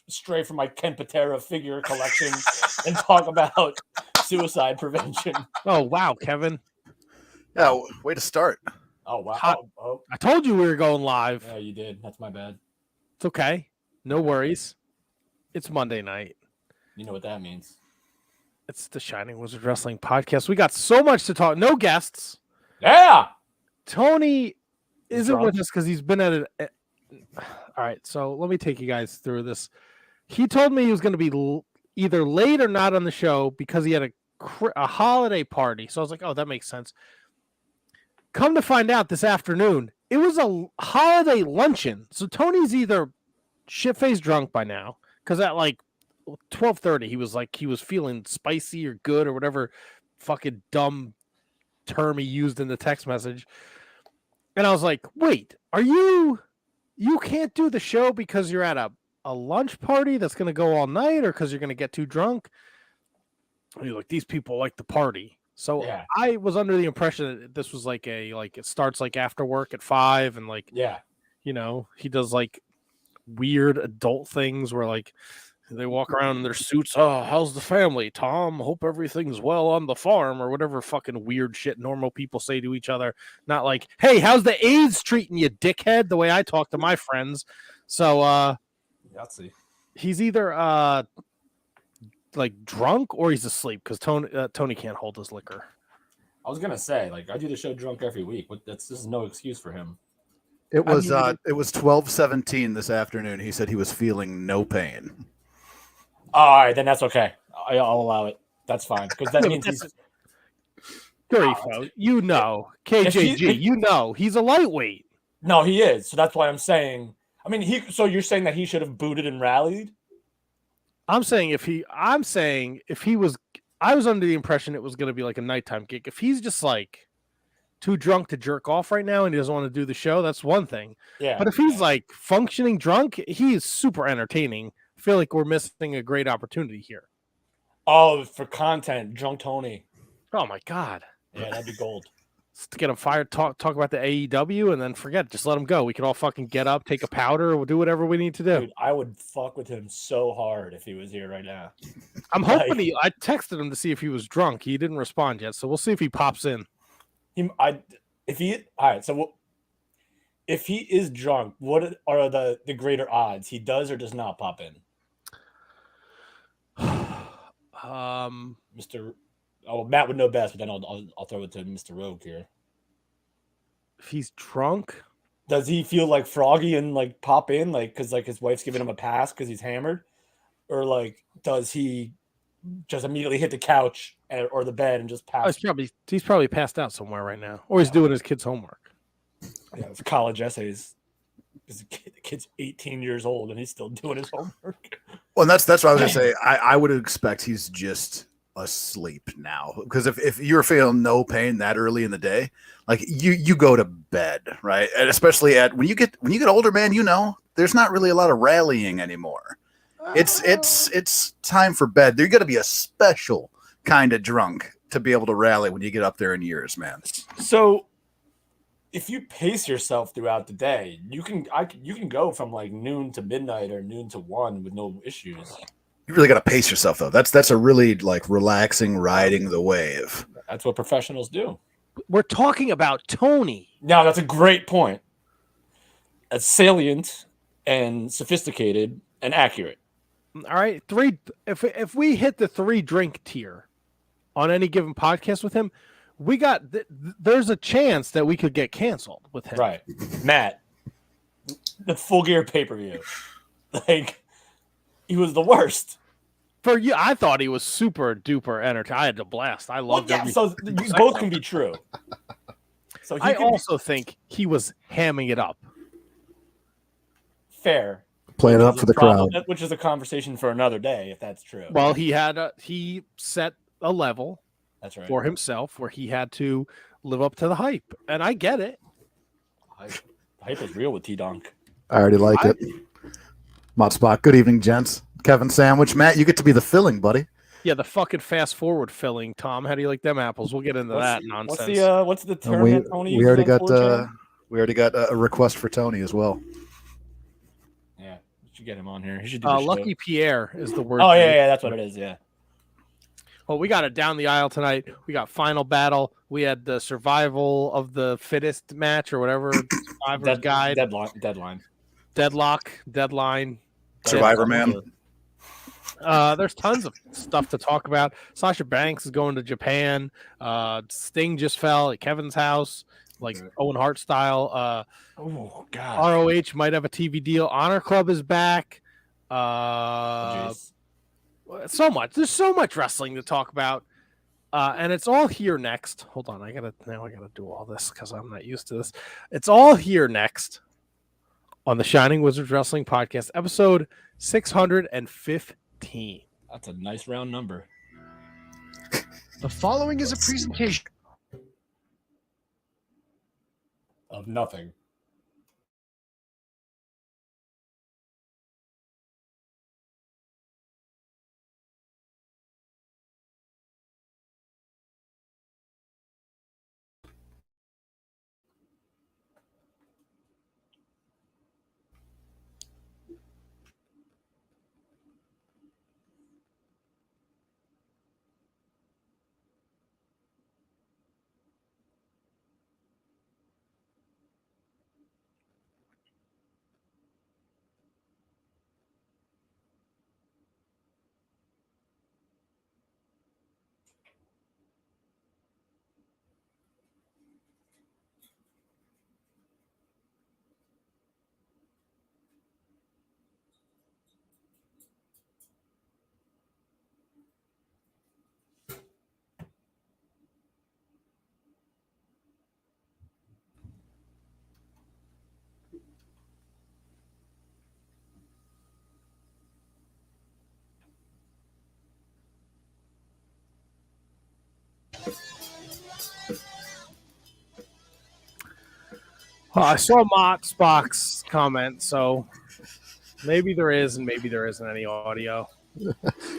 stray from my Ken Patera figure collection and talk about suicide prevention. Oh, wow, Kevin. Yeah, way to start. Oh, wow. Hot. Oh, I told you we were going live. yeah, you did. That's my bad. It's okay. No worries. It's Monday night. You know what that means. It's the Shining Wizard Wrestling Podcast. We got so much to talk. No guests. Yeah. Tony isn't drunk. with us because he's been at it. All right, so let me take you guys through this. He told me he was going to be either late or not on the show because he had a holiday party. So I was like, oh, that makes sense. Come to find out this afternoon, it was a holiday luncheon. So Tony's either shit-faced drunk by now because at like 12:30 he was feeling spicy or good or whatever fucking dumb term he used in the text message. And I was like, wait, you can't do the show because you're at a lunch party that's going to go all night or because you're going to get too drunk? And you're like, these people like the party. So Yeah. I was under the impression that this was like it starts like after work at 5 and like, Yeah. you know, he does like weird adult things where like they walk around in their suits. Oh, how's the family, Tom? Hope everything's well on the farm or whatever fucking weird shit normal people say to each other. Not like, hey, how's the AIDS treating you, dickhead? The way I talk to my friends. So Let's see. he's either like drunk or he's asleep because Tony can't hold his liquor. I was gonna say, like, I do the show drunk every week. This is no excuse for him. It was 12:17 this afternoon. He said he was feeling no pain. All right, then that's okay. I'll allow it. That's fine because that means he's. Grifo, you know, KJG, he's a lightweight. No, he is. So that's why I'm saying. I mean, So you're saying that he should have booted and rallied? I'm saying if he was, I was under the impression it was going to be like a nighttime gig. If he's just like too drunk to jerk off right now and he doesn't want to do the show, that's one thing. Yeah. But if he's like functioning drunk, he is super entertaining. I feel like we're missing a great opportunity here. Oh, for content, drunk Tony. Oh my God. Yeah, that'd be gold. Let's get him fired. Talk about the AEW and then forget. Just let him go. We can all fucking get up, take a powder, we'll do whatever we need to do. Dude, I would fuck with him so hard if he was here right now. I'm hoping I texted him to see if he was drunk. He didn't respond yet, so we'll see if he pops in. If he is drunk, what are the greater odds he does or does not pop in? Mr. Oh, Matt would know best, but then I'll throw it to Mr. Rogue here. If he's drunk, does he feel like froggy and like pop in like because like his wife's giving him a pass because he's hammered, or like does he just immediately hit the couch or the bed and just pass? He's probably passed out somewhere right now, or he's doing his kid's homework. Yeah, it's college essays. The kid's 18 years old and he's still doing his homework. Well, that's what I was gonna say. I would expect he's just asleep now because if you're feeling no pain that early in the day, like you go to bed, right? And especially when you get older, man, there's not really a lot of rallying anymore. It's time for bed. There's gonna be a special kind of drunk to be able to rally when you get up there in years, man. So if you pace yourself throughout the day, you can go from like noon to midnight or noon to 1 with no issues. You really got to pace yourself though. That's a really like relaxing riding the wave. That's what professionals do. We're talking about Tony. No, that's a great point. It's salient and sophisticated and accurate. All right, if we hit the 3 drink tier on any given podcast with him, we got there's a chance that we could get canceled with him. Right, Matt. The Full Gear pay-per-view, like. He was the worst. For you, I thought he was super duper entertaining. I had a blast. I loved it. So both can be true. So I also think he was hamming it up. Fair. Playing up for the crowd. Which is a conversation for another day, if that's true. Well, he set a level that's right. for himself where he had to live up to the hype. And I get it. Hype is real with T-Donk. I already like it. Mod Spot. Good evening, gents. Kevin Sandwich. Matt, you get to be the filling, buddy. Yeah, the fucking fast forward filling, Tom. How do you like them apples? We'll get into that nonsense. What's the term that Tony we already got a request for Tony as well. Yeah. Should get him on here. He should do the show. Lucky Pierre is the word. Oh yeah, that's what it is. Yeah. Well, we got it down the aisle tonight. We got Final Battle. We had the survival of the fittest match or whatever. Survivor's Guide. Deadline. Deadline. Survivor Man. There's tons of stuff to talk about. Sasha Banks is going to Japan. Sting just fell at Kevin's house, like Owen Hart style. Oh God. ROH might have a TV deal. Honor Club is back. So much. There's so much wrestling to talk about. And it's all here next. Hold on, I gotta do all this because I'm not used to this. It's all here next on the Shining Wizards Wrestling Podcast, episode 615. That's a nice round number. The following is a presentation Of nothing. I saw Mott's box comment, so maybe there is and maybe there isn't any audio. He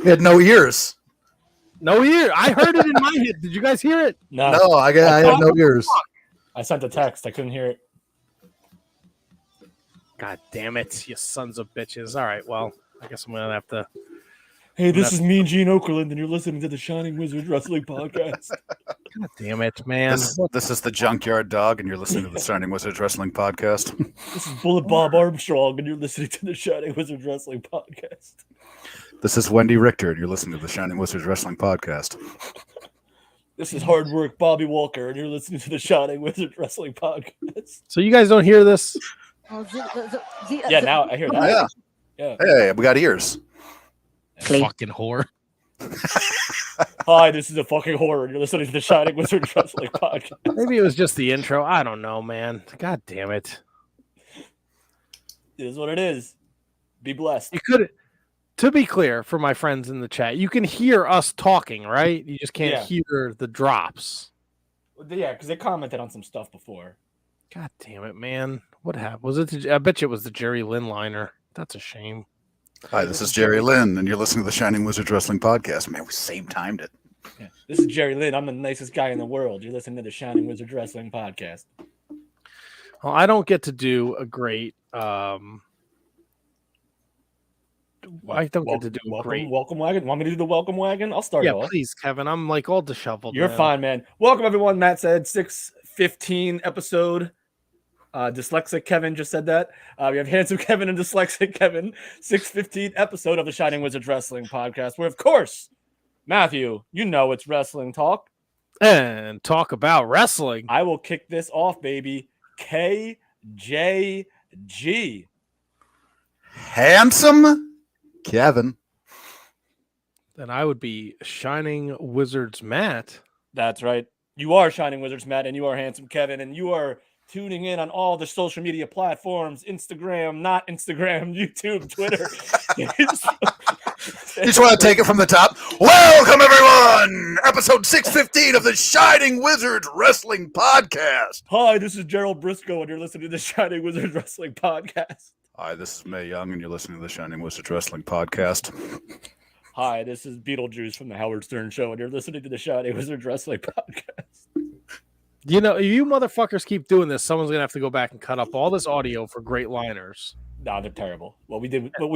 had no ears. No ear. I heard it in my head. Did you guys hear it? No, I had no ears. I sent a text. I couldn't hear it. God damn it, you sons of bitches. All right, well, I guess I'm going to have to. Hey, this is me, Gene Okerlund, and you're listening to the Shining Wizards Wrestling Podcast. God damn it, man. This is the Junkyard Dog, and you're listening to the Shining Wizards Wrestling Podcast. This is Bullet Bob Armstrong, and you're listening to the Shining Wizards Wrestling Podcast. This is Wendy Richter, and you're listening to the Shining Wizards Wrestling Podcast. This is Hard Work Bobby Walker, and you're listening to the Shining Wizards Wrestling Podcast. So you guys don't hear this? Yeah, now I hear that. Oh, yeah. Hey, we got ears. Fucking whore. Hi, this is a fucking horror. You're listening to the Shining Wizards Wrestling Podcast. Maybe it was just the intro. I don't know, man. God damn it. It is what it is. Be blessed. You could, to be clear for my friends in the chat, you can hear us talking, right? You just can't hear the drops. Yeah, because they commented on some stuff before. God damn it, man. What happened? Was it? I bet you it was the Jerry Lynn liner. That's a shame. Hi, this is Jerry Lynn, and you're listening to the Shining Wizards Wrestling Podcast. Man, we same timed it. Yeah. This is Jerry Lynn. I'm the nicest guy in the world. You're listening to the Shining Wizards Wrestling Podcast. Well, I don't get to do a great. I don't get to do a great welcome wagon. Want me to do the welcome wagon? I'll start. Yeah, off. please, Kevin. I'm like all disheveled. You're man. fine, man. Welcome everyone. Matt said 615 episode. Dyslexic Kevin just said that. We have handsome Kevin and dyslexic Kevin. 615 episode of the Shining Wizards Wrestling Podcast. Where, of course, Matthew, you know it's wrestling talk. And talk about wrestling. I will kick this off, baby. KJG. Handsome Kevin. Then I would be Shining Wizards Matt. That's right. You are Shining Wizards Matt, and you are handsome Kevin, and you are tuning in on all the social media platforms, Instagram, not Instagram, YouTube, Twitter. You just want to take it from the top. Welcome, everyone! Episode 615 of the Shining Wizards Wrestling Podcast. Hi, this is Gerald Briscoe, and you're listening to the Shining Wizards Wrestling Podcast. Hi, this is Mae Young, and you're listening to the Shining Wizards Wrestling Podcast. Hi, this is Beetlejuice from the Howard Stern Show, and you're listening to the Shining Wizards Wrestling Podcast. You know, if you motherfuckers keep doing this, someone's going to have to go back and cut up all this audio for great liners. Nah, they're terrible. What we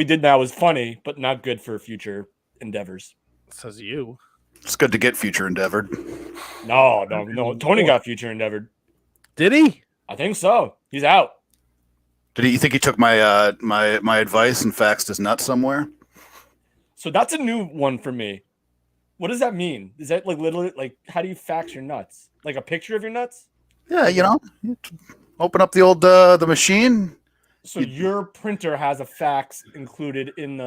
did now is funny, but not good for future endeavors. Says you. It's good to get future endeavored. No. Tony got future endeavored. Did he? I think so. He's out. You think he took my my advice and faxed his nuts somewhere? So that's a new one for me. What does that mean? Is that like literally like how do you fax your nuts? Like a picture of your nuts? Yeah, you open up the old the machine. So your printer has a fax included in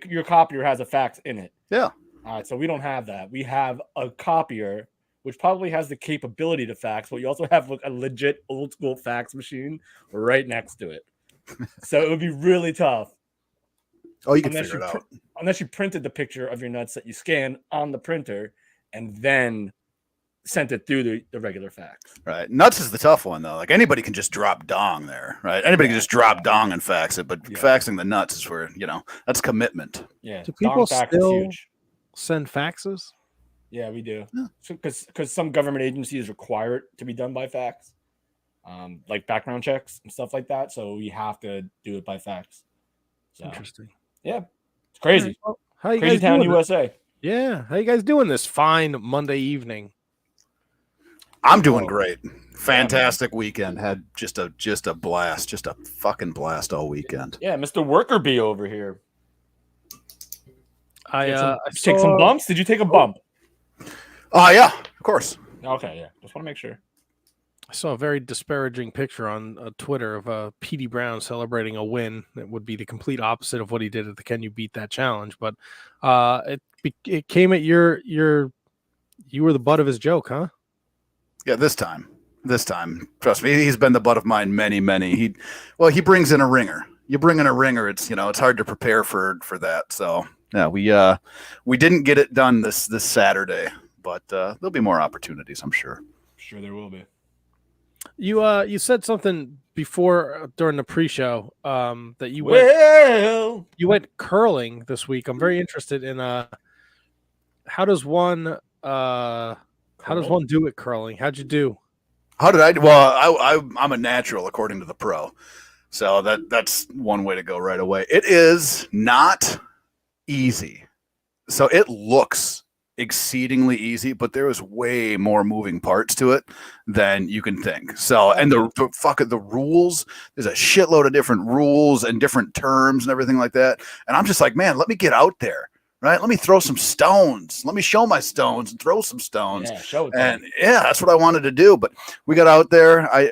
your copier has a fax in it. Yeah. All right, so we don't have that. We have a copier which probably has the capability to fax, but you also have like a legit old school fax machine right next to it. So it would be really tough. Oh, you can figure it out. Unless you printed the picture of your nuts that you scan on the printer and then sent it through the regular fax. Right. Nuts is the tough one, though. Like anybody can just drop dong there, right? Anybody can just drop dong and fax it, but faxing the nuts is where, that's commitment. Yeah. Do people fax is still huge. send faxes? Yeah, we do. Yeah. Because some government agencies require it to be done by fax, like background checks and stuff like that. So we have to do it by fax. So, Interesting. yeah, it's crazy. Well, how you Crazy guys town, doing USA. Yeah. How you guys doing this fine Monday evening? I'm doing great. Fantastic weekend. Had just a blast, just a fucking blast all weekend. Yeah, Mr. Worker Bee over here. I take some bumps. Did you take a bump? Oh yeah, of course. Okay, yeah. Just want to make sure. I saw a very disparaging picture on Twitter of Petey Brown celebrating a win. That would be the complete opposite of what he did at the Can You Beat That Challenge. But it came at you were the butt of his joke, huh? Yeah, this time, trust me, he's been the butt of mine many. He brings in a ringer. You bring in a ringer, it's it's hard to prepare for that. So yeah, we didn't get it done this Saturday, but there'll be more opportunities, I'm sure. Sure, there will be. You said something before during the pre-show that you went curling this week. I'm very interested in how does one do it curling? How'd you do? How did I? Well, I'm a natural according to the pro, so that's one way to go right away. It is not easy, so it looks exceedingly easy, but there is way more moving parts to it than you can think. So, and the rules, there's a shitload of different rules and different terms and everything like that. And I'm just like, man, let me get out there, right? Let me throw some stones. Let me show my stones and throw some stones. Yeah, show it. And that's what I wanted to do. But we got out there. I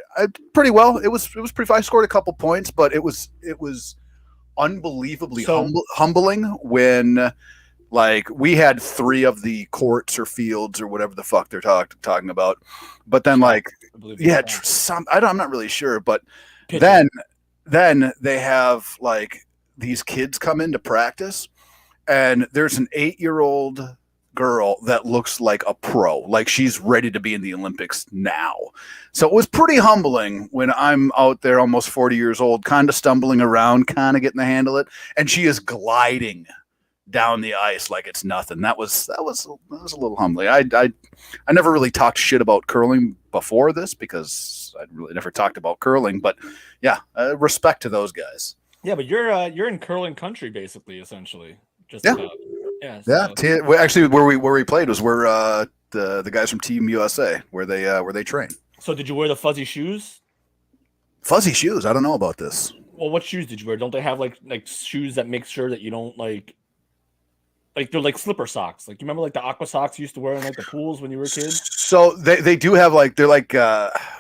pretty well. It was pretty. I scored a couple points, but it was unbelievably humbling when. Like we had 3 of the courts or fields or whatever the fuck they're talking about, but then I'm not really sure, but then they have like these kids come in to practice, and there's an 8-year-old girl that looks like a pro, like she's ready to be in the Olympics now. So it was pretty humbling when I'm out there almost 40 years old, kind of stumbling around, kind of getting the handle of it, and she is gliding down the ice like it's nothing. That was a little humbling. I never really talked shit about curling before this because I really never talked about curling, but yeah, respect to those guys. Yeah, but you're in curling country basically, essentially. Just yeah. About. Yeah. So. Actually, where we played was where the guys from Team USA where they train. So did you wear the fuzzy shoes? Fuzzy shoes? I don't know about this. Well, what shoes did you wear? Don't they have like shoes that make sure that you don't like they're like slipper socks? Like you remember like the aqua socks you used to wear in like the pools when you were kids? So they do have like they're like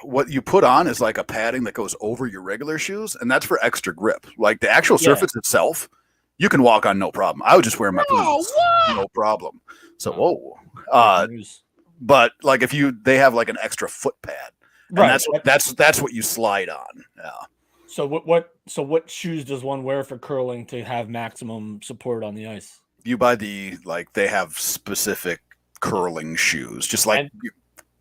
what you put on is like a padding that goes over your regular shoes, and that's for extra grip. Like the actual surface itself, you can walk on no problem. I would just wear my boots, no problem. So but like if they have like an extra foot pad, and right? That's what you slide on. Yeah. So what shoes does one wear for curling to have maximum support on the ice? You buy they have specific curling shoes, just like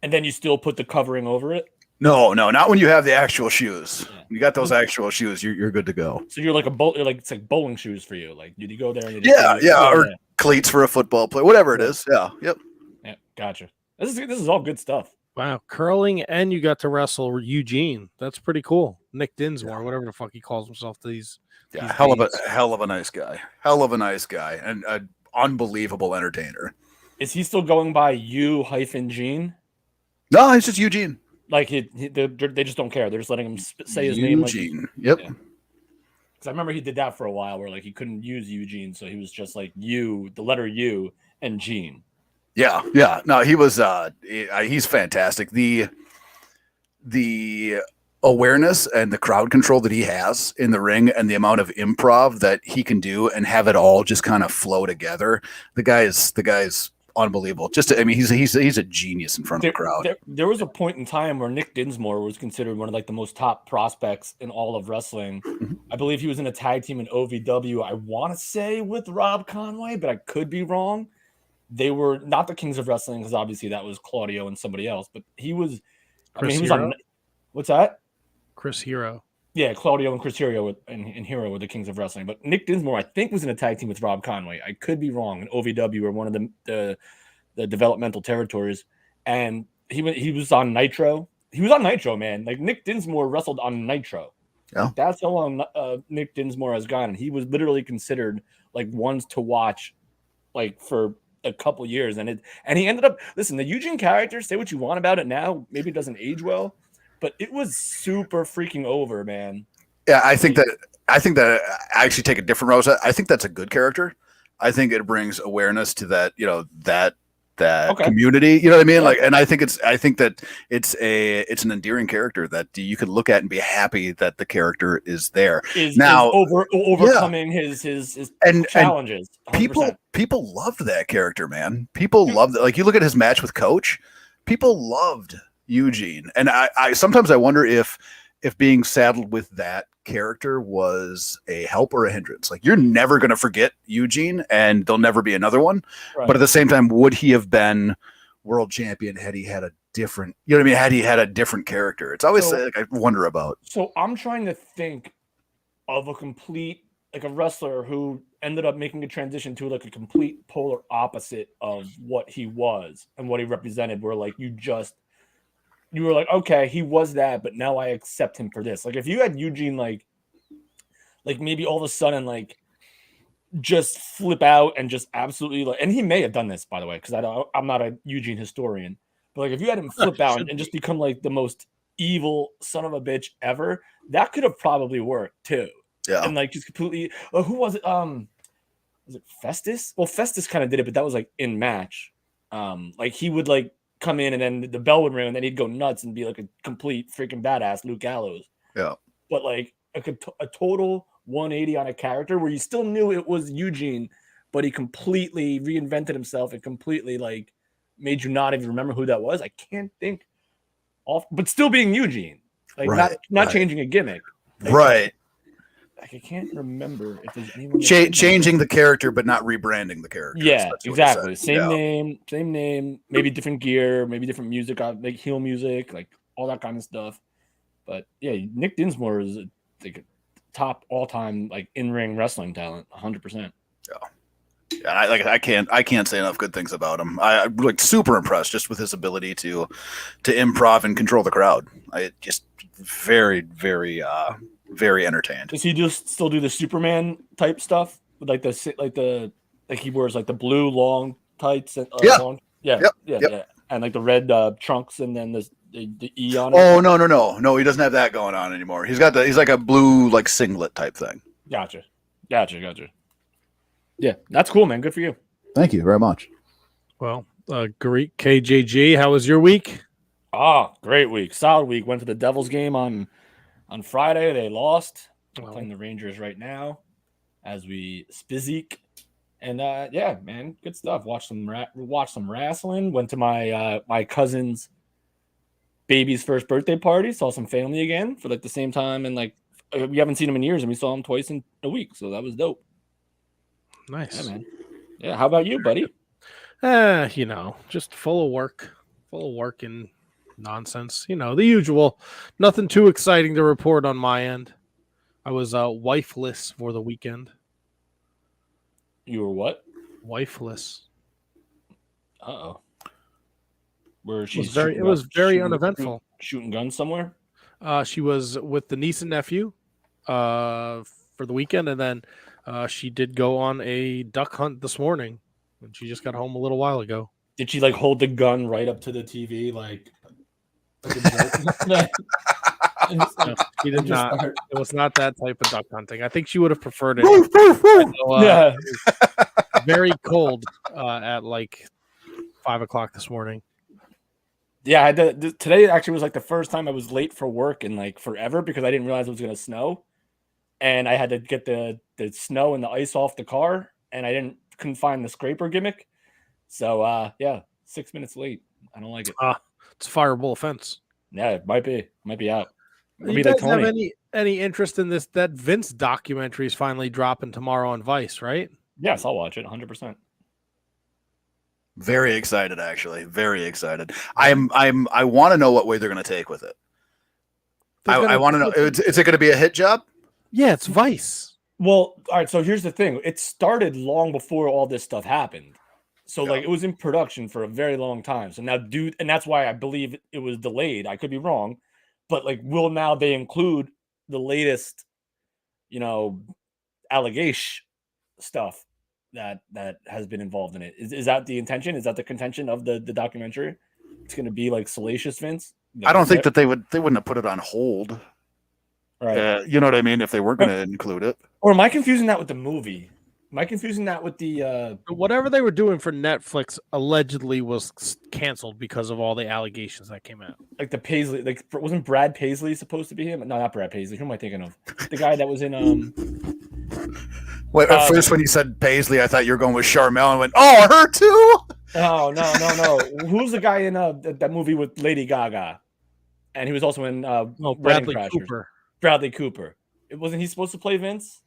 and then you still put the covering over it? No, not when you have the actual shoes. Yeah. You got those actual shoes, you're good to go. So you're like it's like bowling shoes for you. Like did you go there and or cleats for a football player, whatever it is. Yeah. Yep. Yeah, gotcha. This is all good stuff. Wow, curling, and you got to wrestle Eugene. That's pretty cool. Nick Dinsmore, whatever the fuck he calls himself. These Yeah, hell days. of a nice guy. Hell of a nice guy, and an unbelievable entertainer. Is he still going by U-Gene? No, it's just Eugene. Like they just don't care. They're just letting him say his name. Like, Eugene. Yep. Yeah. Because I remember he did that for a while, where like he couldn't use Eugene, so he was just like U, the letter U, and Gene. Yeah, yeah. No, he was. He's fantastic. The awareness and the crowd control that he has in the ring, and the amount of improv that he can do, and have it all just kind of flow together. The guy's unbelievable. He's a genius in front of the crowd. There was a point in time where Nick Dinsmore was considered one of like the most top prospects in all of wrestling. Mm-hmm. I believe he was in a tag team in OVW. I want to say with Rob Conway, but I could be wrong. They were not the Kings of Wrestling, because obviously that was Claudio and somebody else. But he was. He was on. What's that? Chris Hero. Yeah, Claudio and Chris Hero and Hero were the Kings of Wrestling. But Nick Dinsmore, I think, was in a tag team with Rob Conway. I could be wrong. In OVW or one of the developmental territories. And he was on Nitro. He was on Nitro, man. Like Nick Dinsmore wrestled on Nitro. Yeah. That's how long Nick Dinsmore has gone. And he was literally considered like ones to watch like for a couple years. And he ended up, listen, the Eugene character, say what you want about it now, maybe it doesn't age well, but it was super freaking over, man. Yeah, I think that I actually take a different route. I think that's a good character. I think it brings awareness to that, that community. You know what I mean? Yeah. Like, and I think that it's an endearing character that you can look at and be happy that the character is there. Is overcoming his challenges. People loved that character, man. People loved it. Like you look at his match with Coach, people loved Eugene. And I sometimes I wonder if being saddled with that character was a help or a hindrance. Like you're never going to forget Eugene, and there'll never be another one. Right. But at the same time, would he have been world champion had he had a different, had he had a different character? It's always like I wonder about. So I'm trying to think of a wrestler who ended up making a transition to like a complete polar opposite of what he was and what he represented, where like you were like, okay, he was that, but now I accept him for this. Like if you had Eugene, like maybe all of a sudden, like just flip out and just absolutely like, and he may have done this, by the way, because I'm not a Eugene historian, but like if you had him flip out and just become like the most evil son of a bitch ever, that could have probably worked too. Yeah. And like just completely, who was it? Was it Festus? Well, Festus kind of did it, but that was like in match. Like he would like come in and then the bell would ring and then he'd go nuts and be like a complete freaking badass Luke Gallows. Yeah. But like a total 180 on a character where you still knew it was Eugene, but he completely reinvented himself and completely like made you not even remember who that was. I can't think off, but still being Eugene, like not changing a gimmick. Like, right. Like I can't remember if there's anyone changing the character, but not rebranding the character. Yeah, exactly. Same name, maybe different gear, maybe different music, like heel music, like all that kind of stuff. But yeah, Nick Dinsmore is like a top all-time like in-ring wrestling talent, 100%. Yeah, I can't say enough good things about him. I'm like super impressed just with his ability to improv and control the crowd. I just very, very very entertained. Does he still do the Superman type stuff with like he wears like the blue long tights and yeah, and like the red trunks and then the E on it? Oh no, he doesn't have that going on anymore. He's like a blue like singlet type thing. Gotcha. Yeah, that's cool, man. Good for you. Thank you very much. Well, Greek KJG, how was your week? Great week, solid week. Went to the Devils game on Friday. They lost. We're playing the Rangers right now as we spizzeek. And yeah, man, good stuff. Watched some wrestling. Went to my cousin's baby's first birthday party. Saw some family again for like the same time, and like we haven't seen them in years, and we saw them twice in a week. So that was dope. Nice. Yeah, man. Yeah. How about you, buddy? Just full of work and nonsense. The usual. Nothing too exciting to report on my end. I was wifeless for the weekend. You were what? Wifeless. Uh-oh. where It she's was very, shooting- uneventful. shooting guns somewhere. She was with the niece and nephew for the weekend, and then she did go on a duck hunt this morning, and she just got home a little while ago. Did she like hold the gun right up to the TV like a jerk? And just, No, like, she did just not. start- It was not that type of duck hunting. I think she would have preferred it. I know, Yeah. very cold at like 5 o'clock this morning. Yeah, I had to, today actually was like the first time I was late for work in like forever because I didn't realize it was going to snow, and I had to get the snow and the ice off the car, and I couldn't find the scraper gimmick, so yeah, 6 minutes late. I don't like it. It's a fireable offense. Yeah, it might be out. It'll You be like guys have Tony. any interest in this? That Vince documentary is finally dropping tomorrow on Vice, right? Yes, I'll watch it 100%. Very excited, actually. Very excited. I want to know what way they're going to take with it. I want to know. Is it going to be a hit job? Yeah, it's Vice. Well, all right. So here's the thing: it started long before all this stuff happened. So Yeah. like it was in production for a very long time. So now, and that's why I believe it was delayed. I could be wrong, but like, will now they include the latest, allegation stuff that has been involved in it? Is that the intention? Is that the contention of the documentary? It's going to be like Salacious Vince. I don't think that they wouldn't have put it on hold. Right. You know what I mean? If they were going to include it. Or am I confusing that with the movie? Am I confusing that with the? Whatever they were doing for Netflix allegedly was canceled because of all the allegations that came out. Like the Paisley, like wasn't Brad Paisley supposed to be him? No, not Brad Paisley. Who am I thinking of? The guy that was in Wait, at first when you said Paisley, I thought you were going with Charmel and went, oh, her too? Oh no. Who's the guy in that movie with Lady Gaga? And he was also in Wedding Bradley Crashers. Cooper. Bradley Cooper. Wasn't he supposed to play Vince?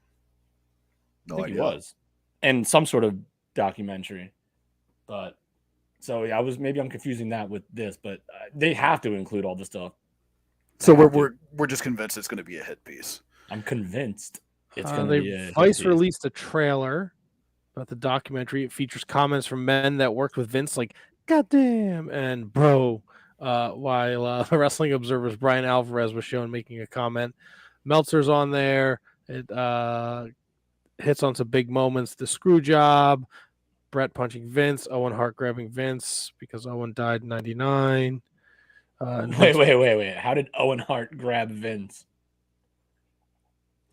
No I think idea. he was. And some sort of documentary. But so yeah, I'm confusing that with this, but they have to include all the stuff. So They have to. we're just convinced it's going to be a hit piece. I'm convinced it's going to be a hit Vice piece. released a trailer about the documentary. It features comments from men that worked with Vince, like "goddamn" and "bro." While the Wrestling Observer's Brian Alvarez was shown making a comment. Meltzer's on there. It hits on some big moments. The screw job, Brett punching Vince, Owen Hart grabbing Vince because Owen died in '99. Wait. How did Owen Hart grab Vince?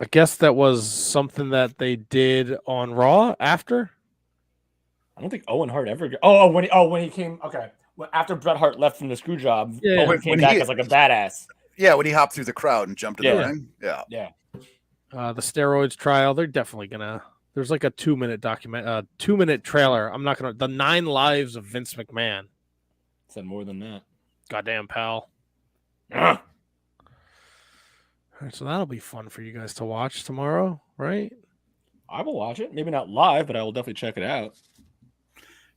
I guess that was something that they did on Raw after. I don't think Owen Hart ever. When he came. Okay, after Bret Hart left from the screw job, Yeah. Owen came When back he- as like a badass. Yeah, when he hopped through the crowd and jumped in the Yeah. ring. Yeah. Yeah. The steroids trial, they're definitely gonna. There's like a 2-minute 2-minute trailer. I'm not gonna. The 9 lives of Vince McMahon. Said more than that. Goddamn pal. Ah, All right, so that'll be fun for you guys to watch tomorrow, right? I will watch it. Maybe not live, but I will definitely check it out.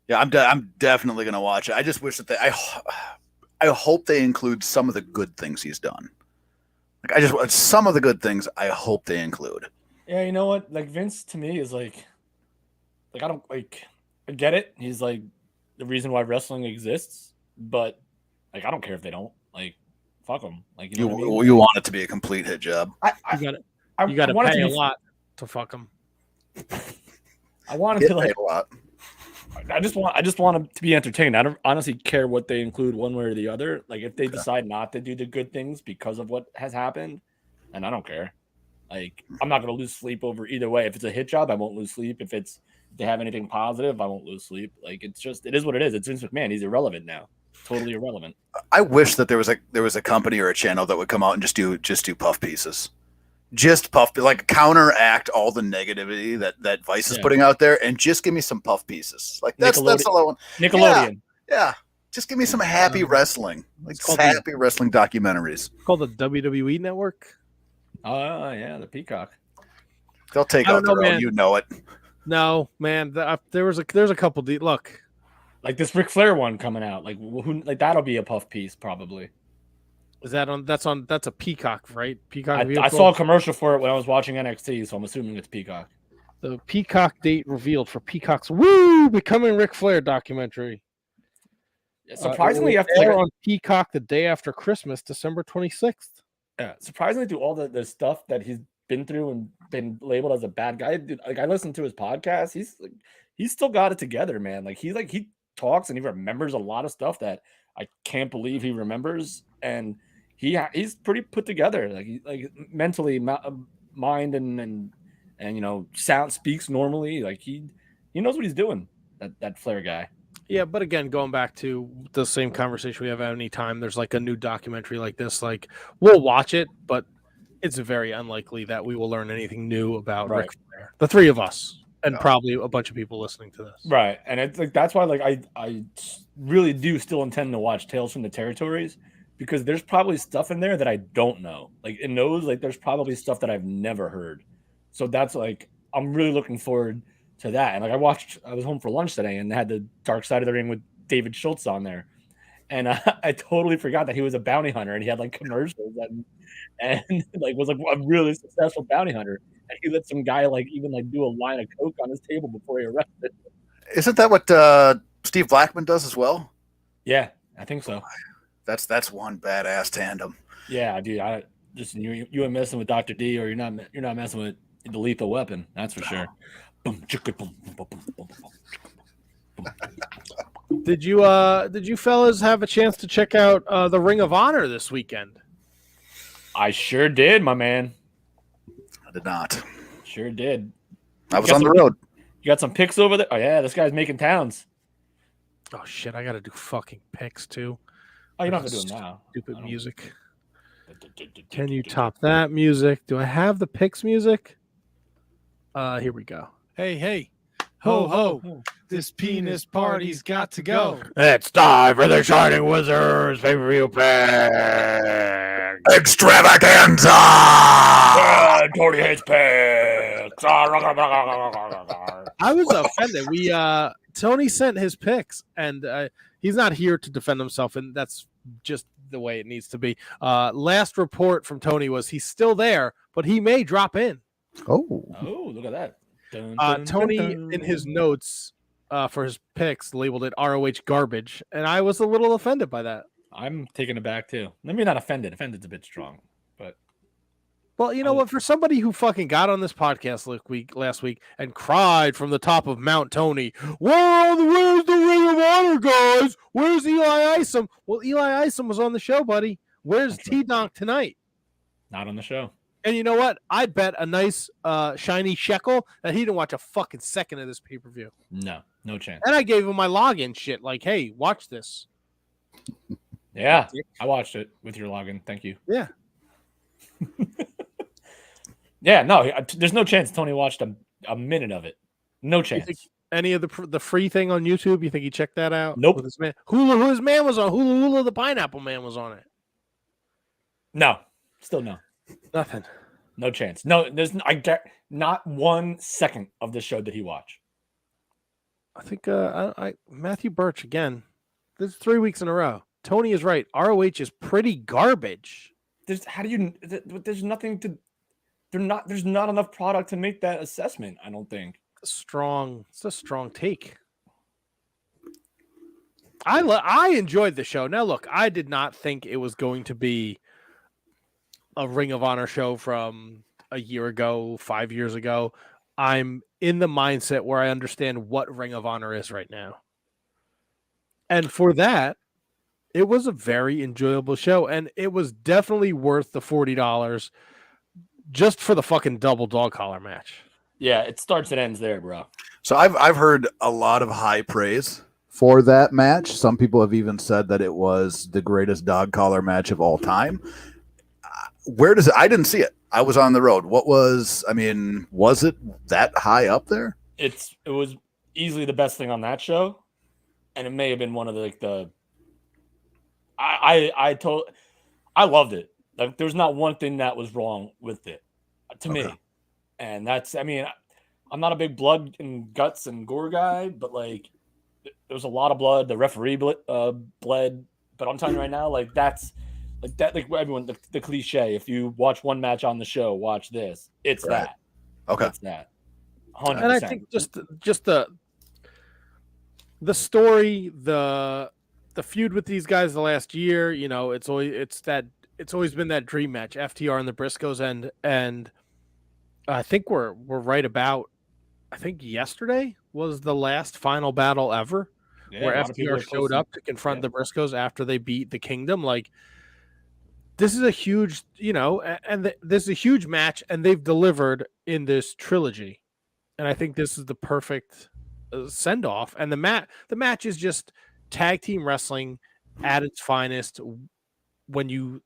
Yeah, I'm definitely going to watch it. I just wish that I hope they include some of the good things he's done. Like some of the good things I hope they include. Yeah, you know what? Like Vince to me is like I don't like. I get it. He's like the reason why wrestling exists, but like I don't care if they don't. Like, fuck them. Like you know what I mean? You want it to be a complete hit job. You got to want it pay a be- lot to fuck them. I want it Get to like. paid a lot. I just want them to be entertained. I don't honestly care what they include one way or the other. Like if they decide not to do the good things because of what has happened, and I don't care. Like I'm not gonna lose sleep over either way. If it's a hit job, I won't lose sleep. If they have anything positive, I won't lose sleep. Like it is what it is. It's Vince McMahon. He's irrelevant now. Totally irrelevant. I wish that there was a company or a channel that would come out and just do puff pieces. Just like counteract all the negativity that Vice is Yeah. putting out there, and just give me some puff pieces. Like that's all I want. Nickelodeon. Yeah, just give me some happy wrestling, like It's called happy wrestling documentaries. It's called the WWE Network. Oh yeah, the Peacock. They'll take I out don't know, their own. man. You know it. No, man. There's a couple. Look, Like this Ric Flair one coming out. Like who? Like that'll be a puff piece probably. is that on? That's a Peacock, right? Peacock. I vehicle? saw a commercial for it when I was watching NXT, so I'm assuming it's Peacock. The Peacock date revealed for Peacock's Woo Becoming Ric Flair documentary. Surprisingly, it will after like, air on Peacock the day after Christmas, December 26th. yeah, surprisingly, through all the stuff that he's been through and been labeled as a bad guy, dude, like I listened to his podcast, he's still got it together, man. Like he talks and he remembers a lot of stuff that I can't believe he remembers, and he's pretty put together, like mentally, mind and sound speaks normally. Like he knows what he's doing. That Flair guy. Yeah, but again, going back to the same conversation we have any time there's like a new documentary like this, like we'll watch it, but it's very unlikely that we will learn anything new about Right. Ric Flair. The three of us, and No. probably a bunch of people listening to this. Right, and it's like that's why I really do still intend to watch Tales from the Territories, because there's probably stuff in there that I don't know. Like in those, like there's probably stuff that I've never heard. So that's like I'm really looking forward to that. And like I was home for lunch today and had the Dark Side of the Ring with David Schultz on there, and I totally forgot that he was a bounty hunter and he had like commercials and like was like a really successful bounty hunter. And he let some guy like even like do a line of coke on his table before he arrested. Isn't that what Steve Blackman does as well? Yeah, I think so. That's one badass tandem. Yeah, dude. I just you ain't messing with Dr. D, or you're not messing with the Lethal Weapon. That's for sure. Boom, chicka, boom, boom, boom, boom, boom. Did you fellas have a chance to check out the Ring of Honor this weekend? I sure did, my man. I did not. Sure did. I was on the road. You got some picks over there? Oh yeah, this guy's making towns. Oh shit, I gotta do fucking picks too. Oh, you don't have to do them now. Stupid I don't- music. Can you top that music? Do I have the picks music? Here we go. Hey, ho ho! This penis party's got to go. It's time for the Shining Wizards pay-per-view pick. Extravaganza! Tony hates picks. I was offended. Tony sent his picks, and he's not here to defend himself, and that's just the way it needs to be. Last report from Tony was he's still there, but he may drop in. Oh. Oh, look at that. Dun, dun, Tony, dun, dun. in his notes for his picks, labeled it ROH garbage, and I was a little offended by that. I'm taking it back too. Maybe not offended. Offended's a bit strong, but Well, you know what? For somebody who fucking got on this podcast last week and cried from the top of Mount Tony, where's the Ring of Honor, guys? Where's Eli Isom? Well, Eli Isom was on the show, buddy. Where's That's right. T-Donk tonight? not on the show. And you know what? I'd bet a nice shiny shekel that he didn't watch a fucking second of this pay-per-view. No chance. And I gave him my login shit. Like, hey, watch this. Yeah, I watched it with your login. Thank you. Yeah. Yeah, no, there's no chance Tony watched a minute of it. No You chance. think any of the free thing on YouTube, you think he checked that out? Nope. With his man? Hulu, his man was on. Hulu the Pineapple Man was on it. No, still no. Nothing. No chance. No, I get not 1 second of the show did he watch. I think Matthew Birch again. This is 3 weeks in a row. Tony is right. ROH is pretty garbage. There's nothing to. There's not enough product to make that assessment. I don't think. It's a strong take. I enjoyed the show. Now look, I did not think it was going to be a Ring of Honor show from a year ago, 5 years ago. I'm in the mindset where I understand what Ring of Honor is right now. And for that, it was a very enjoyable show, and it was definitely worth the $40 just for the fucking double dog collar match. Yeah, it starts and ends there, bro. So I've heard a lot of high praise for that match. Some people have even said that it was the greatest dog collar match of all time. Where does it? I didn't see it. I was on the road. Was it that high up there? It was easily the best thing on that show, and it may have been one of the I loved it. Like, there's not one thing that was wrong with it to me. And that's, I'm not a big blood and guts and gore guy, but like there was a lot of blood. The referee bled, but I'm telling you right now, like that's like that, like everyone, the cliche. If you watch one match on the show, watch this. It's Right. that. Okay. It's that. 100%. And I think just the story, the the feud with these guys the last year. You know, it's always been that dream match, FTR and the Briscoes, and I think we're right about. I think yesterday was the last final battle ever where a lot of people FTR are showed posting- up to confront the Briscoes after they beat the Kingdom. Like, this is a huge, this is a huge match, and they've delivered in this trilogy, and I think this is the perfect send off. And the match is just tag team wrestling at its finest. When you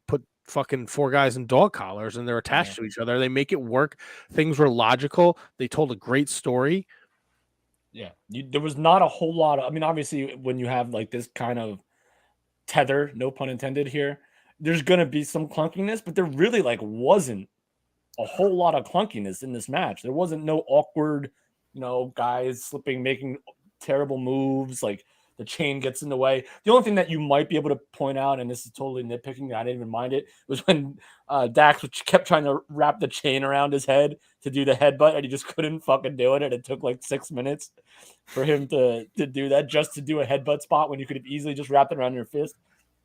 put fucking four guys in dog collars and they're attached to each other, they make it work. Things were logical. They told a great story. Yeah, there was not a whole lot of. I mean, obviously, when you have like this kind of tether, no pun intended here, there's gonna be some clunkiness, but there really like wasn't a whole lot of clunkiness in this match. There wasn't no awkward, guys slipping, making terrible moves. Like the chain gets in the way. The only thing that you might be able to point out, and this is totally nitpicking, I didn't even mind it, was when Dax kept trying to wrap the chain around his head to do the headbutt, and he just couldn't fucking do it. And it took like 6 minutes for him to do that, just to do a headbutt spot when you could have easily just wrapped it around your fist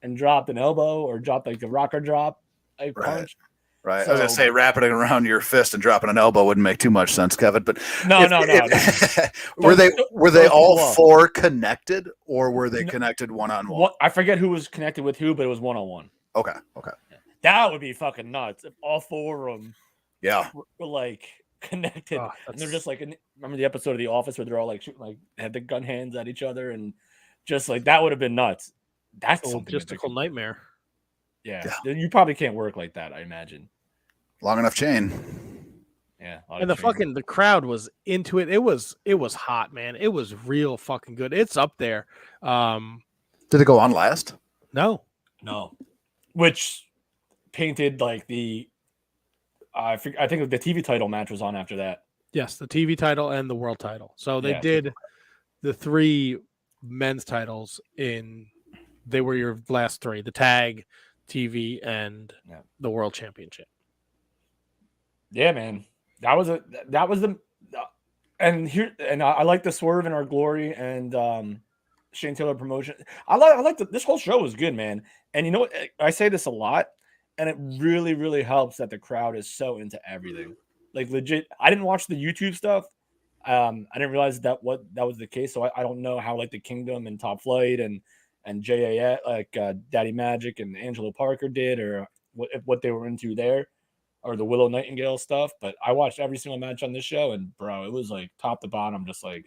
and dropped an elbow or dropped like a rocker drop, a punch. Right. I was gonna say wrapping it around your fist and dropping an elbow wouldn't make too much sense, Kevin. But No. were they all blow. four connected, or were they connected one-on-one? I forget who was connected with who, but it was one-on-one. Okay. That would be fucking nuts if all four of them were like connected. Oh, and they're just like, remember the episode of The Office where they're all like shooting, like had the gun hands at each other, and just like that would have been nuts. That's a something logistical nightmare. Yeah, you probably can't work like that, I imagine. Long enough chain. Yeah, and the crowd was into it. It was hot, man. It was real fucking good. It's up there. Did it go on last? No, which painted like the. I think the TV title match was on after that. Yes, the TV title and the world title. So they did the 3 men's titles they were your last 3: the tag, TV, and the world championship. Yeah, man, that was the, and I like the Swerve in Our Glory and Shane Taylor promotion. I like this whole show was good, man. And you know what? I say this a lot, and it really, really helps that the crowd is so into everything. Like legit, I didn't watch the YouTube stuff. I didn't realize that was the case. So I don't know how like the Kingdom and Top Flight and JAS, like Daddy Magic and Angelo Parker did, or what they were into there, or the Willow Nightingale stuff. But I watched every single match on this show, and bro, it was like top to bottom, just like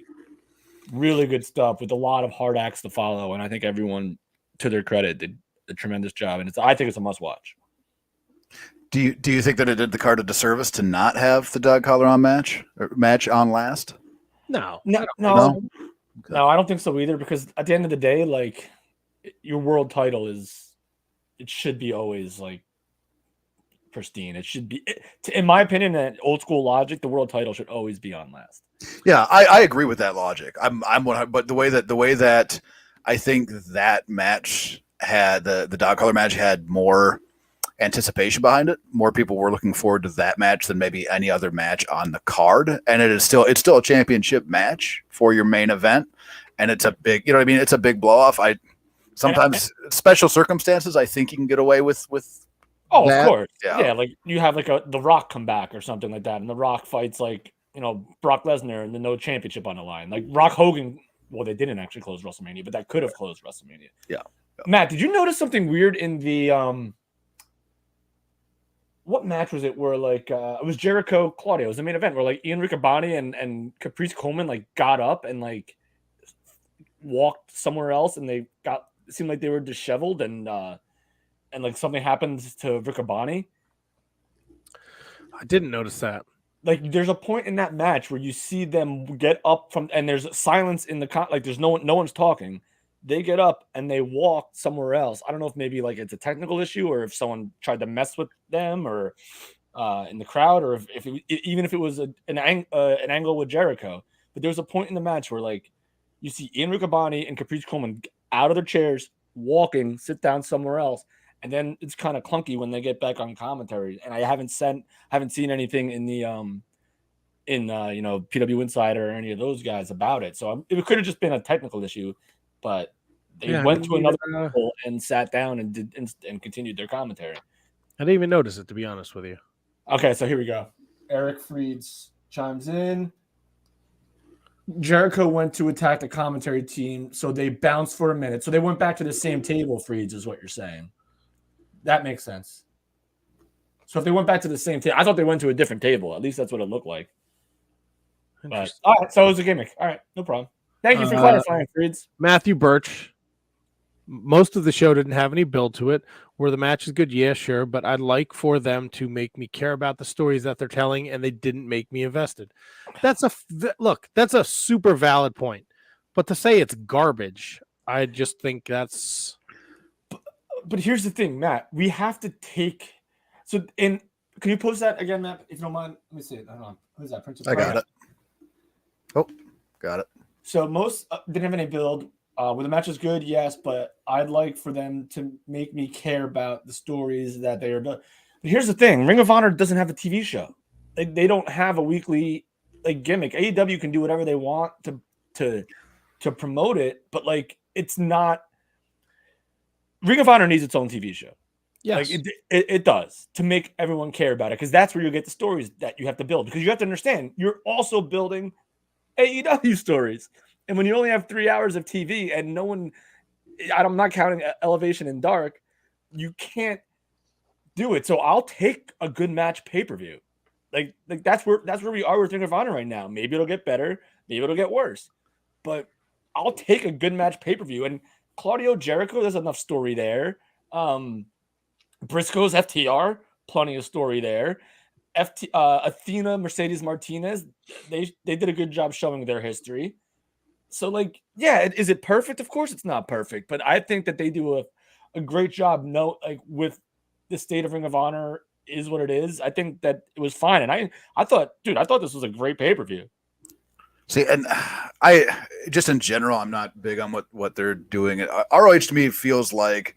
really good stuff with a lot of hard acts to follow. And I think everyone, to their credit, did a tremendous job. And I think it's a must watch. Do you think that it did the card a disservice to not have the dog collar on match on last? No, I don't think so either. Because at the end of the day, like your world title it should be always like pristine. It should be, in my opinion, that old school logic, the world title should always be on last. Yeah, I agree with that logic. But the way that I think that match had the dog collar match had more anticipation behind it. More people were looking forward to that match than maybe any other match on the card. And it's still a championship match for your main event. And it's a big, it's a big blow off. Sometimes special circumstances, I think you can get away with. Oh, that. Of course. Yeah. Yeah. Like you have like The Rock come back or something like that. And The Rock fights like, Brock Lesnar and then no championship on the line. Like Rock Hogan. Well, they didn't actually close WrestleMania, but that could have closed WrestleMania. Yeah. Matt, did you notice something weird in the, what match was it where like it was Jericho Claudio? It was the main event where like Ian Riccaboni and Caprice Coleman like got up and like walked somewhere else, and it seemed like they were disheveled, and like something happened to Riccaboni. I didn't notice that. Like there's a point in that match where you see them get up from, and there's silence in the like there's no one's talking. They get up and they walk somewhere else. I don't know if maybe like it's a technical issue, or if someone tried to mess with them, or in the crowd, or even if it was an angle with Jericho. But there was a point in the match where like you see Ian Riccaboni and Caprice Coleman out of their chairs, walking, sit down somewhere else, and then it's kind of clunky when they get back on commentary. And I haven't seen anything in the PW Insider or any of those guys about it. So it could have just been a technical issue. But They went to another table and sat down and did and continued their commentary. I didn't even notice it, to be honest with you. Okay, so here we go. Eric Freeds chimes in. Jericho went to attack the commentary team, so they bounced for a minute. So they went back to the same table, Freeds, is what you're saying. That makes sense. So if they went back to the same table, I thought they went to a different table. At least that's what it looked like. But, all right, so it was a gimmick. All right, no problem. Thank you for clarifying, Freeds. Matthew Birch. Most of the show didn't have any build to it. Were the matches good? Yeah, sure. But I'd like for them to make me care about the stories that they're telling, and they didn't make me invested. That's a super valid point. But to say it's garbage, I just think that's. But here's the thing, Matt. We have to take. So, can you post that again, Matt? If you don't mind, let me see it. Hold on. Who's that? Princess. I got it. Oh, got it. So most didn't have any build. Were the matches good? Yes, but I'd like for them to make me care about the stories that they are building. But here's the thing: Ring of Honor doesn't have a TV show. They don't have a weekly gimmick. AEW can do whatever they want to promote it, but it's not. Ring of Honor needs its own TV show. Yes, it does, to make everyone care about it, because that's where you get the stories that you have to build. Because you have to understand, you're also building AEW stories. And when you only have 3 hours of TV and no one, I'm not counting Elevation and Dark, you can't do it. So I'll take a good match pay-per-view. Like that's where we are with Ring of Honor right now. Maybe it'll get better, maybe it'll get worse. But I'll take a good match pay-per-view. And Claudio Jericho, there's enough story there. Briscoe's FTR, plenty of story there. Athena, Mercedes Martinez, they did a good job showing their history. So, is it perfect? Of course it's not perfect, but I think that they do a great job. With the state of Ring of Honor is what it is. I think that it was fine. And I thought this was a great pay-per-view. See, and I just in general, I'm not big on what they're doing. ROH to me feels like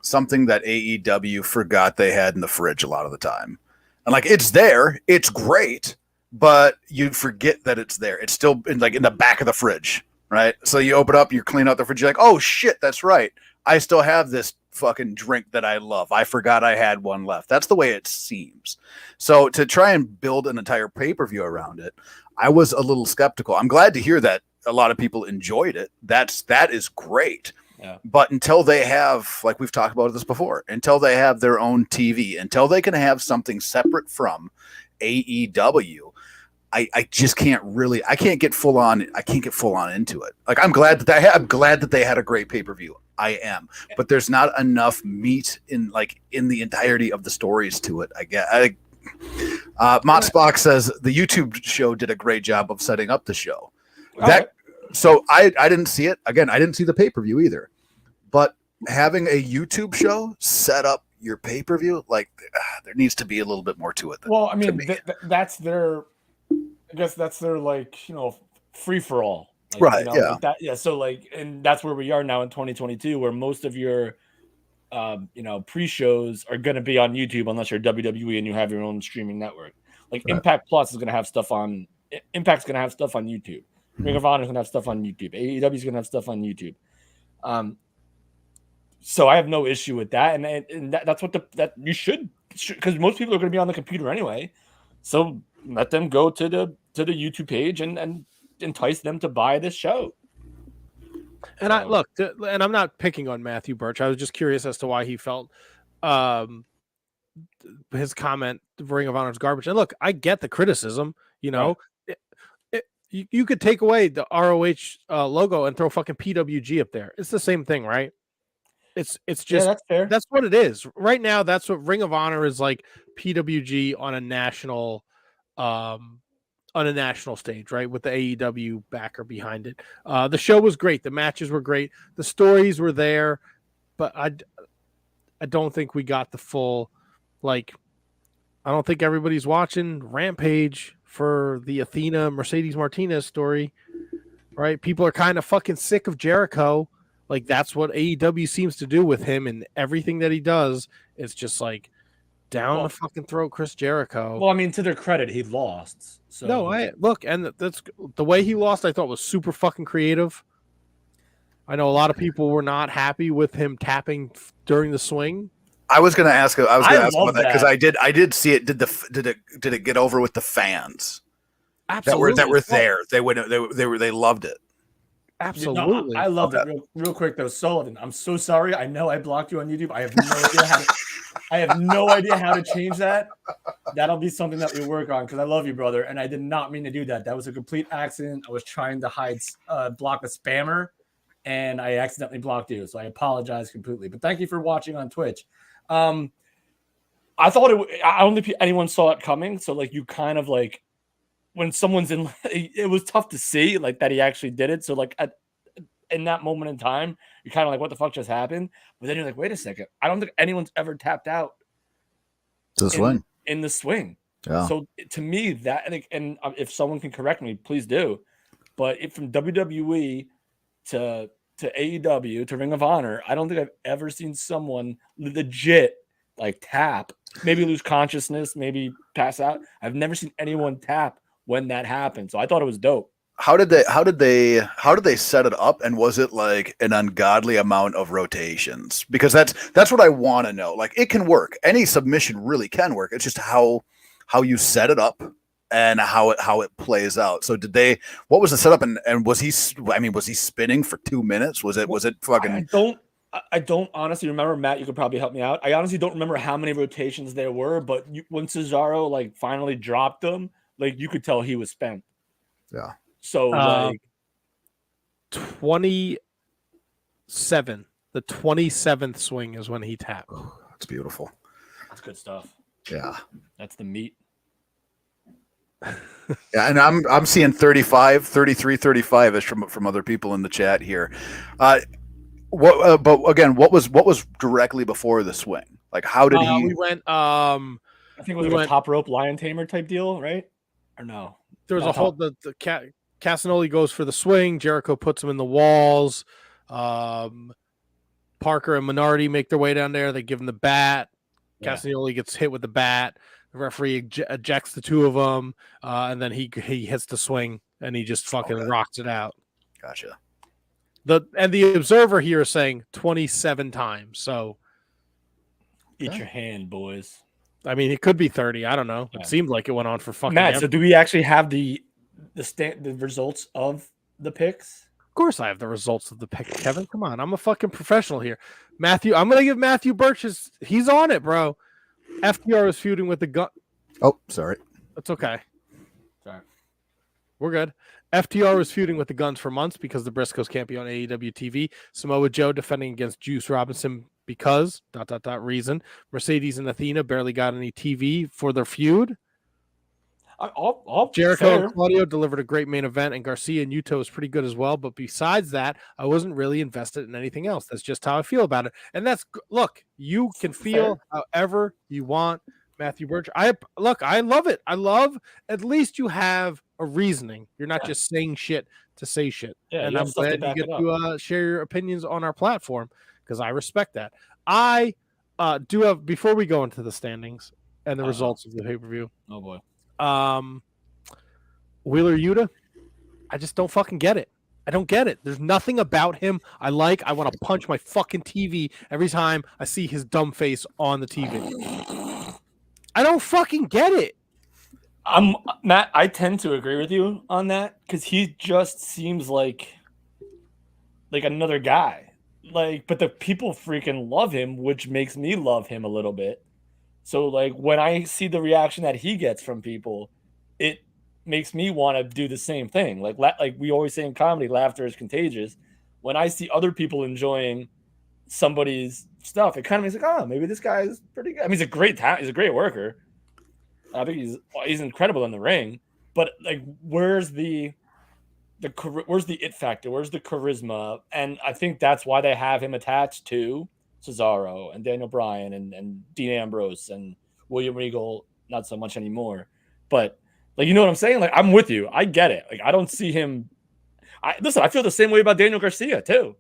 something that AEW forgot they had in the fridge a lot of the time. And it's there, it's great, but you forget that it's there. It's still in the back of the fridge, right? So you open up, you clean out the fridge, you're like, oh shit, that's right. I still have this fucking drink that I love. I forgot I had one left. That's the way it seems. So to try and build an entire pay-per-view around it, I was a little skeptical. I'm glad to hear that a lot of people enjoyed it. That is great. Yeah. But until they have, like we've talked about this before, until they have their own TV, until they can have something separate from AEW, I just can't really. I can't get full on into it. I'm glad that they had a great pay-per-view. I am, but there's not enough meat in the entirety of the stories to it. I get. Mott Spock says the YouTube show did a great job of setting up the show. So I didn't see it. Again, I didn't see the pay-per-view either. But having a YouTube show set up your pay-per-view, there needs to be a little bit more to it. Well, I mean, that's their, I guess that's their free-for-all. Right, yeah. So and that's where we are now in 2022, where most of your pre-shows are going to be on YouTube unless you're WWE and you have your own streaming network. Right. Impact Plus is going to have stuff on Impact's going to have stuff on YouTube. Ring of Honor is going to have stuff on YouTube. AEW is going to have stuff on YouTube. So I have no issue with that, and that's what that you should, because most people are going to be on the computer anyway. So let them go to the YouTube page and entice them to buy this show. And and I'm not picking on Matthew Birch. I was just curious as to why he felt his comment, Ring of Honor is garbage. And look, I get the criticism. Right. You could take away the ROH logo and throw fucking PWG up there. It's the same thing, right? It's just that's fair. That's what it is right now. That's what Ring of Honor is like. PWG on a national stage, right, with the AEW backer behind it. The show was great. The matches were great. The stories were there, but I don't think we got the full. I don't think everybody's watching Rampage for the Athena Mercedes Martinez story, right? People are kind of fucking sick of Jericho. That's what AEW seems to do with him, and everything that he does is just down the fucking throat Chris Jericho. Well, I mean, to their credit, he lost. So no, and that's the way he lost. I thought was super fucking creative. I know a lot of people were not happy with him tapping during the swing. I was going to ask. I was going to ask love about that because that. I did see it. Did it get over with the fans Absolutely. that were there? They loved it. Absolutely. I loved it. Real quick though, Sullivan. I'm so sorry. I know I blocked you on YouTube. I have no idea how. I have no idea how to change that. That'll be something that we work on because I love you, brother. And I did not mean to do that. That was a complete accident. I was trying to block a spammer, and I accidentally blocked you. So I apologize completely. But thank you for watching on Twitch. I thought I don't think anyone saw it coming. So like you kind of like when someone's in, it was tough to see like that he actually did it. So like in that moment in time, you're kind of like, what the fuck just happened? But then you're like, wait a second. I don't think anyone's ever tapped out in the swing. Yeah. So to me, that and if someone can correct me, please do. But from WWE to AEW to Ring of Honor, I don't think I've ever seen someone legit like tap, maybe lose consciousness, maybe pass out. I've never seen anyone tap when that happened. So I thought it was dope. How did they set it up, and was it like an ungodly amount of rotations? Because that's what I want to know. Like, it can work. Any submission really can work. It's just how you set it up and how it plays out. So what was the setup, and was he spinning for 2 minutes? Was it fucking I don't honestly remember. Matt, you could probably help me out. I honestly don't remember how many rotations there were, but when Cesaro like finally dropped them, like you could tell he was spent. Yeah. So like 27. The 27th swing is when he tapped. That's beautiful. That's good stuff. Yeah. That's the meat. Yeah, and I'm seeing 35, 33, 35 ish from other people in the chat here. But again, what was directly before the swing? Like, how did he? We went. I think it was a top rope lion tamer type deal, right? Or no? There was a whole Casanoli goes for the swing. Jericho puts him in the walls. Parker and Minardi make their way down there. They give him the bat. Yeah. Casanoli gets hit with the bat. The referee ejects the two of them, and then he hits the swing and he just fucking rocks it out. Gotcha. The observer here is saying 27 times. So eat your hand, boys. I mean, it could be 30. I don't know. Yeah. It seemed like it went on for fucking. Matt, so do we actually have the results of the picks? Of course, I have the results of the pick, Kevin. Come on, I'm a fucking professional here. Matthew, I'm gonna give Matthew Birch he's on it, bro. FTR is feuding with the gun. Oh, sorry. That's okay. Sorry. We're good. FTR was feuding with the Guns for months because the Briscoes can't be on AEW TV. Samoa Joe defending against Juice Robinson because ... reason. Mercedes and Athena barely got any TV for their feud. Jericho and Claudio delivered a great main event, and Garcia and Yuto was pretty good as well. But besides that, I wasn't really invested in anything else. That's just how I feel about it. And look, you can feel however you want, Matthew Birch. I love it. I love at least you have a reasoning. You're not just saying shit to say shit. Yeah, and I'm glad you get to share your opinions on our platform because I respect that. I do have, before we go into the standings and the results of the pay-per-view. Oh boy. Wheeler Yuta, I just don't fucking get it. I don't get it. There's nothing about him I like. I want to punch my fucking TV every time I see his dumb face on the TV. I don't fucking get it. Matt, I tend to agree with you on that because he just seems like another guy. But the people freaking love him, which makes me love him a little bit. So, when I see the reaction that he gets from people, it makes me want to do the same thing. Like we always say in comedy, laughter is contagious. When I see other people enjoying somebody's stuff, it kind of makes oh, maybe this guy is pretty good. I mean, he's a great talent. He's a great worker. I think he's incredible in the ring. But where's the it factor? Where's the charisma? And I think that's why they have him attached to Cesaro and Daniel Bryan and Dean Ambrose and William Regal, not so much anymore. But you know what I'm saying? I'm with you. I get it. I don't see him. Listen, I feel the same way about Daniel Garcia too.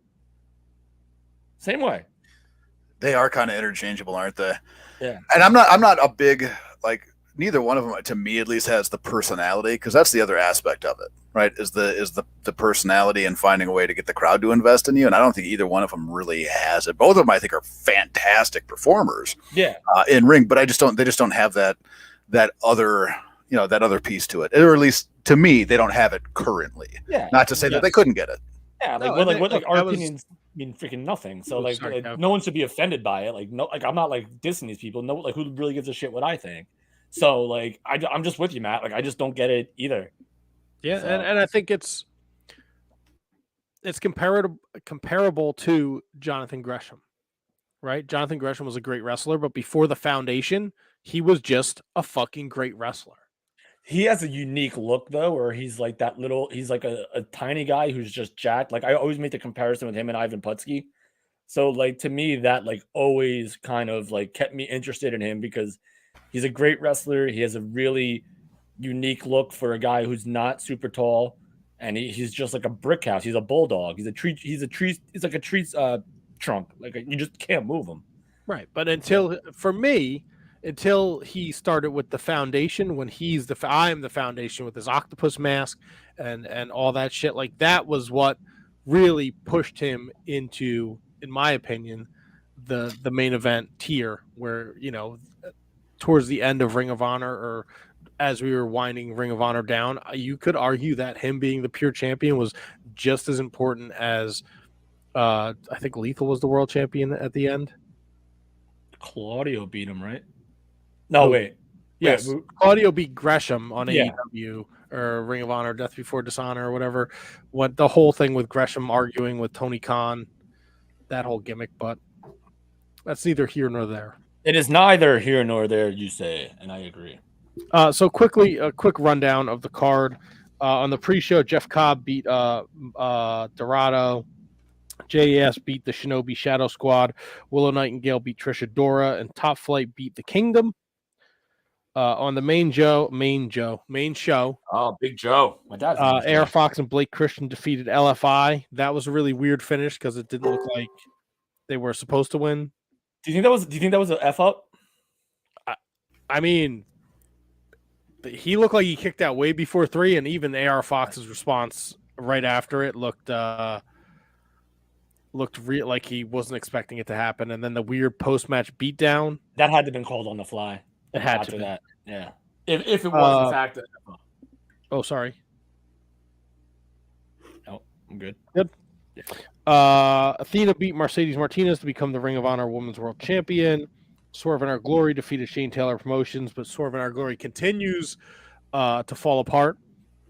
Same way. They are kind of interchangeable, aren't they? Yeah. And I'm not a big neither one of them, to me at least, has the personality, because that's the other aspect of it, right? Is the personality and finding a way to get the crowd to invest in you. And I don't think either one of them really has it. Both of them, I think, are fantastic performers. Yeah. In ring, but they just don't have that other, that other piece to it, or at least to me, they don't have it currently. Yeah. Not to say that they couldn't get it. Yeah, like No, what, and like, look, our that was- opinions mean freaking nothing. So Oh, like, sorry, no. no one should be offended by it. Like, no, like I'm not like dissing these people. No, like who really gives a shit what I think? So like, I'm just with you, Matt. Like, I just don't get it either. Yeah, So- and I think it's comparable to Jonathan Gresham, right? Jonathan Gresham was a great wrestler, but before the foundation, he was just a fucking great wrestler. He has a unique look though, where he's like that little. He's like a tiny guy who's just jacked. Like I always make the comparison with him and Ivan Putski. So like to me, that like always kind of like kept me interested in him because he's a great wrestler. He has a really unique look for a guy who's not super tall, and he's just like a brick house. He's a bulldog. He's like a tree trunk. Like you just can't move him. Right, but until he started with the foundation, when I am the foundation with his octopus mask and all that shit, like that was what really pushed him into, in my opinion, the main event tier, where towards the end of Ring of Honor, or as we were winding Ring of Honor down, you could argue that him being the pure champion was just as important as I think Lethal was the world champion at the end. Claudio beat him, right? No, Who? wait. Yes, Wait, Claudio beat Gresham on Yeah. AEW or Ring of Honor, Death Before Dishonor, or whatever. What the whole thing with Gresham arguing with Tony Khan, that whole gimmick, but that's neither here nor there. it is neither here nor there, you say, and I agree. So quickly, a quick rundown of the card. On the pre-show, Jeff Cobb beat Dorado. JAS beat the Shinobi Shadow Squad. Willow Nightingale beat Trisha Dora, and Top Flight beat the Kingdom. On the main show, Oh, Big Joe. My dad's Air Fox and Blake Christian defeated LFI. That was a really weird finish because it didn't look like they were supposed to win. Do you think that was a F up? I mean, he looked like he kicked out way before 3, and even AR Fox's response right after it looked real, like he wasn't expecting it to happen. And then the weird post-match beatdown. That had to have been called on the fly. It had After to be. that, yeah. If it was in fact, Oh, sorry. no, I'm good. Athena beat Mercedes Martinez to become the Ring of Honor Women's World Champion. Swerve in Our Glory defeated Shane Taylor Promotions, but Swerve in Our Glory continues to fall apart.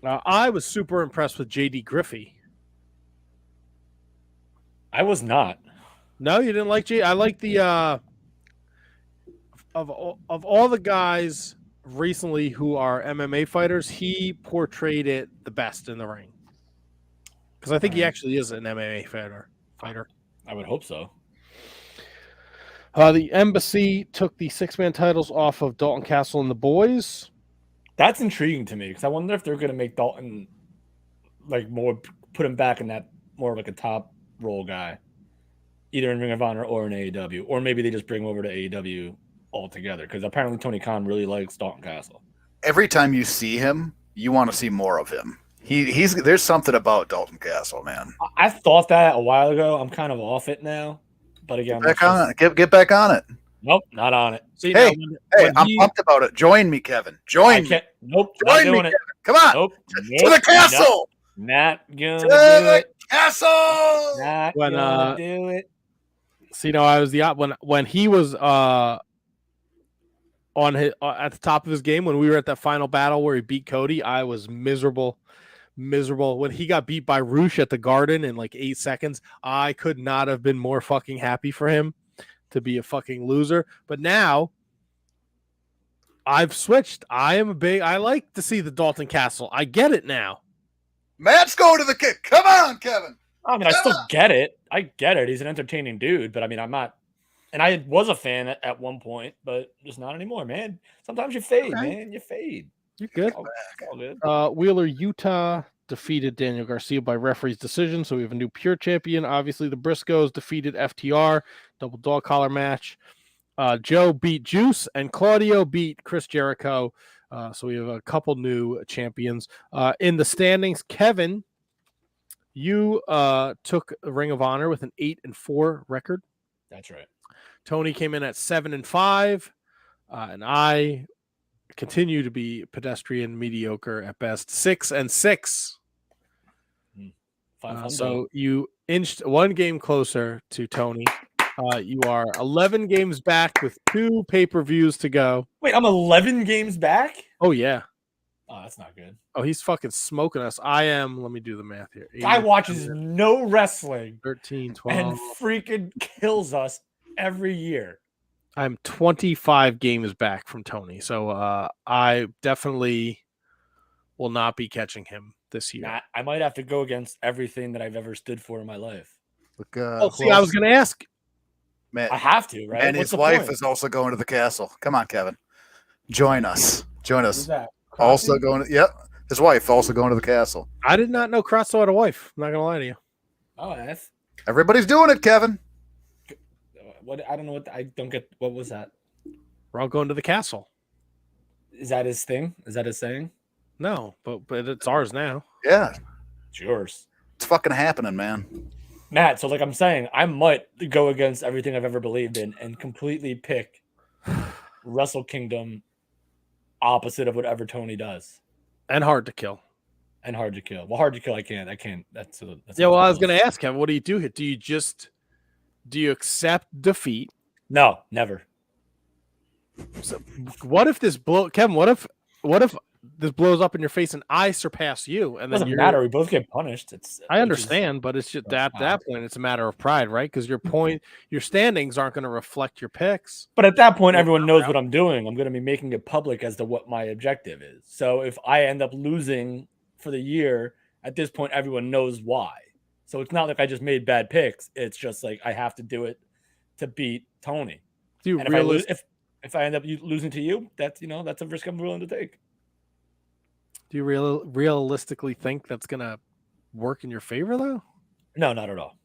I was super impressed with JD Griffey. I was not. No, you didn't like J. I like the of all the guys recently who are MMA fighters, he portrayed it the best in the ring. Because I think he actually is an MMA fighter. I would hope so. The Embassy took the 6-man titles off of Dalton Castle and the boys. That's intriguing to me because I wonder if they're going to make Dalton like more, put him back in that more of like a top role guy, either in Ring of Honor or in AEW, or maybe they just bring him over to AEW altogether because apparently Tony Khan really likes Dalton Castle. Every time you see him, you want to see more of him. He's there's something about Dalton Castle, man. I thought that a while ago. I'm kind of off it now, but again, Back on it. Get back on it. nope, not on it. See, Hey, now, Hey, when I'm he- pumped about it. Join me, Kevin. I Join me. can't. Nope, not Join me, doing Kevin. it. Come on. Nope, To nope, the castle. Not gonna To do the it. castle. Not When, gonna do it. See, no, I was when he was on his at the top of his game, when we were at that final battle where he beat Cody, I was miserable. When he got beat by Roosh at the Garden in like 8 seconds, I could not have been more fucking happy for him to be a fucking loser. But now I've switched. I like to see the Dalton Castle. I get it now. Matt's going to the kick. Come on, Kevin. I mean, I still get it. I get it. He's an entertaining dude, but I mean, I'm not. And I was a fan at one point, but just not anymore, man. Sometimes you fade, Okay. man. You fade. You're good. All good. Wheeler, Utah defeated Daniel Garcia by referee's decision, so we have a new pure champion. Obviously, the Briscoes defeated FTR, double dog collar match. Joe beat Juice, and Claudio beat Chris Jericho. So we have a couple new champions in the standings. Kevin, you took Ring of Honor with an 8-4 record. That's right. Tony came in at 7-5, and I continue to be pedestrian, mediocre at best, 6-6. So you inched one game closer to Tony. You are 11 games back with 2 pay-per-views to go. Wait, I'm 11 games back? Oh, yeah. Oh, that's not good. Oh, he's fucking smoking us. I am. Let me do the math here. Guy watches no wrestling 13, 12. and freaking kills us every year. I'm 25 games back from Tony. So I definitely will not be catching him this year. I might have to go against everything that I've ever stood for in my life. Look, See, I was going to ask. Man, I have to, right? and What's his the wife point? is also going to the castle. Come on, Kevin. Join us. Who's that? Also Crosby? going to, yep. His wife also going to the castle. I did not know Kratzo had a wife. I'm not going to lie to you. Oh, that's Everybody's doing it, Kevin. what I don't know what I don't get. What was that? We're all going to the castle. Is that his thing? Is that his saying? No, but it's ours now. Yeah, It's yours. it's fucking happening, man. Matt, so like I'm saying, I might go against everything I've ever believed in and completely pick Wrestle Kingdom opposite of whatever Tony does. And hard to kill. And hard to kill. Well, hard to kill, I can't. That's Yeah, well, I was going to ask him, what do you do here? Do you accept defeat? No, never. So what if this Kevin, what if this blows up in your face and I surpass you? And It then doesn't you're matter. We both get punished. I understand, but it's just at that point, it's a matter of pride, right? Because your standings aren't going to reflect your picks. But at that point, everyone knows what I'm doing. I'm going to be making it public as to what my objective is. So if I end up losing for the year, at this point, everyone knows why. So it's not like I just made bad picks. It's just like I have to do it to beat Tony. Do you And if I end up losing to you, that's a risk I'm willing to take. Do you realistically think that's going to work in your favor, though? No, not at all.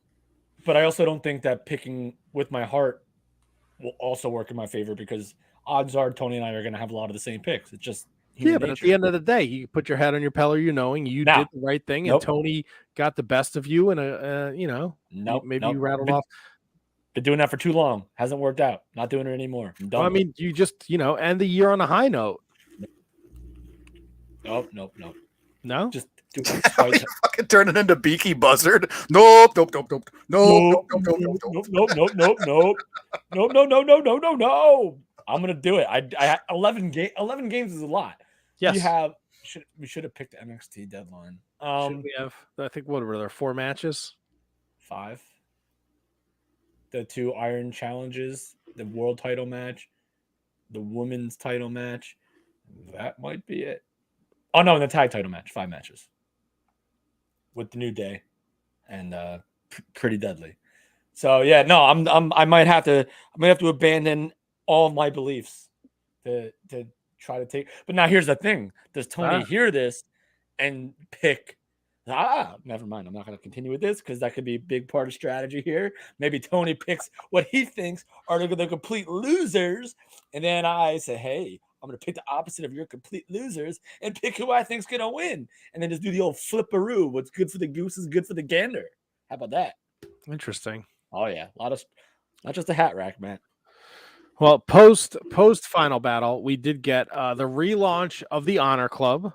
But I also don't think that picking with my heart will also work in my favor because odds are Tony and I are going to have a lot of the same picks. It's just Yeah, but at the end of the day, you put your head on your pillow, knowing you did the right thing, and Tony got the best of you, and maybe you rattled off. Been doing that for too long. Hasn't worked out. Not doing it anymore. I'm done. Well, I mean, you just end the year on a high note. Nope. No, just do fucking turn it into Beaky Buzzard. Nope. No. I'm gonna do it. I 11 games is a lot. yes. We should have picked the NXT deadline. Should we have? I think what were there 4 matches? 5. The 2 Iron Challenges, the world title match, the women's title match. That might be it. Oh no, and the tag title match. 5 matches with the New Day and Pretty Deadly. So yeah, no, I might have to abandon all of my beliefs to try to take. But now here's the thing: does Tony hear this and pick? Never mind. I'm not going to continue with this because that could be a big part of strategy here. Maybe Tony picks what he thinks are the complete losers, and then I say, "Hey, I'm going to pick the opposite of your complete losers and pick who I think's going to win," and then just do the old flipperoo. What's good for the goose is good for the gander. How about that? Interesting. Oh yeah, a lot of not just a hat rack, man. Well, post final battle, we did get the relaunch of the Honor Club.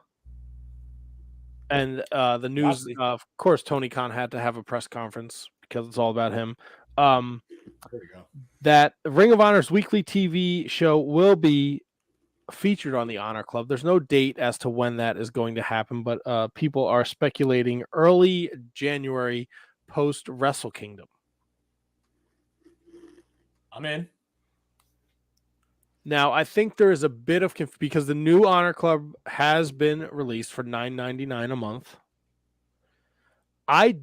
And the news, of course, Tony Khan had to have a press conference because it's all about him. There we go. That Ring of Honor's weekly TV show will be featured on the Honor Club. There's no date as to when that is going to happen, but people are speculating early January post Wrestle Kingdom. I'm in. Now, I think there is a bit of because the new Honor Club has been released for $9.99 a month. I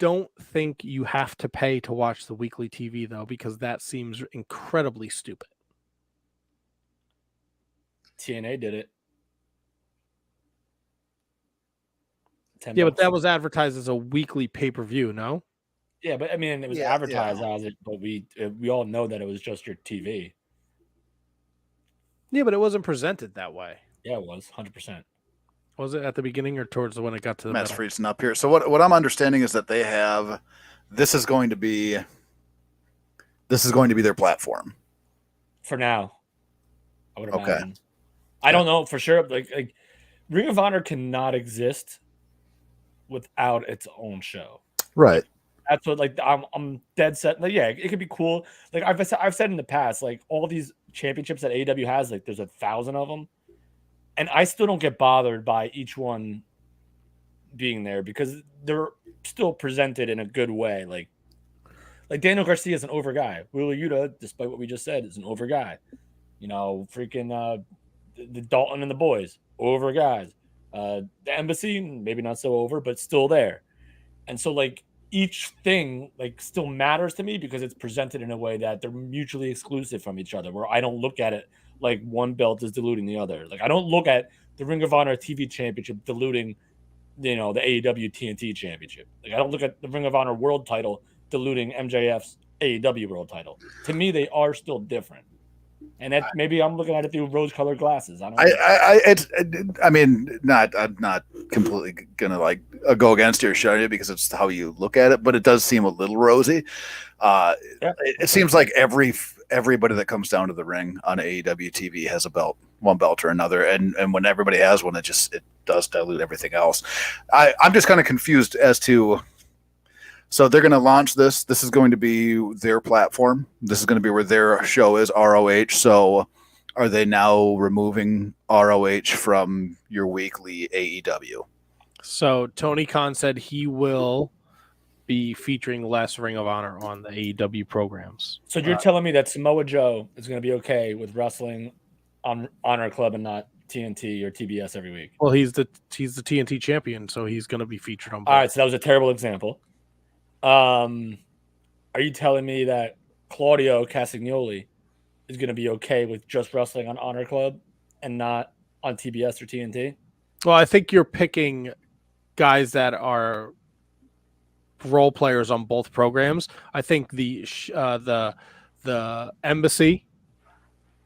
don't think you have to pay to watch the weekly TV, though, because that seems incredibly stupid. TNA did it. $10. Yeah, but that was advertised as a weekly pay-per-view, no? Yeah, but I mean, it was advertised as it, but we all know that it was just your TV. Yeah, but it wasn't presented that way. Yeah, it was 100%. Was it at the beginning or towards when it got to the Matt's middle? freezing up here. So what I'm understanding is that they have this is going to be their platform. For now, I would Okay. imagine. I don't know for sure. Like Ring of Honor cannot exist without its own show. Right. That's what like I'm dead set. Like, yeah, it could be cool. Like I've said in the past, like all these championships that AEW has, like there's 1,000 of them, and I still don't get bothered by each one being there because they're still presented in a good way. Like Daniel Garcia is an over guy. Wheeler Yuta, despite what we just said, is an over guy. You know, freaking the Dalton and the boys, over guys. The Embassy, maybe not so over, but still there. And so like each thing like still matters to me because it's presented in a way that they're mutually exclusive from each other, where I don't look at it like one belt is diluting the other. Like I don't look at the Ring of Honor TV championship diluting, you know, the AEW TNT championship. Like I don't look at the Ring of Honor world title diluting MJF's AEW world title. To me, they are still different. And that maybe I'm looking at it through rose-colored glasses. I don't know. I mean, I'm not completely gonna like go against your show because it's how you look at it, but it does seem a little rosy. Yeah. It seems like everybody that comes down to the ring on AEW TV has a belt, one belt or another, and when everybody has one, it does dilute everything else. I'm just kind of confused as to. So they're going to launch this. This is going to be their platform. This is going to be where their show is, ROH. So are they now removing ROH from your weekly AEW? So Tony Khan said he will be featuring less Ring of Honor on the AEW programs. So you're telling me that Samoa Joe is going to be okay with wrestling on Honor Club and not TNT or TBS every week? Well, he's the TNT champion, so he's going to be featured on both. All right, so that was a terrible example. Are you telling me that Claudio Castagnoli is going to be okay with just wrestling on Honor Club and not on TBS or TNT? Well, I think you're picking guys that are role players on both programs. I think the Embassy,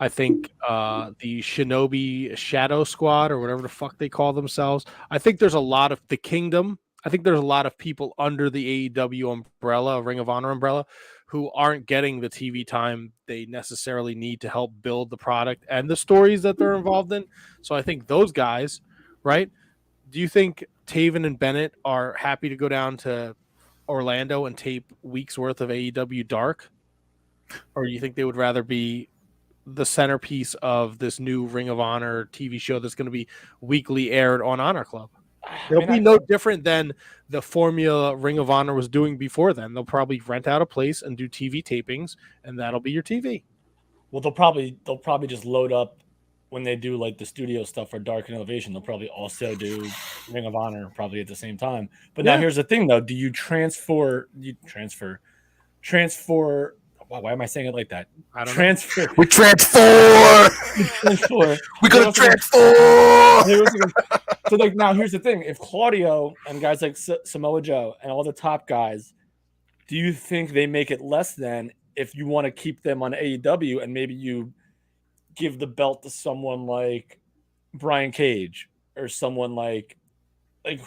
I think the Shinobi Shadow Squad or whatever the fuck they call themselves. I think there's a lot of the Kingdom. I think there's a lot of people under the AEW umbrella, Ring of Honor umbrella, who aren't getting the TV time they necessarily need to help build the product and the stories that they're involved in. So I think those guys, right? Do you think Taven and Bennett are happy to go down to Orlando and tape weeks worth of AEW Dark? Or do you think they would rather be the centerpiece of this new Ring of Honor TV show that's going to be weekly aired on Honor Club? It'll be no different than the formula Ring of Honor was doing before then. They'll probably rent out a place and do TV tapings, and that'll be your TV. Well, they'll probably just load up when they do like the studio stuff for Dark and Elevation. They'll probably also do Ring of Honor probably at the same time. But now here's the thing, though: do you transfer? Why am I saying it like that? I don't know. Transfer. We transform. We're gonna transform. So like now here's the thing: if Claudio and guys like Samoa Joe and all the top guys, do you think they make it less than if you want to keep them on AEW and maybe you give the belt to someone like Brian Cage or someone like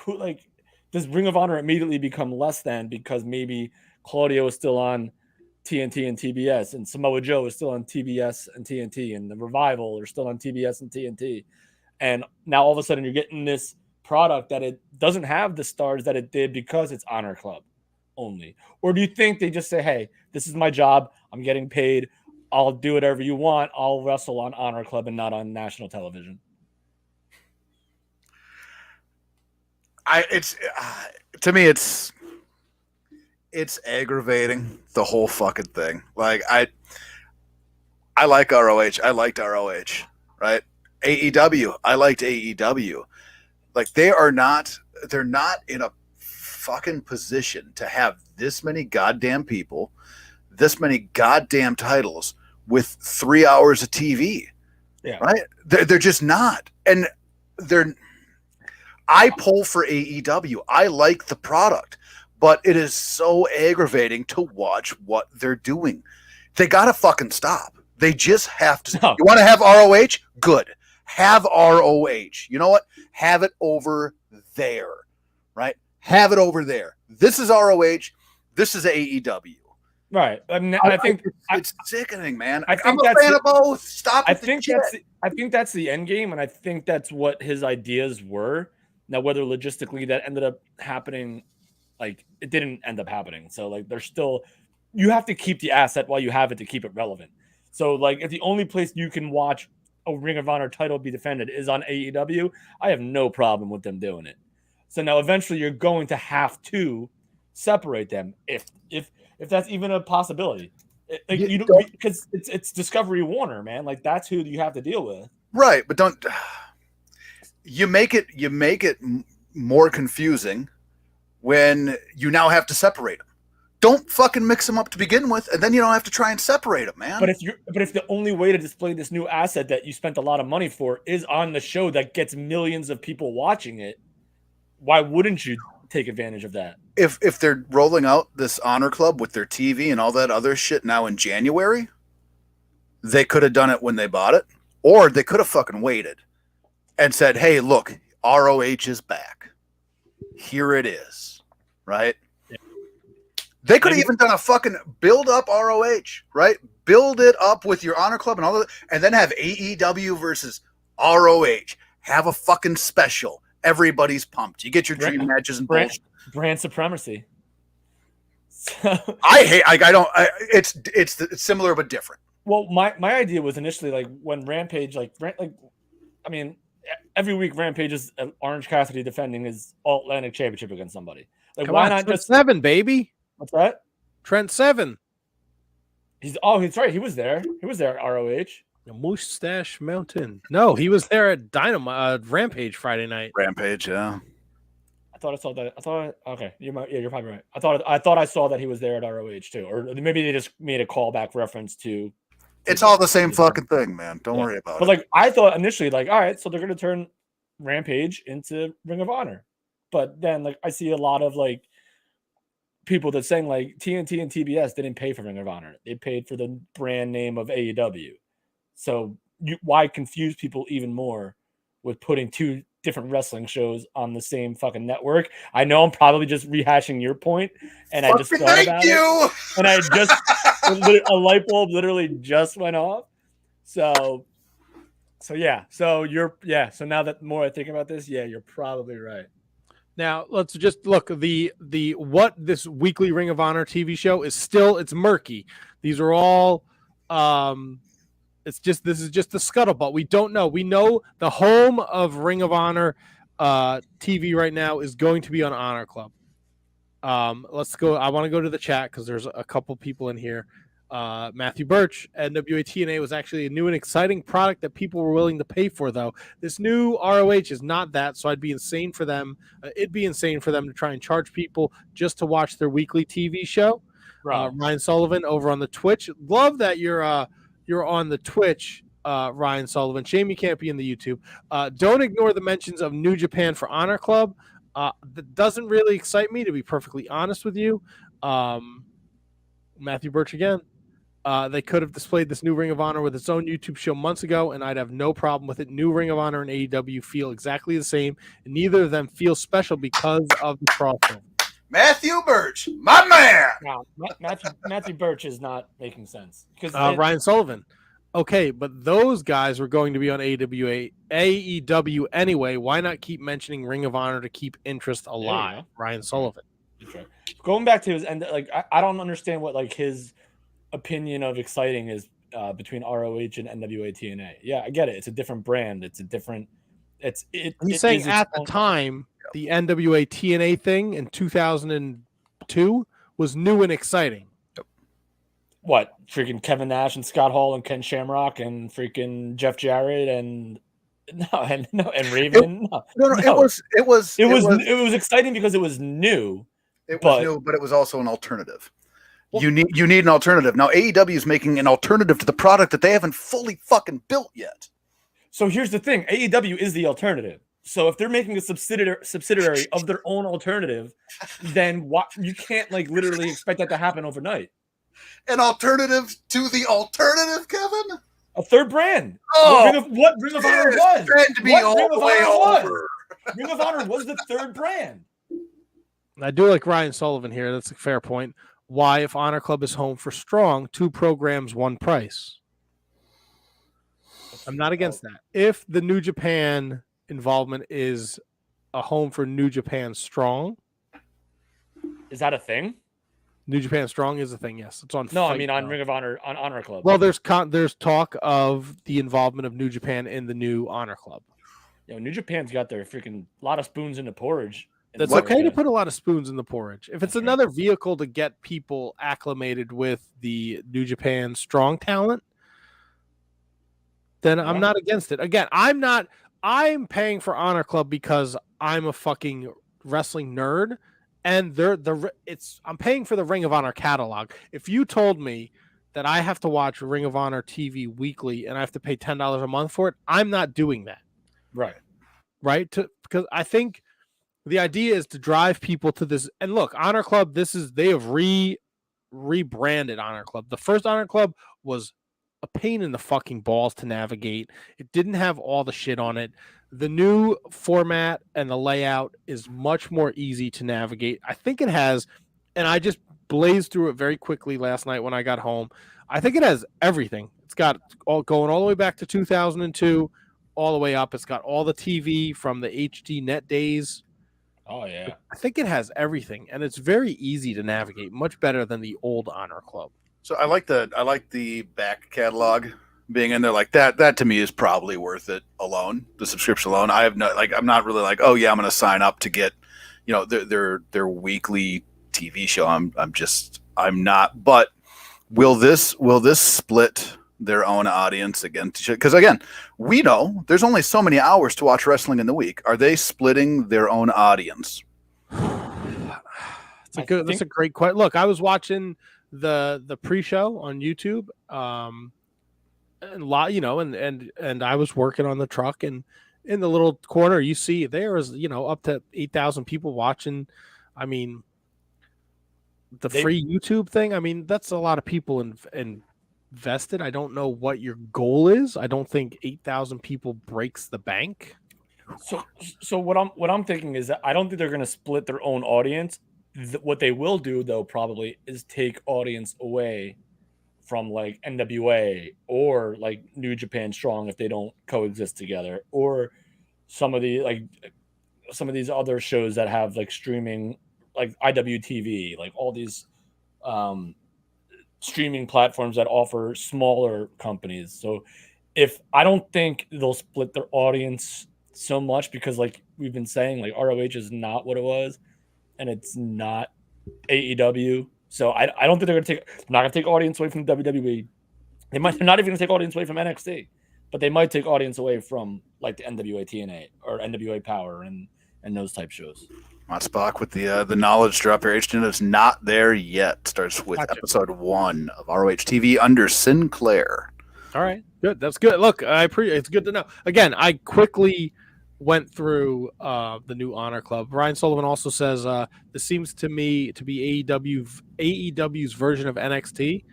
who like does Ring of Honor immediately become less than because maybe Claudio is still on TNT and TBS and Samoa Joe is still on TBS and TNT and the Revival are still on TBS and TNT, and now all of a sudden you're getting this product that it doesn't have the stars that it did because it's Honor Club only? Or do you think they just say, hey, this is my job, I'm getting paid, I'll do whatever you want, I'll wrestle on Honor Club and not on national television? To me it's aggravating, the whole fucking thing. Like I like ROH. I liked ROH, right? AEW. I liked AEW. Like they're not in a fucking position to have this many goddamn people, this many goddamn titles with 3 hours of TV. Yeah. Right? They're just not. And I pull for AEW. I like the product. But it is so aggravating to watch what they're doing. They got to fucking stop. They just have to. No. You want to have ROH? Good. Have ROH. You know what? Have it over there, right? Have it over there. This is ROH. This is AEW. Right. I mean, I think it's sickening, man. I think I'm a that's fan the- of both. Stop. I with the think shit. that's the end game, and I think that's what his ideas were. Now, whether logistically that ended up happening, like it didn't end up happening. So, like, there's still you have to keep the asset while you have it to keep it relevant. So, like, if the only place you can watch a Ring of Honor title be defended is on AEW, I have no problem with them doing it. So now, eventually, you're going to have to separate them if that's even a possibility. Like, you don't, because it's Discovery Warner, man. Like, that's who you have to deal with. Right, but don't you make it more confusing when you now have to separate them. Don't fucking mix them up to begin with, and then you don't have to try and separate them, man. But if the only way to display this new asset that you spent a lot of money for is on the show that gets millions of people watching it, why wouldn't you take advantage of that? If they're rolling out this Honor Club with their TV and all that other shit now in January, they could have done it when they bought it, or they could have fucking waited and said, "Hey, look, ROH is back. Here it is." Right? Yeah. They could have even done a fucking build up ROH, right? Build it up with your Honor Club and all that, and then have AEW versus ROH. Have a fucking special. Everybody's pumped. You get your dream matches and bullshit. Brand supremacy. So, It's similar but different. well, my idea was initially like when Rampage, I mean, every week Rampage is Orange Cassidy defending his All Atlantic Championship against somebody. Like, Come why on, not Trent just Seven, baby? what's that? Trent Seven. He's right. He was there. He was there at ROH. Mustache Mountain. No, he was there at Dynamite Rampage Friday night. Rampage, yeah. I thought I saw that. Okay, you're probably right. I thought I saw that he was there at ROH too, or maybe they just made a callback reference to. It's all the same fucking thing, man. Don't worry about But it. like, I thought initially, like, all right, so they're gonna turn Rampage into Ring of Honor, but then like I see a lot of like people that saying like TNT and TBS didn't pay for Ring of Honor; they paid for the brand name of AEW. So why confuse people even more with putting two different wrestling shows on the same fucking network? I know I'm probably just rehashing your point, and I just thought about it, and I just a light bulb literally just went off. So yeah. So So now that more I think about this, yeah, you're probably right. Now let's just look the what this weekly Ring of Honor TV show is still it's murky. These are all this is just the scuttlebutt. We don't know. We know the home of Ring of Honor TV right now is going to be on Honor Club. Let's go. I want to go to the chat because there's a couple people in here. Matthew Birch, NWA TNA was actually a new and exciting product that people were willing to pay for, though. This new ROH is not that, so I'd be insane for them. It'd be insane for them to try and charge people just to watch their weekly TV show. Ryan Sullivan over on the Twitch. Love that you're on the Twitch, Ryan Sullivan. Shame you can't be in the YouTube. Don't ignore the mentions of New Japan for Honor Club. That doesn't really excite me, to be perfectly honest with you. Matthew Birch again. They could have displayed this new Ring of Honor with its own YouTube show months ago, and I'd have no problem with it. New Ring of Honor and AEW feel exactly the same, and neither of them feel special because of the crossover. Matthew Birch, my man. No, Matthew Birch is not making sense because Ryan Sullivan. Okay, but those guys were going to be on AEW anyway. Why not keep mentioning Ring of Honor to keep interest alive? Ryan Sullivan. Right. Going back to his end, like I don't understand what like his opinion of exciting is between ROH and NWA TNA. Yeah, I get it. It's a different brand. It's a different. He's saying at the time the NWA TNA thing in 2002 was new and exciting. What freaking Kevin Nash and Scott Hall and Ken Shamrock and freaking Jeff Jarrett and Raven. It was exciting because it was new. It was new, but it was also an alternative. Well, you need an alternative. Now AEW is making an alternative to the product that they haven't fully fucking built yet. So here's the thing: AEW is the alternative. So if they're making a subsidiary of their own alternative, then you can't like literally expect that to happen overnight. An alternative to the alternative, Kevin? A third brand. Oh, What Ring of Honor was. Bend me What all Ring the of way Honor over. Ring of Honor was the third brand. I do like Ryan Sullivan here. That's a fair point. Why, if Honor Club is home for Strong, 2 programs, 1 price? I'm not against that. If the New Japan involvement is a home for New Japan Strong, Is that a thing? New Japan Strong is a thing. Yes, it's on. No, I Fight mean on Now. Ring of Honor, on Honor Club. Well, there's talk of the involvement of New Japan in the new Honor Club. New Japan's got their freaking lot of spoons in the porridge. That's What- okay to put a lot of spoons in the porridge. If it's That's right. another vehicle to get people acclimated with the New Japan Strong talent, then I'm Yeah. not against it. Again, I'm paying for Honor Club because I'm a fucking wrestling nerd, and I'm paying for the Ring of Honor catalog. If you told me that I have to watch Ring of Honor TV weekly and I have to pay $10 a month for it, I'm not doing that. Right. Right? Because I think the idea is to drive people to this. And look, Honor Club, they have rebranded Honor Club. The first Honor Club was a pain in the fucking balls to navigate. It didn't have all the shit on it. The new format and the layout is much more easy to navigate. I think it has, and I just blazed through it very quickly last night when I got home. I think it has everything. It's got going all the way back to 2002, all the way up. It's got all the TV from the HD net days. Oh yeah. I think it has everything, and it's very easy to navigate, much better than the old Honor Club. So I like the back catalog being in there like that. That to me is probably worth it alone. The subscription alone. I'm not really like, oh yeah, I'm going to sign up to get, their weekly TV show. I'm not. But will this split their own audience again? Because again, we know there's only so many hours to watch wrestling in the week. Are they splitting their own audience? That's a great question. Look, I was watching the pre-show on YouTube, and I was working on the truck, and in the little corner you see there is up to 8,000 people watching. I mean, free YouTube thing. I mean, that's a lot of people invested. I don't know what your goal is. I don't think 8,000 people breaks the bank. So what I'm thinking is that I don't think they're going to split their own audience. What they will do though probably is take audience away from like NWA or like New Japan Strong if they don't coexist together, or some of these other shows that have like streaming, like IWTV, like all these streaming platforms that offer smaller companies. So I don't think they'll split their audience so much, because like we've been saying, like ROH is not what it was, and it's not AEW. So I don't think they're not gonna take audience away from WWE. They're not even gonna take audience away from NXT, but they might take audience away from like the NWA TNA or NWA Power and those type shows. Spock with the knowledge drop here. HDN is not there yet. Starts with Gotcha. episode 1 of ROH TV under Sinclair. All right, good. That's good. Look, I appreciate. It's good to know. Again, I quickly went through the new Honor Club. Ryan Sullivan also says this seems to me to be AEW's version of NXT.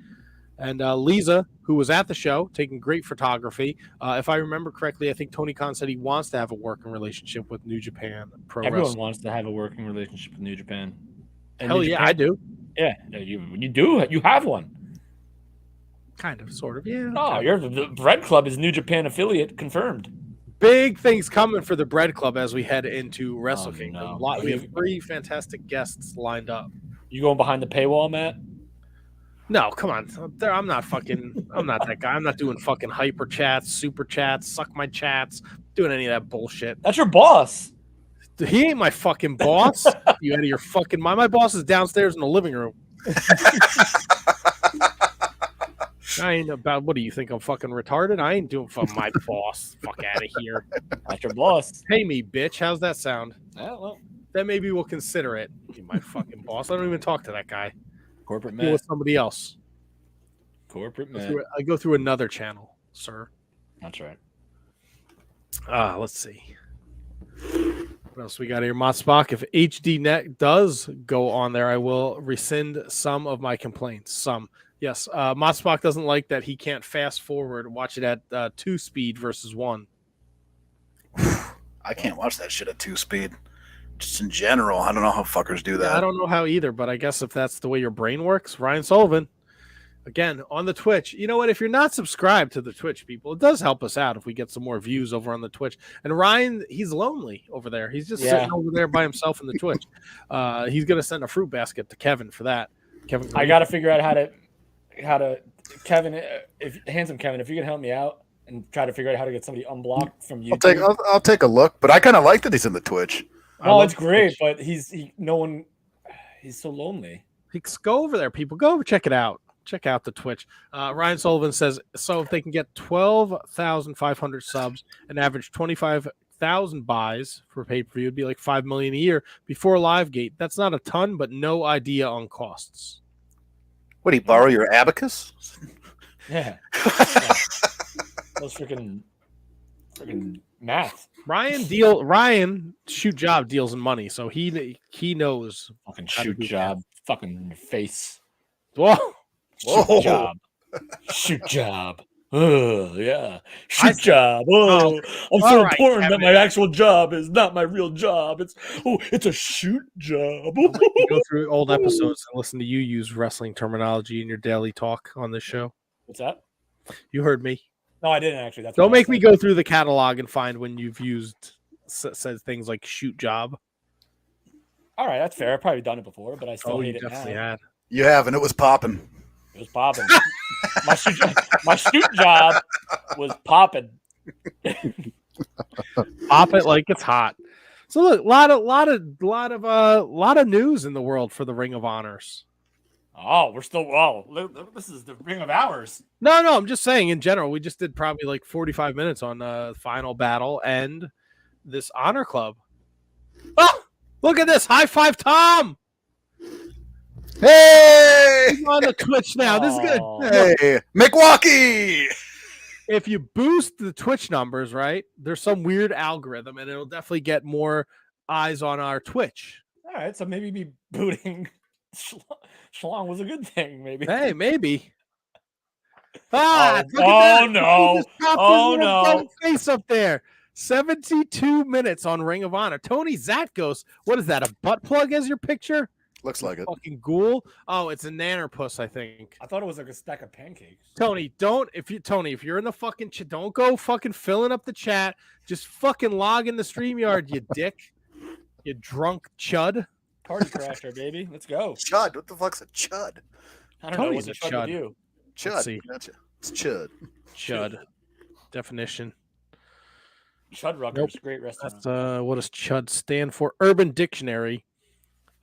And Lisa, who was at the show, taking great photography. If I remember correctly, I think Tony Khan said he wants to have a working relationship with New Japan Pro Everyone Wrestling. wants to have a working relationship with New Japan. And Hell New yeah, Japan- I do. Yeah, you do. You have one. Kind of, sort of, yeah. Oh, the Bread Club is New Japan affiliate confirmed. Big things coming for the Bread Club as we head into Wrestle Oh, Kingdom. no. We have 3 fantastic guests lined up. You going behind the paywall, Matt? No, come on. I'm not that guy. I'm not doing fucking hyper chats, super chats, suck my chats, doing any of that bullshit. That's your boss. He ain't my fucking boss. You out of your fucking mind. My boss is downstairs in the living room. I ain't about, what do you think? I'm fucking retarded? I ain't doing for my boss. Fuck out of here. That's your boss. Pay me, bitch. How's that sound? Yeah, well, Then maybe we'll consider it. You my fucking boss. I don't even talk to that guy. corporate Deal man. with somebody else. Corporate man. I go through another channel, sir. That's right. Let's see. What else we got here? Motspock, if HDNet does go on there, I will rescind some of my complaints. Some. Yes. Motspock doesn't like that he can't fast forward, watch it at 2 speed versus 1. I can't watch that shit at 2 speed. Just in general, I don't know how fuckers do that. Yeah, I don't know how either, but I guess if that's the way your brain works, Ryan Sullivan, again, on the Twitch. You know what? If you're not subscribed to the Twitch, people, it does help us out if we get some more views over on the Twitch. And Ryan, he's lonely over there. He's just sitting over there by himself in the Twitch. He's going to send a fruit basket to Kevin for that. Kevin, I got to figure out how to Kevin, if handsome Kevin, if you can help me out and try to figure out how to get somebody unblocked from YouTube. I'll take a look, but I kind of like that he's in the Twitch. Oh, it's great, but he's so lonely. Go over there, people. Go over, check it out. Check out the Twitch. Ryan Sullivan says, so if they can get 12,500 subs and average 25,000 buys for pay-per-view, it'd be like 5 million a year before Livegate. That's not a ton, but no idea on costs. Would he borrow your abacus? Yeah. Those freaking math. Ryan shoot job deals in money, so he knows. Fucking shoot job. Fucking face. Whoa. Shoot job. Shoot job. Oh, yeah. Shoot job. Oh, I'm so important Kevin. that my actual job is not my real job. It's a shoot job. Go through old episodes and listen to you use wrestling terminology in your daily talk on this show. What's that? You heard me. No, I didn't actually. Don't make me go through the catalog and find when you've used says things like shoot job. All right, that's fair. I've probably done it before, but I still hate it now. Had. You have, and it was popping. It was popping. my shoot job was popping. Pop it like it's hot. So look, lot of news in the world for the Ring of Honors. Oh, we're still. Oh, this is the Ring of Hours. No, I'm just saying in general. We just did probably like 45 minutes on Final Battle and this Honor Club. Oh, look at this! High five, Tom. Hey! He's on the Twitch now. This is good. Hey, Milwaukee! If you boost the Twitch numbers, right, there's some weird algorithm, and it'll definitely get more eyes on our Twitch. All right, so maybe me booting Schlong was a good thing. Maybe. Hey, maybe. Oh no! Oh no! Face up there. 72 minutes on Ring of Honor. Tony Zatkos. What is that? A butt plug as your picture? Looks like it. Fucking ghoul. Oh, it's a nannerpuss, I think. I thought it was like a stack of pancakes. Tony, if you're in the fucking don't go fucking filling up the chat. Just fucking log in the StreamYard, you dick. You drunk chud. Party crasher, baby. Let's go. Chud. What the fuck's a chud? I don't know Tony's what's a a chud chud. with you. Chud. see. Gotcha. It's chud. Chud. Definition. Chud Ruckers, Nope. great restaurant. That's what does chud stand for? Urban Dictionary.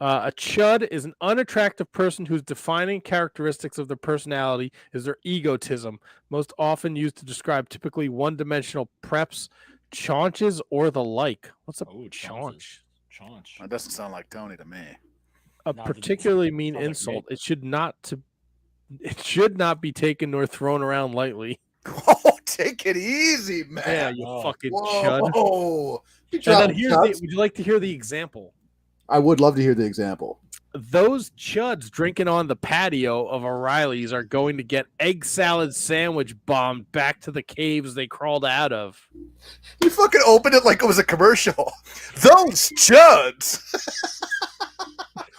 A chud is an unattractive person whose defining characteristics of their personality is their egotism, most often used to describe typically one-dimensional preps, chaunches, or the like. What's a chaunch? Chaunch. That doesn't sound like Tony to me. A No, particularly mean sounds like insult. It should not be taken nor thrown around lightly. Oh, take it easy, man. Yeah, you Oh. fucking chud. Whoa. And then would you like to hear the example? I would love to hear the example. Those chuds drinking on the patio of O'Reilly's are going to get egg salad sandwich bombed back to the caves they crawled out of. You fucking opened it like it was a commercial. Those chuds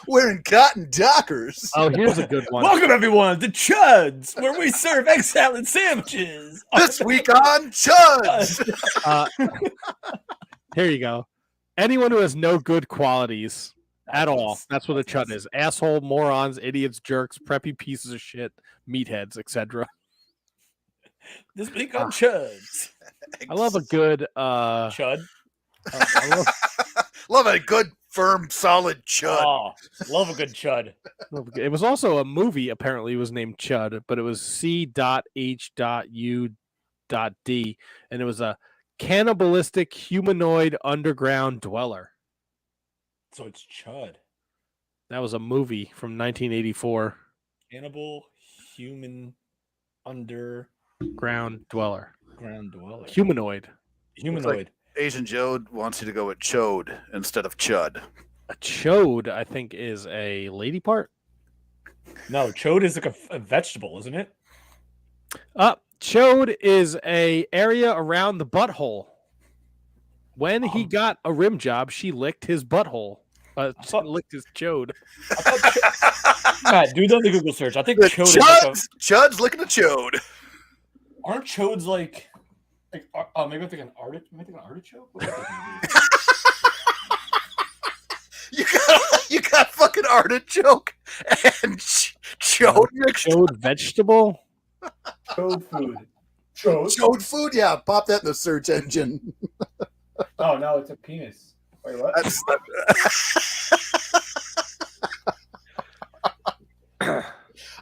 wearing cotton dockers. Oh, here's a good one. Welcome everyone to Chuds, where we serve egg salad sandwiches. This week on Chuds. Here you go. Anyone who has no good qualities at all. That's what a chud is. Asshole, morons, idiots, jerks, preppy pieces of shit, meatheads, etc. This week on Chuds. I love a good Chud. Love a good, firm, solid chud. Oh, love a good Chud. it was also a movie, apparently it was named Chud, but it was C.H.U.D, and it was a cannibalistic humanoid underground dweller. So it's Chud. That was a movie from 1984. Cannibal human underground Ground dweller. dweller. Humanoid. Humanoid. Asian Joe wants you to go with chode instead of chud. A chode, I think, is a lady part. No, chode is like a vegetable, isn't it? Chode is a area around the butthole. When he Oh. got a rim job, she licked his butthole. Licked his chode. Matt, do the Google search. I think The chode is like Chud's looking at chode. aren't chodes like maybe I'm thinking artichoke? What am I thinking? You got fucking artichoke and chode mixed. Chode vegetable. Chode food. Chode? Chode food, yeah. Pop that in the search engine. Oh no, it's a penis. Wait, what? That's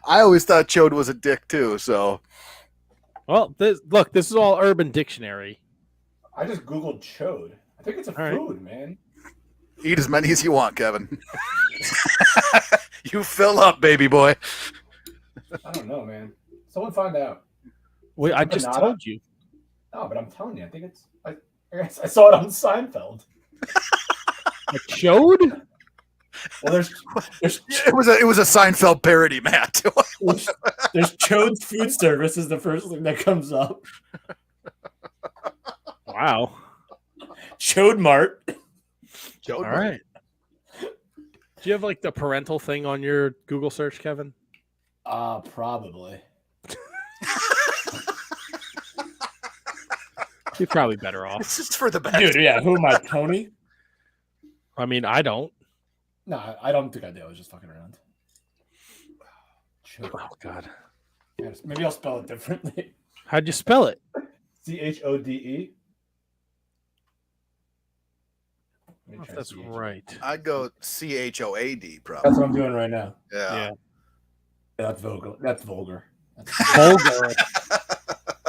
I always thought chode was a dick too. So Well, this is all Urban Dictionary. I just googled chode. I think it's a All right. food, man. eat as many as you want, Kevin. You fill up, baby boy. I don't know, man. Someone find out. Wait, I just Empanada? told you. No, but I'm telling you, I think it's. I saw it on Seinfeld. A chode? Well, there's It was a Seinfeld parody, Matt. there's Chode's Food Service is the first thing that comes up. Wow. Chode Mart. Chode All Mart. right. Do you have like the parental thing on your Google search, Kevin? Probably. You're probably better off. It's just for the best. Dude, yeah, who am I, Tony? I mean, I don't. No, I don't think I do. I was just fucking around. Chode. Oh God. Yes, maybe I'll spell it differently. How'd you spell it? CHODE. I don't know if that's right. I'd go CHOAD, That's probably. what I'm doing right now. Yeah. Yeah. That's vulgar. That's vulgar. Vulgar.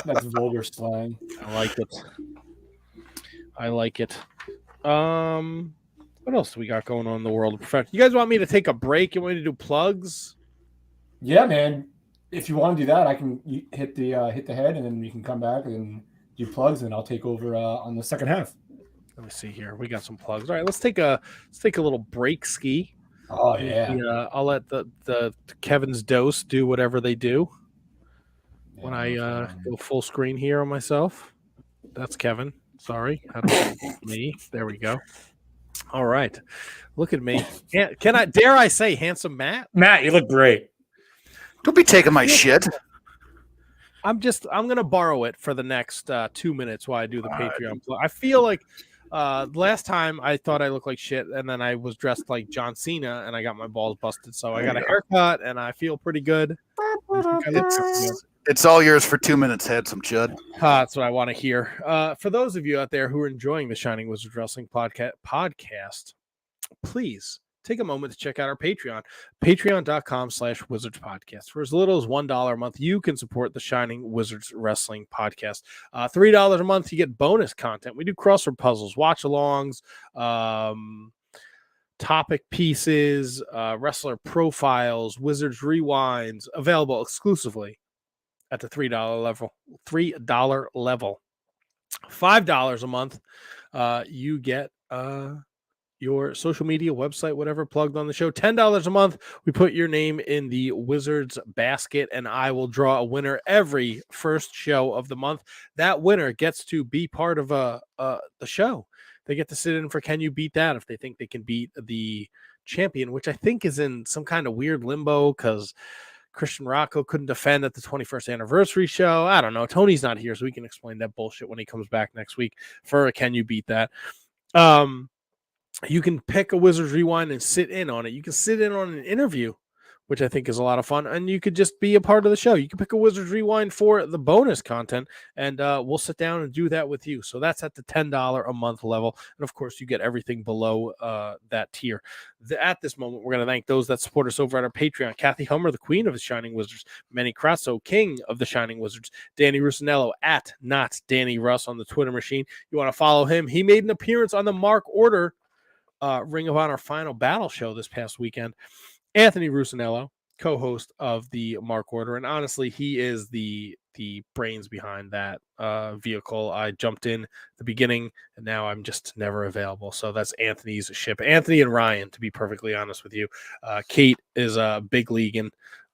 That's vulgar slang. I like it. I like it. What else do we got going on in the world of profession? You guys want me to take a break? You want me to do plugs? Yeah, man. If you want to do that, I can hit the head, and then you can come back and do plugs, and I'll take over on the second half. Let me see here. We got some plugs. All right, let's take a little break ski. Oh yeah. I'll let the Kevin's dose do whatever they do. When I go full screen here on myself. That's Kevin. Sorry. Me. There we go. All right. Look at me. Dare I say handsome Matt? Matt, you look great. Don't be taking my shit. I'm going to borrow it for the next 2 minutes while I do the Patreon plug. I feel like last time I thought I looked like shit, and then I was dressed like John Cena, and I got my balls busted. So I got a haircut, and I feel pretty good. It's all yours for 2 minutes, handsome chud. That's what I want to hear. For those of you out there who are enjoying the Shining Wizards Wrestling podcast, please take a moment to check out our Patreon, patreon.com/wizardspodcast. For as little as $1 a month, you can support the Shining Wizards Wrestling podcast. $3 a month, you get bonus content. We do crossword puzzles, watch-alongs, topic pieces, wrestler profiles, Wizards Rewinds, available exclusively at the $3 level. $5 a month, you get your social media, website, whatever plugged on the show. $10 a month, we put your name in the Wizards basket, and I will draw a winner every first show of the month. That winner gets to be part of the show. They get to sit in for Can You Beat That if they think they can beat the champion, which I think is in some kind of weird limbo because Christian Rocco couldn't defend at the 21st anniversary show. I don't know. Tony's not here, so we can explain that bullshit when he comes back next week for a Can You Beat That. You can pick a Wizards Rewind and sit in on it. You can sit in on an interview, which I think is a lot of fun, and you could just be a part of the show. You can pick a Wizards Rewind for the bonus content, and we'll sit down and do that with you. So that's at the $10 a month level, and of course, you get everything below that tier. At this moment, we're going to thank those that support us over at our Patreon. Kathy Hummer, the queen of the Shining Wizards. Manny Crasso, king of the Shining Wizards. Danny Russinello, at not Danny Russ on the Twitter machine. You want to follow him. He made an appearance on the Mark Order Ring of Honor Final Battle show this past weekend. Anthony Russinello, co-host of the Mark Order, and honestly, he is the brains behind that vehicle. I jumped in the beginning, and now I'm just never available. So that's Anthony's ship. Anthony and Ryan, to be perfectly honest with you. Kate is a big league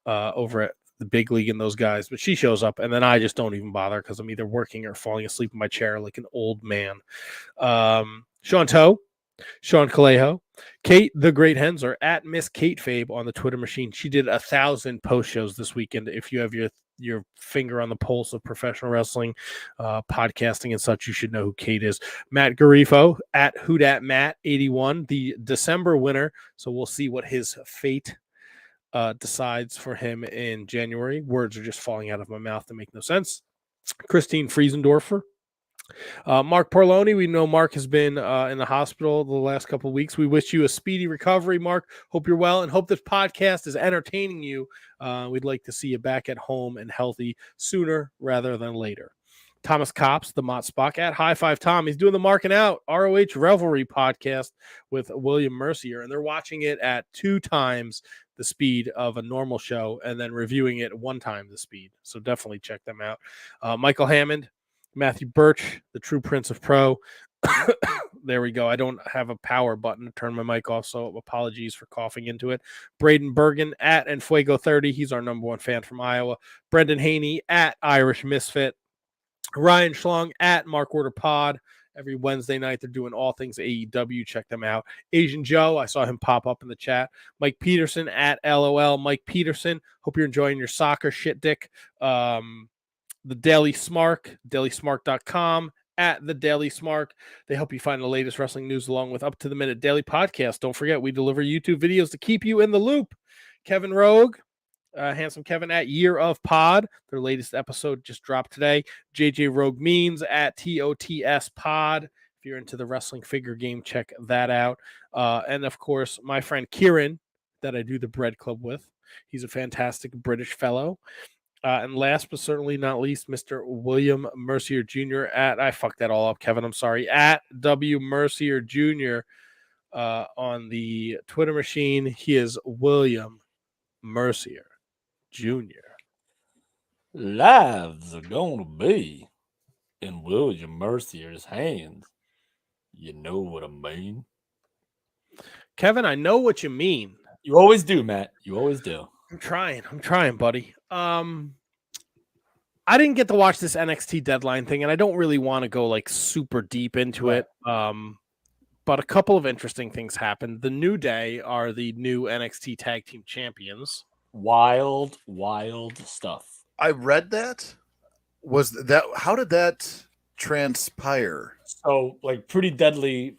over at the big league in those guys, but she shows up, and then I just don't even bother because I'm either working or falling asleep in my chair like an old man. Sean Toe, Sean Calejo, Kate the Great Hensler at Miss Kate Fabe on the Twitter machine. She did 1,000 post shows this weekend. If you have your finger on the pulse of professional wrestling, podcasting and such, you should know who Kate is. Matt Garifo at WhoDatMatt81, the December winner. So we'll see what his fate decides for him in January. Words are just falling out of my mouth that make no sense. Christine Friesendorfer. Mark Parloni, we know Mark has been in the hospital the last couple of weeks. We wish you a speedy recovery, Mark. Hope you're well and hope this podcast is entertaining you. We'd like to see you back at home and healthy sooner rather than later. Thomas Copps, the Mott Spock at High Five Tom. He's doing the Marking Out ROH Revelry podcast with William Mercier, and they're watching it at 2 times the speed of a normal show and then reviewing it 1 time the speed. So definitely check them out. Michael Hammond, Matthew Birch, the true Prince of Pro. There we go. I don't have a power button to turn my mic off, so apologies for coughing into it. Braden Bergen at Enfuego30. He's our number 1 fan from Iowa. Brendan Haney at Irish Misfit. Ryan Schlong at Mark Order Pod. Every Wednesday night, they're doing all things AEW. Check them out. Asian Joe, I saw him pop up in the chat. Mike Peterson at LOL. Mike Peterson, hope you're enjoying your soccer shit, dick. The Daily Smark, dailysmark.com, at the Daily Smark. They help you find the latest wrestling news along with up-to-the-minute daily podcasts. Don't forget, we deliver YouTube videos to keep you in the loop. Kevin Rogue, Handsome Kevin at Year of Pod. Their latest episode just dropped today. JJ Rogue Means at TOTS Pod. If you're into the wrestling figure game, check that out. And, of course, my friend Kieran that I do the Bread Club with. He's a fantastic British fellow. And last but certainly not least, Mr. William Mercier Jr. at, I fucked that all up, Kevin, I'm sorry, at W. Mercier Jr. On the Twitter machine. He is William Mercier Jr. Lives are going to be in William Mercier's hands. You know what I mean? Kevin, I know what you mean. You always do, Matt. You always do. I'm trying, buddy. I didn't get to watch this NXT deadline thing, and I don't really want to go like super deep into it. But a couple of interesting things happened. The New Day are the new NXT Tag Team Champions. Wild stuff. I read that. How did that transpire? So, like, Pretty Deadly,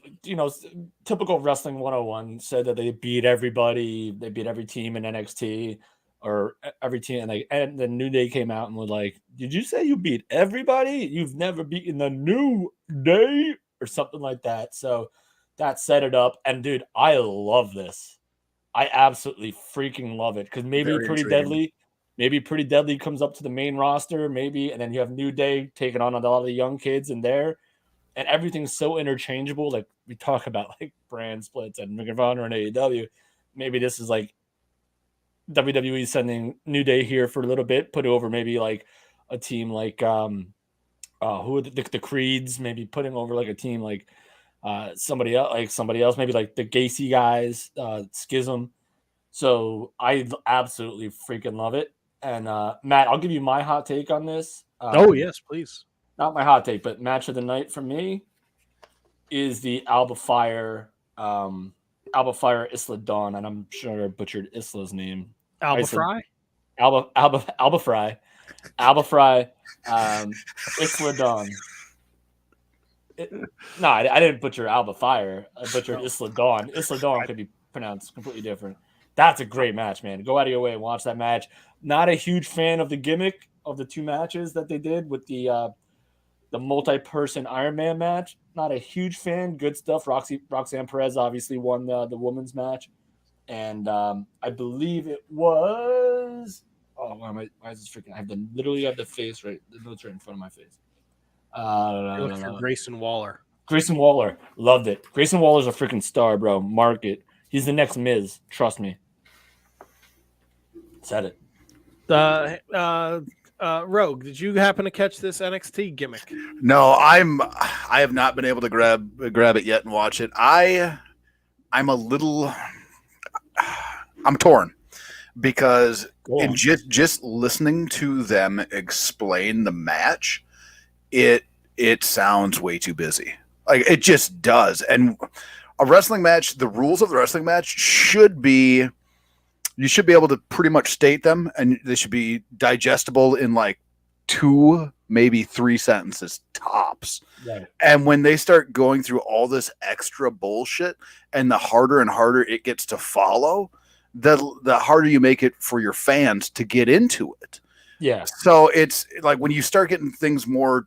typical Wrestling 101 said that they beat everybody. They beat every team in NXT or every team. And the New Day came out and was like, did you say you beat everybody? You've never beaten the New Day or something like that. So that set it up. And, dude, I love this. I absolutely freaking love it because maybe Pretty Deadly comes up to the main roster, maybe, and then you have New Day taking on a lot of the young kids in there. And everything's so interchangeable. Like we talk about like brand splits and Ring of Honor and AEW. Maybe this is like WWE sending New Day here for a little bit, put over maybe like a team like who are the Creeds, maybe putting over like a team like somebody else, maybe like the Gacy guys, Schism. So I absolutely freaking love it. And Matt, I'll give you my hot take on this. Oh yes, please. Not my hot take, but match of the night for me is the Alba Fire Isla Dawn, and I'm sure I butchered Isla's name. Alba Fry? Alba Fry. Isla Dawn. I didn't butcher Alba Fire. I butchered Isla Dawn. Isla Dawn could be pronounced completely different. That's a great match, man. Go out of your way and watch that match. Not a huge fan of the gimmick of the 2 matches that they did with the multi-person Iron Man match. Not a huge fan. Good stuff. Roxanne Perez obviously won the women's match. And I believe it was... Oh, why is this freaking... I literally have the face right... The notes right in front of my face. Look for Grayson Waller. Grayson Waller. Loved it. Grayson Waller's a freaking star, bro. Mark it. He's the next Miz. Trust me. said it. Rogue, did you happen to catch this NXT gimmick? No, I have not been able to grab it yet and watch it. I'm torn because in just listening to them explain the match, it sounds way too busy. Like it just does. And a wrestling match, the rules of the wrestling match should be, you should be able to pretty much state them, and they should be digestible in like 2, maybe 3 sentences tops. Right. And when they start going through all this extra bullshit, and the harder and harder it gets to follow, the harder you make it for your fans to get into it. Yeah. So it's like when you start getting things more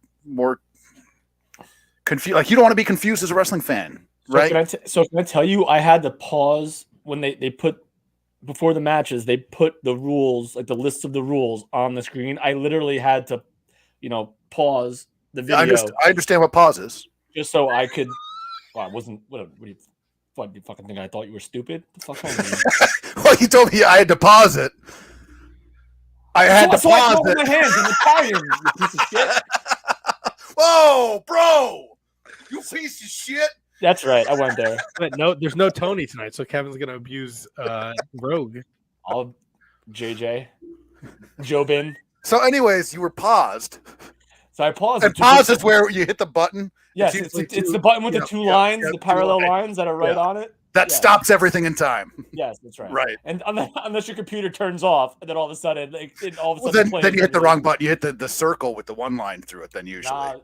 confused, like you don't want to be confused as a wrestling fan, right? Can I tell you, I had to pause when they put, before the matches, they put the rules, like the list of the rules on the screen. I literally had to, pause the video. I understand what pause is. Just so I could. Well, I wasn't. What do you fucking think? I thought you were stupid? The fuck wrong with you? Well, you told me I had to pause it. I had to So I pause throw it. my hands in Italian, you piece of shit. Whoa, bro! You piece of shit! That's right. I went there. But no, there's no Tony tonight, so Kevin's gonna abuse Rogue. All JJ, Jobin. So, anyways, you were paused. So I paused. And pause is where you hit the button. Yes, It's it's usually the button with yeah, the two yeah, lines, yeah, the two parallel lines. lines that are right Yeah. on it. That Yeah. stops everything in time. Yes, that's right. Right. And unless your computer turns off, and then all of a sudden, Well, then you hit the wrong button. You hit the circle with the one line through it. Then usually.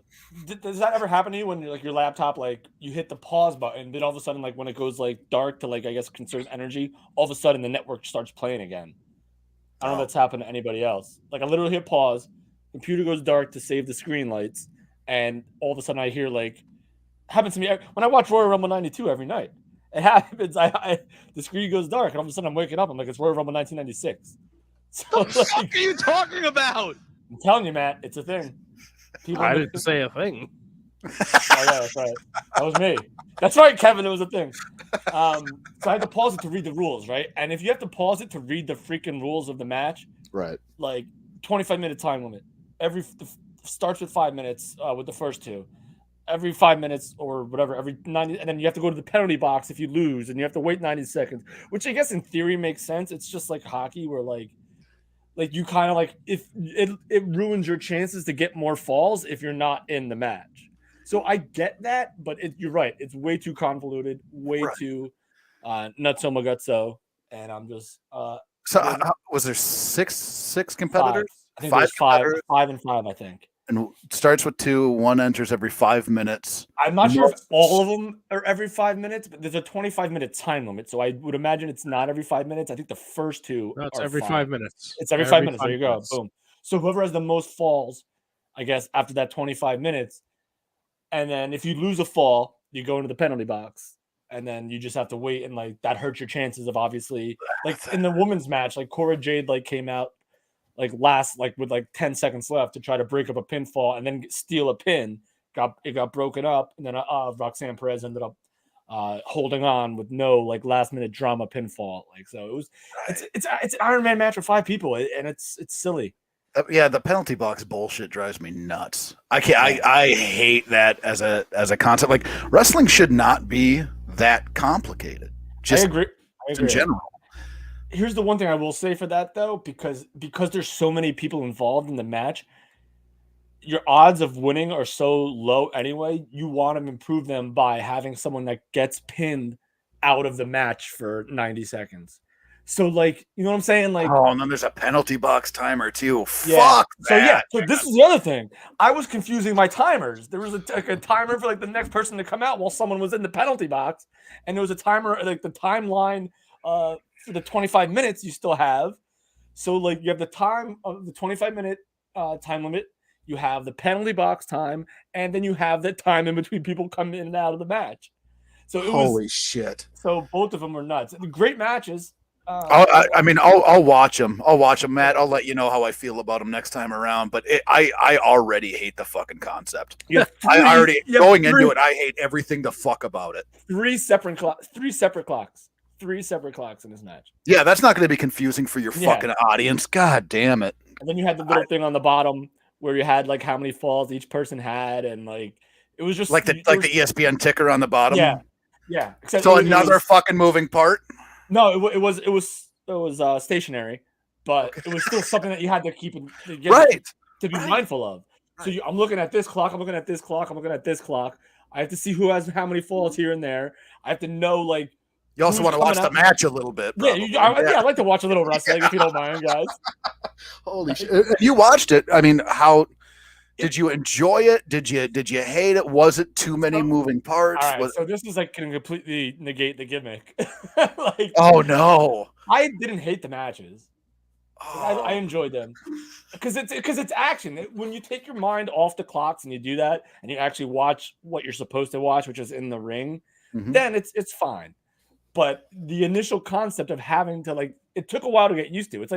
Does that ever happen to you when your laptop, like you hit the pause button, then all of a sudden, like when it goes like dark to like I guess conserve energy, all of a sudden the network starts playing again? I don't know if that's happened to anybody else. Like I literally hit pause, computer goes dark to save the screen lights, and all of a sudden I hear like happens to me when I watch Royal Rumble '92 every night. It happens. The screen goes dark, and all of a sudden I'm waking up. I'm like, it's Royal Rumble 1996. So What the fuck are you talking about? I'm telling you, Matt, it's a thing. People I didn't say a thing. Oh yeah, that's right. That was me. That's right, Kevin. It was a thing. So I had to pause it to read the rules, right? And if you have to pause it to read the freaking rules of the match, Right. like 25-minute time limit. Starts with 5 minutes with the first two. Every 5 minutes or whatever, every 90, and then you have to go to the penalty box if you lose, and you have to wait 90 seconds, which I guess in theory makes sense. It's just like hockey, where like you kind of like if it ruins your chances to get more falls if you're not in the match. So I get that, but you're right. It's way too convoluted, way too nutso magutso, and I'm just So was there six competitors? I think there's five competitors? and five. I think. And it starts with 2. One enters every 5 minutes. I'm not sure if all of them are every 5 minutes, but there's a 25-minute time limit. So I would imagine it's not every 5 minutes. I think the first two No, it's are every 5 minutes. It's every 5 minutes. There you go. Boom. So whoever has the most falls, I guess, after that 25 minutes, and then if you lose a fall, you go into the penalty box, and then you just have to wait, and like that hurts your chances of obviously, like in the women's match, like Cora Jade like came out like last with like 10 seconds left to try to break up a pinfall and then steal a pin. It got broken up, and then Roxanne Perez ended up holding on with no like last minute drama pinfall. Like so, it was it's an Iron Man match with 5 people, and it's silly. Yeah, the penalty box bullshit drives me nuts. I can't. I hate that as a concept. Like wrestling should not be that complicated. Just I agree. in general. Here's the one thing I will say for that though, because there's so many people involved in the match, your odds of winning are so low anyway. You want to improve them by having someone that gets pinned out of the match for 90 seconds. So like, you know what I'm saying? Like, and then there's a penalty box timer too. yeah. Fuck So that. so this is the other thing. I was confusing my timers. There was a timer for like the next person to come out while someone was in the penalty box, and there was a timer like the timeline for the 25 minutes you still have. So like you have the time of the 25-minute time limit, you have the penalty box time, and then you have the time in between people coming in and out of the match. So it Holy shit. So both of them were nuts. Great matches. I'll watch them. I'll watch them, Matt. I'll let you know how I feel about them next time around. But I already hate the fucking concept. I already going into it. I hate everything the fuck about it. 3 separate clocks. 3 separate clocks in this match. Yeah, that's not going to be confusing for your Yeah. fucking audience. God damn it. And then you had the little thing on the bottom where you had like how many falls each person had, and like it was just Like the ESPN ticker on the bottom. yeah. Except So it another was, fucking moving part. no, it was stationary, but it was still something that you had to keep to be mindful of. So I'm looking at this clock, I'm looking at this clock, I'm looking at this clock. I have to see who has how many falls here and there. I have to know like. You also who's want to watch coming the up. match a little bit. Yeah, Probably. I like to watch a little wrestling if you don't mind, guys. Holy shit! You watched it. I mean, how did you enjoy it? Did you hate it? Was it too many moving parts? All right, so this is like going to completely negate the gimmick. Like, Oh no! I didn't hate the matches. Oh. I enjoyed them because it's action. When you take your mind off the clocks and you do that, and you actually watch what you're supposed to watch, which is in the ring, Mhm. then it's fine. But the initial concept of having to like, it took a while to get used to. It's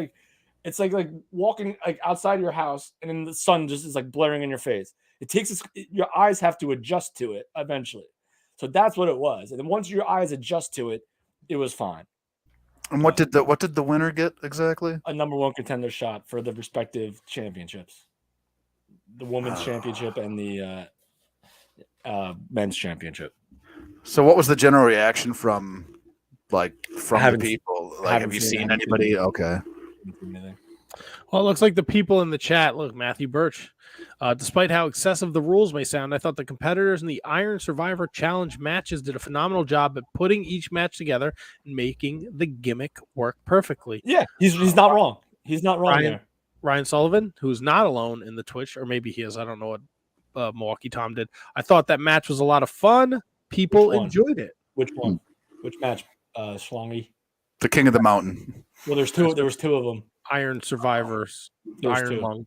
like walking like outside your house and then the sun just is like blaring in your face. It takes your eyes have to adjust to it eventually. So that's what it was. And then once your eyes adjust to it, it was fine. And what did the winner get exactly? A number 1 contender shot for the respective championships, the women's championship and the men's championship. So what was the general reaction from the people? Like, have you seen seen it. anybody? Okay. Well, it looks like the people in the chat. Look, Matthew Birch. Despite how excessive the rules may sound, I thought the competitors in the Iron Survivor Challenge matches did a phenomenal job at putting each match together and making the gimmick work perfectly. Yeah, he's not wrong. He's not wrong there. Ryan Sullivan, who's not alone in the Twitch, or maybe he is. I don't know what Milwaukee Tom did. I thought that match was a lot of fun. People enjoyed it. Which one? Which match? Schlongy. The King of the Mountain. Well, there was 2 of them. Iron Survivors. There's Iron 2. Lung.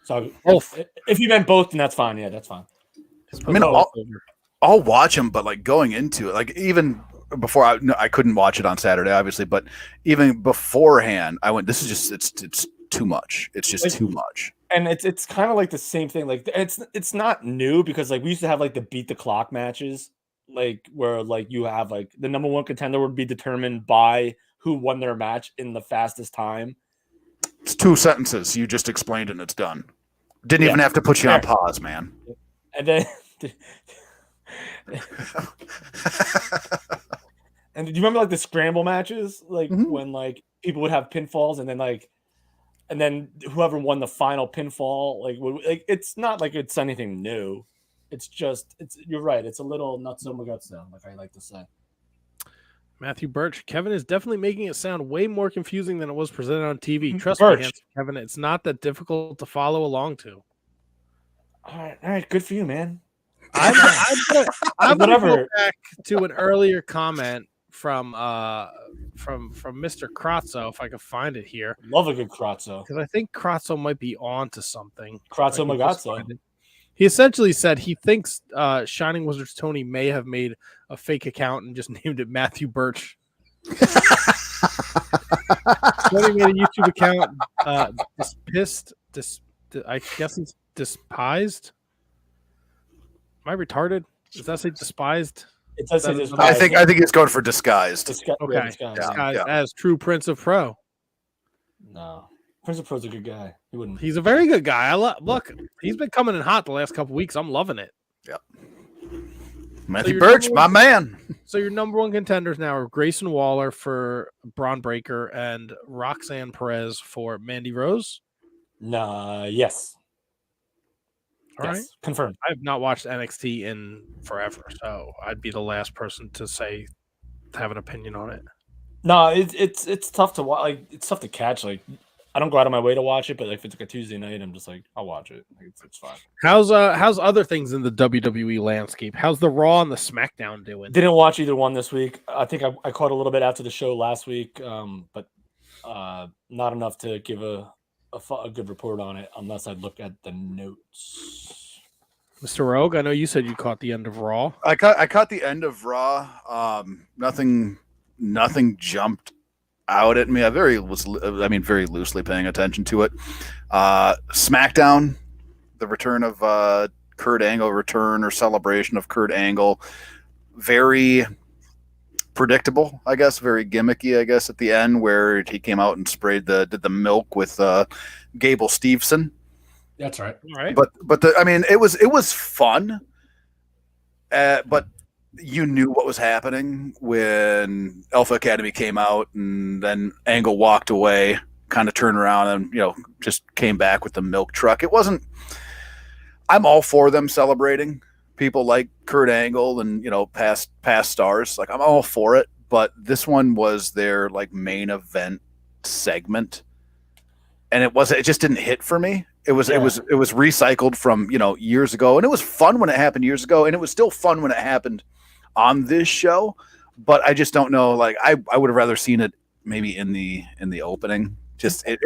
So Both. if you meant both, then that's fine. Yeah, that's fine. I mean, I'll watch them, but like going into it, like even before I couldn't watch it on Saturday, obviously, but even beforehand, I went, this is just it's too much. It's just too much. And it's kind of like the same thing. Like it's not new because like we used to have like the beat the clock matches, like where like you have like the number 1 contender would be determined by who won their match in the fastest time. It's 2 sentences. You just explained and it's done. Didn't even have to put you on pause, man. And then and do you remember like the scramble matches? Like when like people would have pinfalls and then whoever won the final pinfall, like it's not like it's anything new. It's just you're right. It's a little not so mugutso, like I like to say. Matthew Birch, Kevin is definitely making it sound way more confusing than it was presented on TV. Trust Birch. me, Kevin, it's not that difficult to follow along to. All right, good for you, man. I'm gonna Whatever. go back to an earlier comment from Mr. Kratzo, if I could find it here, Love a good Kratzo. because I think Kratzo might be on to something. Kratzo If I can just Magazzo. find it. He essentially said he thinks Shining Wizards Tony may have made a fake account and just named it Matthew Birch. Tony made a YouTube account. I guess it's despised. Am I retarded? Does that say despised? It does say That is- this. I think he's going for disguised. Okay. Disguised as true Prince of Pro. No, Prince of Pro's a good guy. He wouldn't. He's a very good guy. Look, he's been coming in hot the last couple weeks. I'm loving it. Matthew you're Birch, number my one- man. So your number 1 contenders now are Grayson Waller for Braun Breaker and Roxanne Perez for Mandy Rose. Nah. Yes. All right. Yes. Confirmed. I have not watched NXT in forever, so I'd be the last person to have an opinion on it. No, it's tough to watch. Like it's tough to catch. Like I don't go out of my way to watch it, but like, if it's like a Tuesday night, I'm just like I'll watch it. Like, it's fine. How's other things in the WWE landscape? How's the Raw and the SmackDown doing? Didn't watch either one this week. I think I caught a little bit after the show last week, but not enough to give a good report on it unless I look at the notes. Mr. Rogue, I know you said you caught the end of Raw. I caught the end of Raw. Nothing jumped out at me. I very loosely paying attention to it. SmackDown, the return of Kurt Angle, return or celebration of Kurt Angle. Very predictable, I guess, very gimmicky, I guess, at the end where he came out and did the milk with Gable Steveson. That's right. All right. But I mean, it was fun, but you knew what was happening when Alpha Academy came out, and then Angle walked away, kind of turned around, and just came back with the milk truck. It wasn't. I'm all for them celebrating people like Kurt Angle and past stars. Like, I'm all for it, but this one was their like main event segment, and it just didn't hit for me. It was recycled from years ago, and it was fun when it happened years ago, and it was still fun when it happened on this show. But I just don't know. Like, I would have rather seen it maybe in the opening. Just it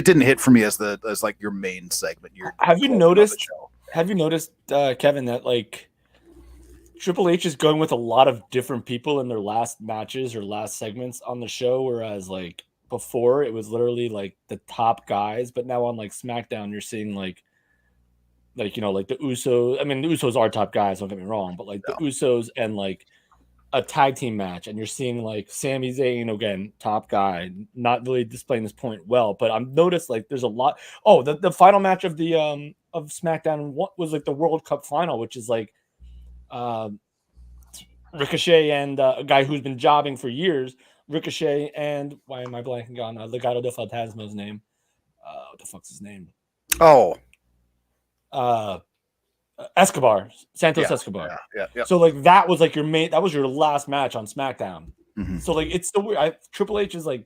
didn't hit for me as like your main segment. Have you noticed, Kevin, that like Triple H is going with a lot of different people in their last matches or last segments on the show, whereas like before it was literally like the top guys, but now on like SmackDown you're seeing like the Usos. I mean, the Usos are top guys, don't get me wrong, but like the Usos and like a tag team match, and you're seeing like Sami Zayn again, top guy, not really displaying this point well, but I've noticed like there's a lot. Oh, the final match of the of SmackDown was like the World Cup final, which is like Ricochet and a guy who's been jobbing for years, Ricochet and why am I blanking on Legado del Fantasma's name? What the fuck's his name? Oh, Escobar, Santos Escobar. Yeah. So like that was like that was your last match on SmackDown. Mm-hmm. So like it's still weird. Triple H is like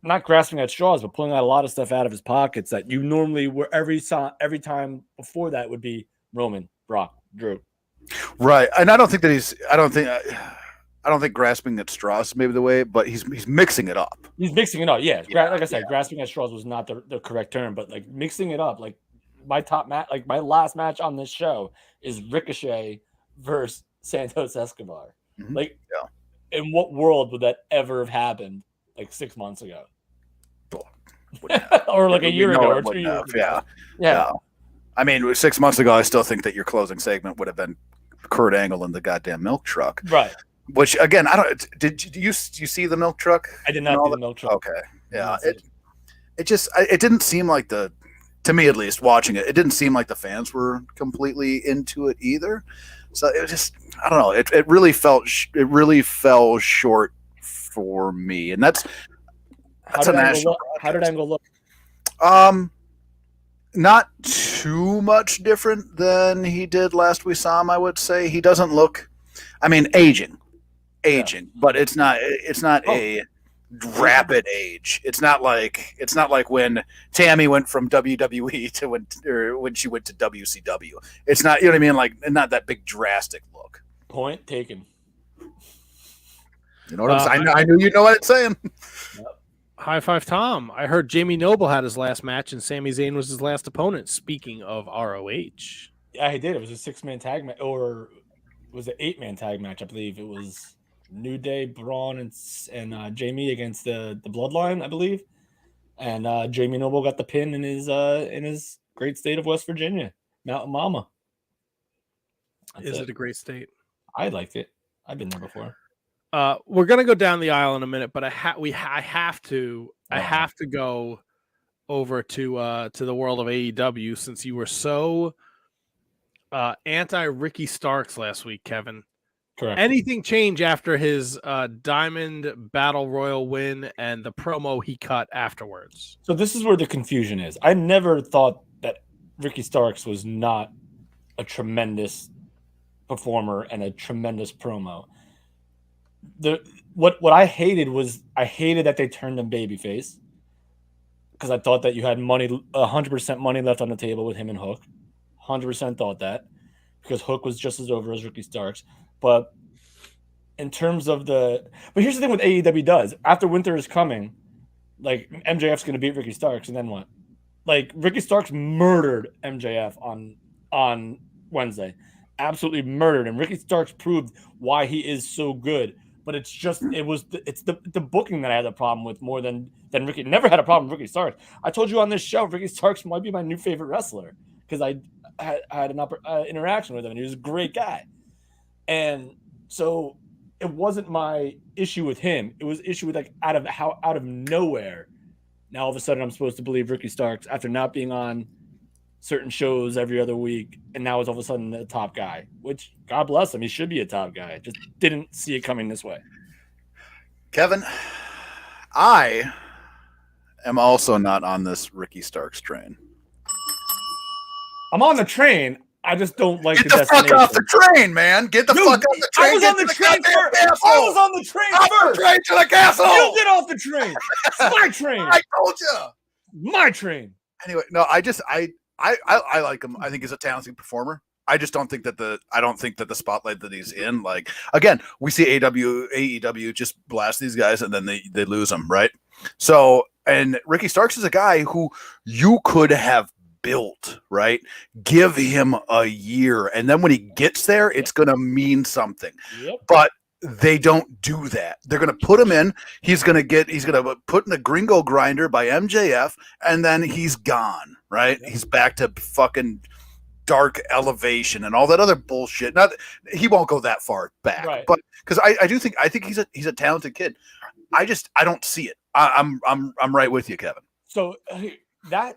not grasping at straws, but pulling out a lot of stuff out of his pockets that you normally were every time before that would be Roman, Brock, Drew. Right, and I don't think grasping at straws is maybe the way, but he's mixing it up. He's mixing it up. Yeah, like I said, grasping at straws was not the correct term, but like mixing it up. Like my top match, like my last match on this show is Ricochet versus Santos Escobar. Mm-hmm. Like, in what world would that ever have happened? Like 6 months ago, or like a year ago, or 2 years ago. Yeah. I mean, 6 months ago, I still think that your closing segment would have been Kurt Angle in the goddamn milk truck. Right. Which again, I don't. Did you see the milk truck? I did not see the milk truck. Okay. Yeah. It didn't seem like to me at least, watching it, it didn't seem like the fans were completely into it either. So it was just, I don't know. It really fell short for me, and that's a national. How did Angle look? Not too much different than he did last we saw him. I would say he doesn't look. I mean, aging, but it's not a rapid age. It's not like when Tammy went from WWE to when she went to WCW. It's not, you know what I mean? Like, not that big drastic look. Point taken. You know what I'm saying? I knew you know what it's saying. Yep. High five, Tom. I heard Jamie Noble had his last match and Sami Zayn was his last opponent. Speaking of ROH. Yeah, he did. It was a 6-man tag match, or it was an 8-man tag match, I believe. It was New Day, Braun, and Jamie against the Bloodline, I believe. And Jamie Noble got the pin in his great state of West Virginia, Mountain Mama. Is it a great state? I liked it. I've been there before. We're gonna go down the aisle in a minute, but I have to go over to the world of AEW since you were so anti Ricky Starks last week, Kevin. Correct. Anything change after his Diamond Battle Royal win and the promo he cut afterwards? So this is where the confusion is. I never thought that Ricky Starks was not a tremendous performer and a tremendous promo. What I hated that they turned him babyface, because I thought that you had 100% money left on the table with him and Hook. 100% thought that, because Hook was just as over as Ricky Starks. But in terms of but here's the thing with AEW does. After Winter is Coming, like, MJF's going to beat Ricky Starks, and then what? Like, Ricky Starks murdered MJF on Wednesday. Absolutely murdered. And Ricky Starks proved why he is so good. But it's the booking that I had a problem with more than Ricky. Never had a problem with Ricky Starks. I told you on this show, Ricky Starks might be my new favorite wrestler because I had an interaction with him, and he was a great guy. And so it wasn't my issue with him. It was issue with like out of nowhere. Now all of a sudden I'm supposed to believe Ricky Starks after not being on certain shows every other week, and now is all of a sudden the top guy. Which God bless him, he should be a top guy. Just didn't see it coming this way. Kevin, I am also not on this Ricky Starks train. I'm on the train. I just don't like Get the fuck off the train, man! Get the Dude, fuck off the train! I was on the train first. I was on the train Off first. the train to the castle! You get off the train. It's my train. I told you. My train. Anyway, no, I like him. I think he's a talented performer. I just don't think that the spotlight that he's in, like, again, we see AEW just blast these guys and then they lose them, right? So, and Ricky Starks is a guy who you could have built, right? Give him a year, and then when he gets there, it's gonna mean something. Yep. But they don't do that. They're going to put him in. He's going to put in a gringo grinder by MJF, and then he's gone, right? Yeah. He's back to fucking Dark Elevation and all that other bullshit. Not he won't go that far back, Right. but because I think he's a talented kid. I don't see it. I'm right with you, Kevin. So that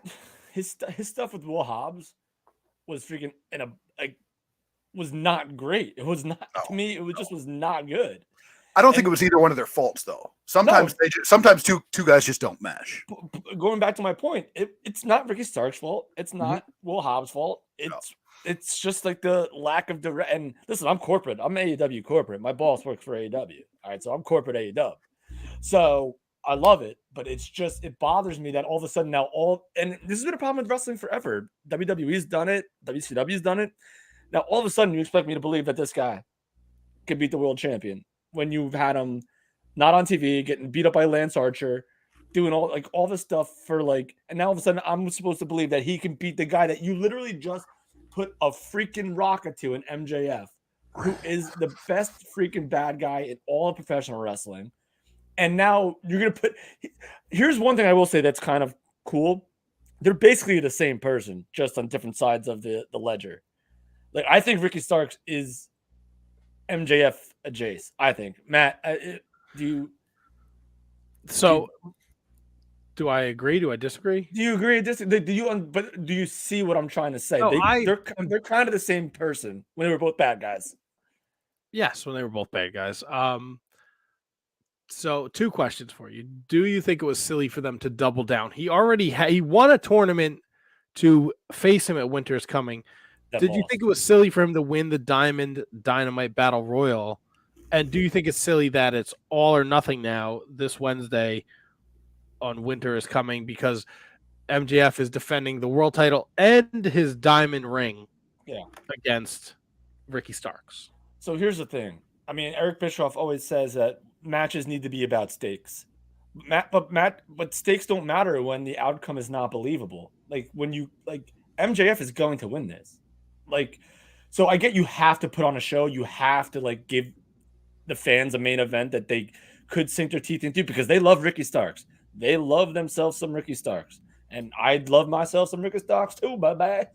his stuff with Will Hobbs was freaking was not great. It was not to me. It was not good. I don't think it was either one of their faults, though. Sometimes sometimes two guys just don't mesh. Going back to my point, it's not Ricky Stark's fault. It's not Will Hobbs' fault. It's just like the lack of direct. And listen, I'm corporate. I'm AEW corporate. My boss works for AEW. All right, so I'm corporate AEW. So I love it, but it bothers me that all of a sudden now and this has been a problem with wrestling forever. WWE's done it. WCW's done it. Now, all of a sudden, you expect me to believe that this guy could beat the world champion when you've had him not on TV, getting beat up by Lance Archer, doing all this stuff and now all of a sudden I'm supposed to believe that he can beat the guy that you literally just put a freaking rocket to in MJF, who is the best freaking bad guy in all of professional wrestling. And now you're going to here's one thing I will say that's kind of cool. They're basically the same person, just on different sides of the ledger. Like, I think Ricky Starks is MJF adjacent. I think. Matt, do I agree? Do I disagree? you agree? But do you see what I'm trying to say? No, They're kind of the same person when they were both bad guys. Yes, when they were both bad guys. So 2 questions for you. Do you think it was silly for them to double down? He already he won a tournament to face him at Winter's Coming. Did you think it was silly for him to win the Diamond Dynamite Battle Royal? And do you think it's silly that it's all or nothing now this Wednesday on Winter is Coming because MJF is defending the world title and his diamond ring against Ricky Starks? So here's the thing. I mean, Eric Bischoff always says that matches need to be about stakes. But stakes don't matter when the outcome is not believable. Like MJF is going to win this. So I get you have to put on a show. You have to give the fans a main event that they could sink their teeth into because they love Ricky Starks. They love themselves some Ricky Starks. And I'd love myself some Ricky Starks too, bye-bye.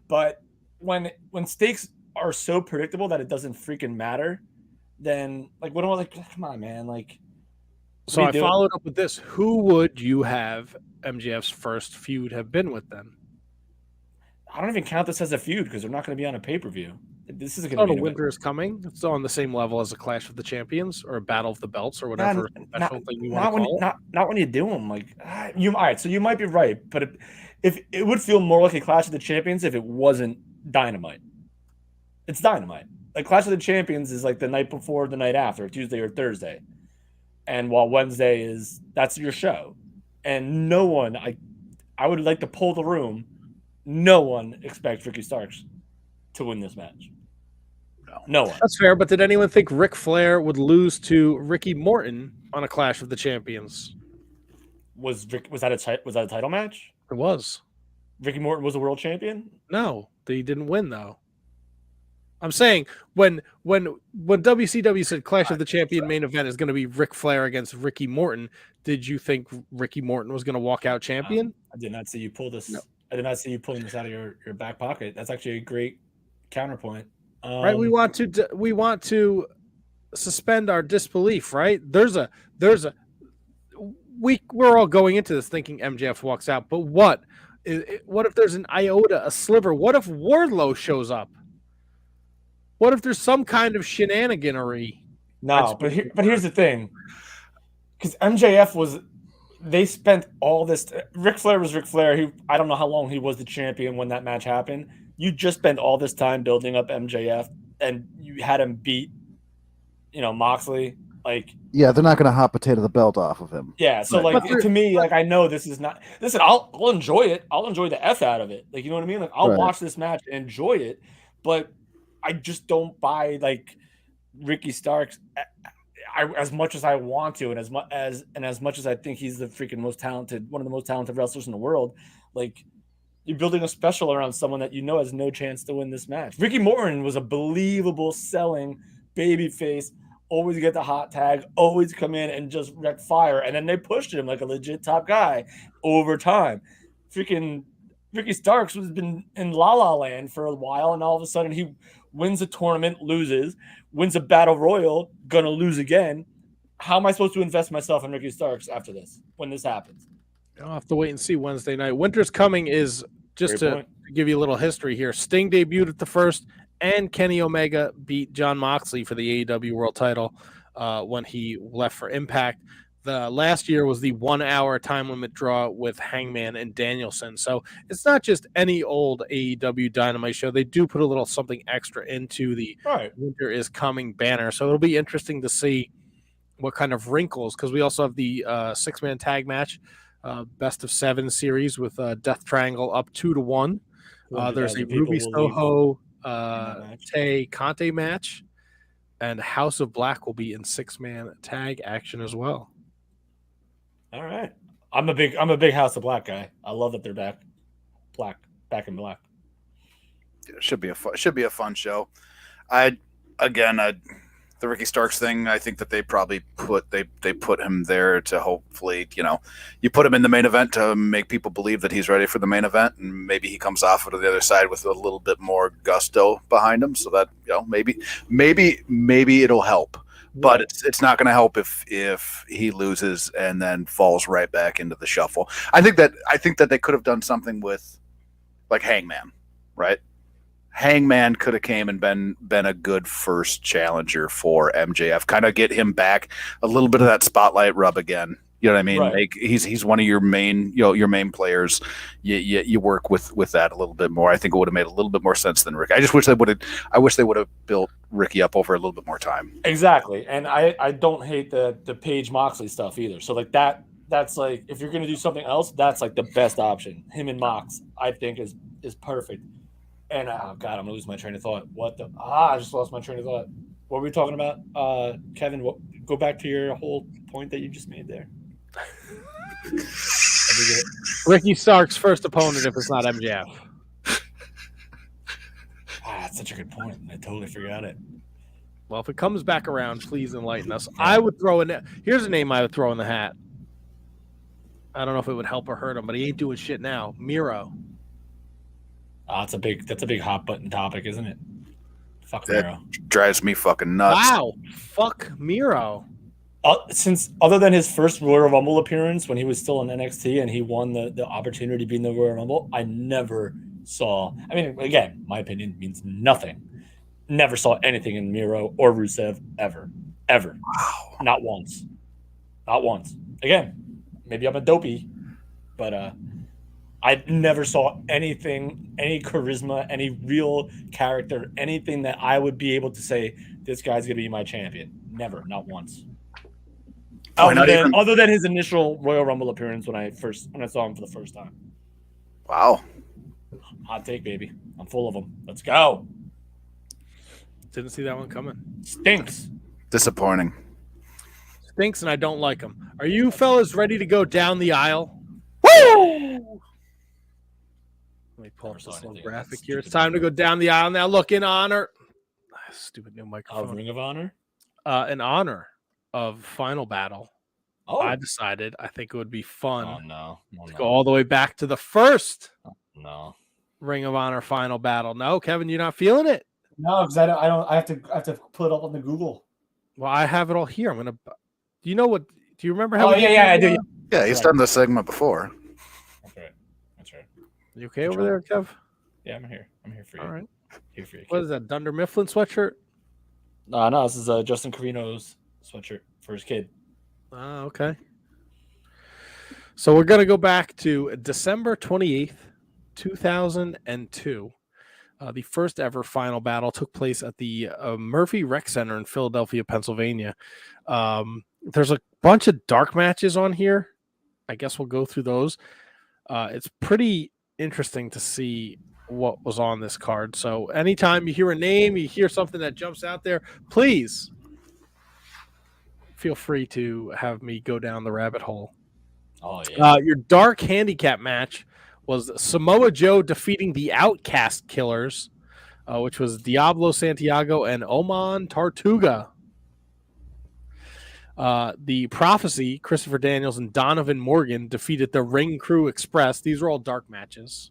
But when stakes are so predictable that it doesn't freaking matter, then what am I come on, man. So I followed up with this. Who would you have MJF's first feud have been with then? I don't even count this as a feud because they're not going to be on a pay-per-view. This isn't going to be. Winter is Coming. It's on the same level as a Clash of the Champions or a Battle of the Belts or whatever special thing you want to call it. Not when you do them. All right, so you might be right, but if it would feel more like a Clash of the Champions if it wasn't Dynamite. It's Dynamite. Clash of the Champions is the night before, the night after, Tuesday or Thursday, and while Wednesday that's your show, and no one. I would like to poll the room. No one expects Ricky Starks to win this match. No one. That's fair, but did anyone think Ric Flair would lose to Ricky Morton on a Clash of the Champions? Was that a title match? It was. Ricky Morton was a world champion? No, he didn't win though. I'm saying when WCW said Clash of the Champion main event is going to be Ric Flair against Ricky Morton, did you think Ricky Morton was going to walk out champion? I did not see you pull this. No. I did not see you pulling this out of your back pocket. That's actually a great counterpoint. Right? We want to suspend our disbelief, right? We're all going into this thinking MJF walks out, but what if there's an iota, a sliver? What if Wardlow shows up? What if there's some kind of shenaniganery? No, but here's the thing, because MJF they spent all this. Ric Flair was Ric Flair. I don't know how long he was the champion when that match happened. You just spent all this time building up MJF, and you had him beat, Moxley. Like, Yeah, they're not going to hot potato the belt off of him. yeah. So But to me, like, I know this is not. Listen, I'll enjoy it. I'll enjoy the F out of it. Like, you know what I mean? Like, I'll Right. watch this match and enjoy it, but I just don't buy like Ricky Starks. As much as I want to, and as much as I think he's the freaking one of the most talented wrestlers in the world, like, you're building a special around someone that has no chance to win this match. Ricky Morton was a believable selling babyface, always get the hot tag, always come in and just wreck fire, and then they pushed him like a legit top guy over time. Freaking Ricky Starks has been in La La Land for a while, and all of a sudden he wins a tournament, loses, wins a battle royal, gonna lose again. How am I supposed to invest myself in Ricky Starks after this when this happens? I'll have to wait and see Wednesday night. Winter's Coming is just Great to point. give you a little history here. Sting debuted at the first, and Kenny Omega beat Jon Moxley for the AEW World Title when he left for Impact. The last year was the 1 hour time limit draw with Hangman and Danielson. So it's not just any old AEW Dynamite show. They do put a little something extra into the All right. Winter is Coming banner. So it'll be interesting to see what kind of wrinkles, because we also have the 6-man tag match, best of 7 series with Death Triangle up 2-1. There's a Ruby Soho Tay Conte match, and House of Black will be in 6-man tag action as well. All right. I'm a big House of Black guy. I love that they're back in black. It should be a fun show. The Ricky Starks thing, I think that they probably put him there to hopefully, you put him in the main event to make people believe that he's ready for the main event, and maybe he comes off to the other side with a little bit more gusto behind him, so that maybe it'll help. But it's not going to help if he loses and then falls right back into the shuffle. I think that they could have done something with, like, Hangman, right? Hangman could have came and been a good first challenger for MJF. Kind of get him back a little bit of that spotlight rub again. You know what I mean? Right. Like, he's one of your main players. You work with that a little bit more. I think it would have made a little bit more sense than Rick. I just wish they would have built Ricky up over a little bit more time. Exactly. And I don't hate the Paige Moxley stuff either. So like that's like, if you're gonna do something else, that's like the best option. Him and Mox, I think is perfect. And oh god, I'm gonna lose my train of thought. I just lost my train of thought. What were we talking about? Kevin, go back to your whole point that you just made there. Ricky Starks' first opponent if it's not MJF. That's such a good point. I totally forgot it. Well, if it comes back around, please enlighten us. I would throw in. Here's a name I would throw in the hat. I don't know if it would help or hurt him, but he ain't doing shit now. Miro. That's a big hot button topic, isn't it? Fuck That Miro. drives me fucking nuts. Wow. Fuck Miro. Since other than his first Royal Rumble appearance when he was still in NXT and he won the opportunity to be in the Royal Rumble, I never saw. I mean, again, my opinion means nothing. Never saw anything in Miro or Rusev ever. Wow. Not once. Again, maybe I'm a dopey, but I never saw anything, any charisma, any real character, anything that I would be able to say this guy's gonna be my champion. Never, not once. Other than his initial Royal Rumble appearance when I saw him for the first time. Wow. Hot take, baby. I'm full of them. Let's go. Didn't see that one coming. Stinks. Disappointing. Stinks, and I don't like him. Are you fellas ready to go down the aisle? Woo! Let me pull up this little graphic here. It's time to go down the aisle now. Look, in honor. Stupid new microphone. Ring of Honor. In honor of Final Battle, Oh, I decided I think it would be fun no. to go all the way back to the first No. Ring of Honor Final Battle. No, Kevin, you're not feeling it. No, because I have to pull it up on the Google. Well, I have it all here. Do you know what? Do you remember how? Oh we yeah, did yeah, I the, do. Yeah, he's Right. done this segment before. That's right. That's right. You okay over there, Kev? Yeah, I'm here. I'm here for you. All right. Here for you. What is that? Dunder Mifflin sweatshirt? No, this is Justin Carino's sweatshirt for his kid. Ah, okay. So we're gonna go back to December 28th, 2002. The first ever final battle took place at the Murphy Rec Center in Philadelphia, Pennsylvania. There's a bunch of dark matches on here. I guess we'll go through those. It's pretty interesting to see what was on this card. So anytime you hear a name, you hear something that jumps out there, please feel free to have me go down the rabbit hole. Oh yeah. Your dark handicap match was Samoa Joe defeating the Outcast Killers, which was Diablo Santiago and Oman Tortuga. The Prophecy, Christopher Daniels and Donovan Morgan defeated the Ring Crew Express. These are all dark matches.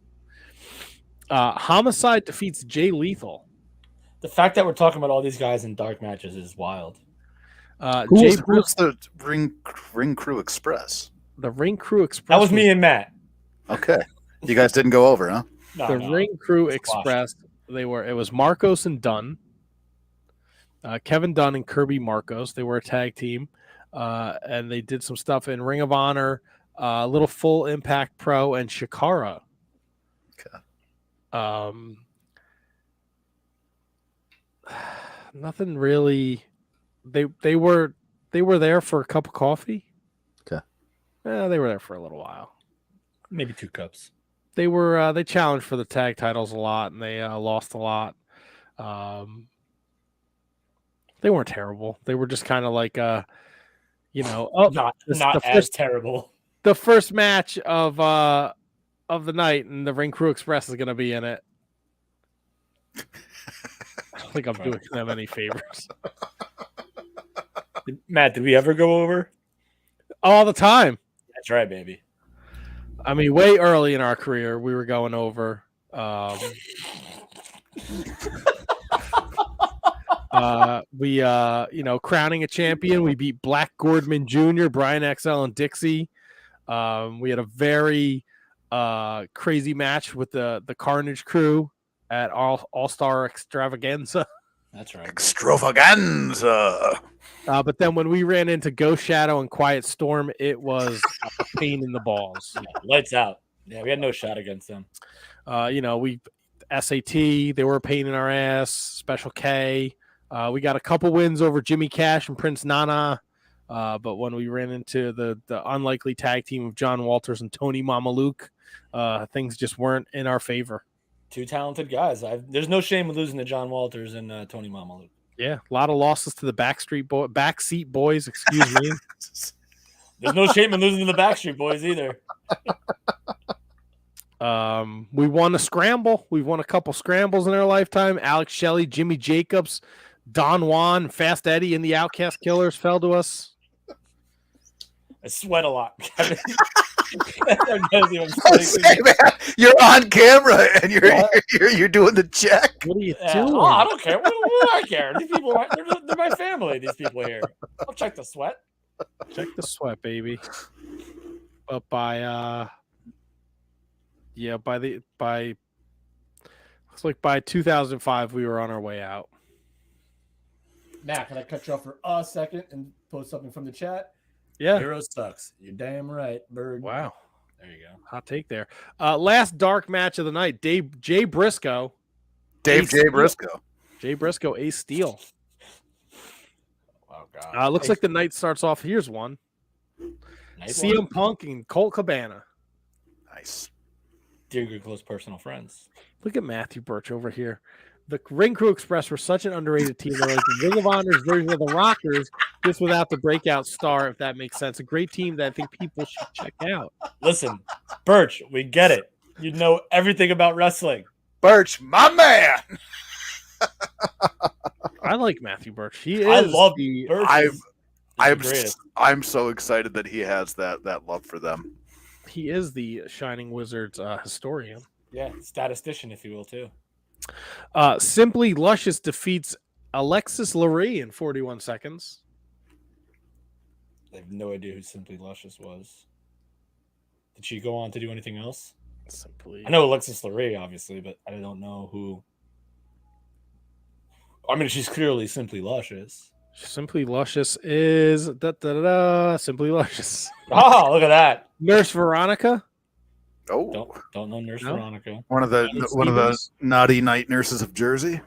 Homicide defeats Jay Lethal. The fact that we're talking about all these guys in dark matches is wild. Who's the Ring Crew Express? The Ring Crew Express. That was me and Matt. Okay, you guys didn't go over, huh? No, The no. Ring Crew Squash. Express. It was Marcos and Dunn. Kevin Dunn and Kirby Marcos. They were a tag team. And they did some stuff in Ring of Honor, Little Full Impact Pro, and Shikara. Okay. Nothing really. They were there for a cup of coffee. Okay. They were there for a little while. Maybe 2 cups. They challenged for the tag titles a lot, and they lost a lot. They weren't terrible. They were just kind of like not the as terrible. the first match of the night, and the Ring Crew Express is going to be in it. I don't think I'm doing them any favors. Matt, did we ever go over? All the time. That's right, baby. I mean, way early in our career, we were going over. Crowning a champion. We beat Black Gordman Jr., Brian XL, and Dixie. We had a very crazy match with the Carnage crew at All-Star Extravaganza. That's right. Extravaganza. But then when we ran into Ghost Shadow and Quiet Storm, it was a pain in the balls. Yeah, lights out. Yeah, we had no shot against them. We SAT, they were a pain in our ass. Special K. We got a couple wins over Jimmy Cash and Prince Nana. But when we ran into the unlikely tag team of John Walters and Tony Mamaluke, things just weren't in our favor. 2 talented guys. There's no shame in losing to John Walters and Tony Mamaluke. Yeah, a lot of losses to the Backseat Boys. Excuse me. There's no shame in losing to the Backstreet Boys either. We won a scramble. We've won a couple scrambles in our lifetime. Alex Shelley, Jimmy Jacobs, Don Juan, Fast Eddie, and the Outcast Killers fell to us. I sweat a lot. Kevin. Say, man, you're on camera and you're doing the check. What are you Yeah. doing? Oh, I don't care. What do I care? These people, they're my family. These people here. I'll check the sweat. Check the sweat, baby. But by looks like by 2005 we were on our way out. Matt, can I cut you off for a second and post something from the chat? Yeah. Hero sucks. You're damn right, bird. Wow. There you go. Hot take there. Last dark match of the night. Jay Briscoe. Dave J. Briscoe. Jay Briscoe, Ace Steel. Oh God. Looks like the night starts off. Here's one. Nice CM one. Punk and Colt Cabana. Nice. Dear good close personal friends. Look at Matthew Birch over here. The Ring Crew Express were such an underrated team. They're like the Ring of Honor's version of the Rockers, just without the breakout star, if that makes sense. A great team that I think people should check out. Listen, Birch, we get it. You know everything about wrestling. Birch, my man. I like Matthew Birch. He is. I love the, Birch. I'm so excited that he has that love for them. He is the Shining Wizards historian. Yeah, statistician, if you will, too. Simply Luscious defeats Alexis Lurie in 41 seconds. I have no idea who Simply Luscious was. Did she go on to do anything else? Simply. I know Alexis Lurie, obviously, but I don't know who. I mean, she's clearly Simply Luscious. Simply Luscious is Simply Luscious. Oh, look at that! Nurse Veronica. Oh, Don't know Nurse No? Veronica. one of the naughty night nurses of Jersey.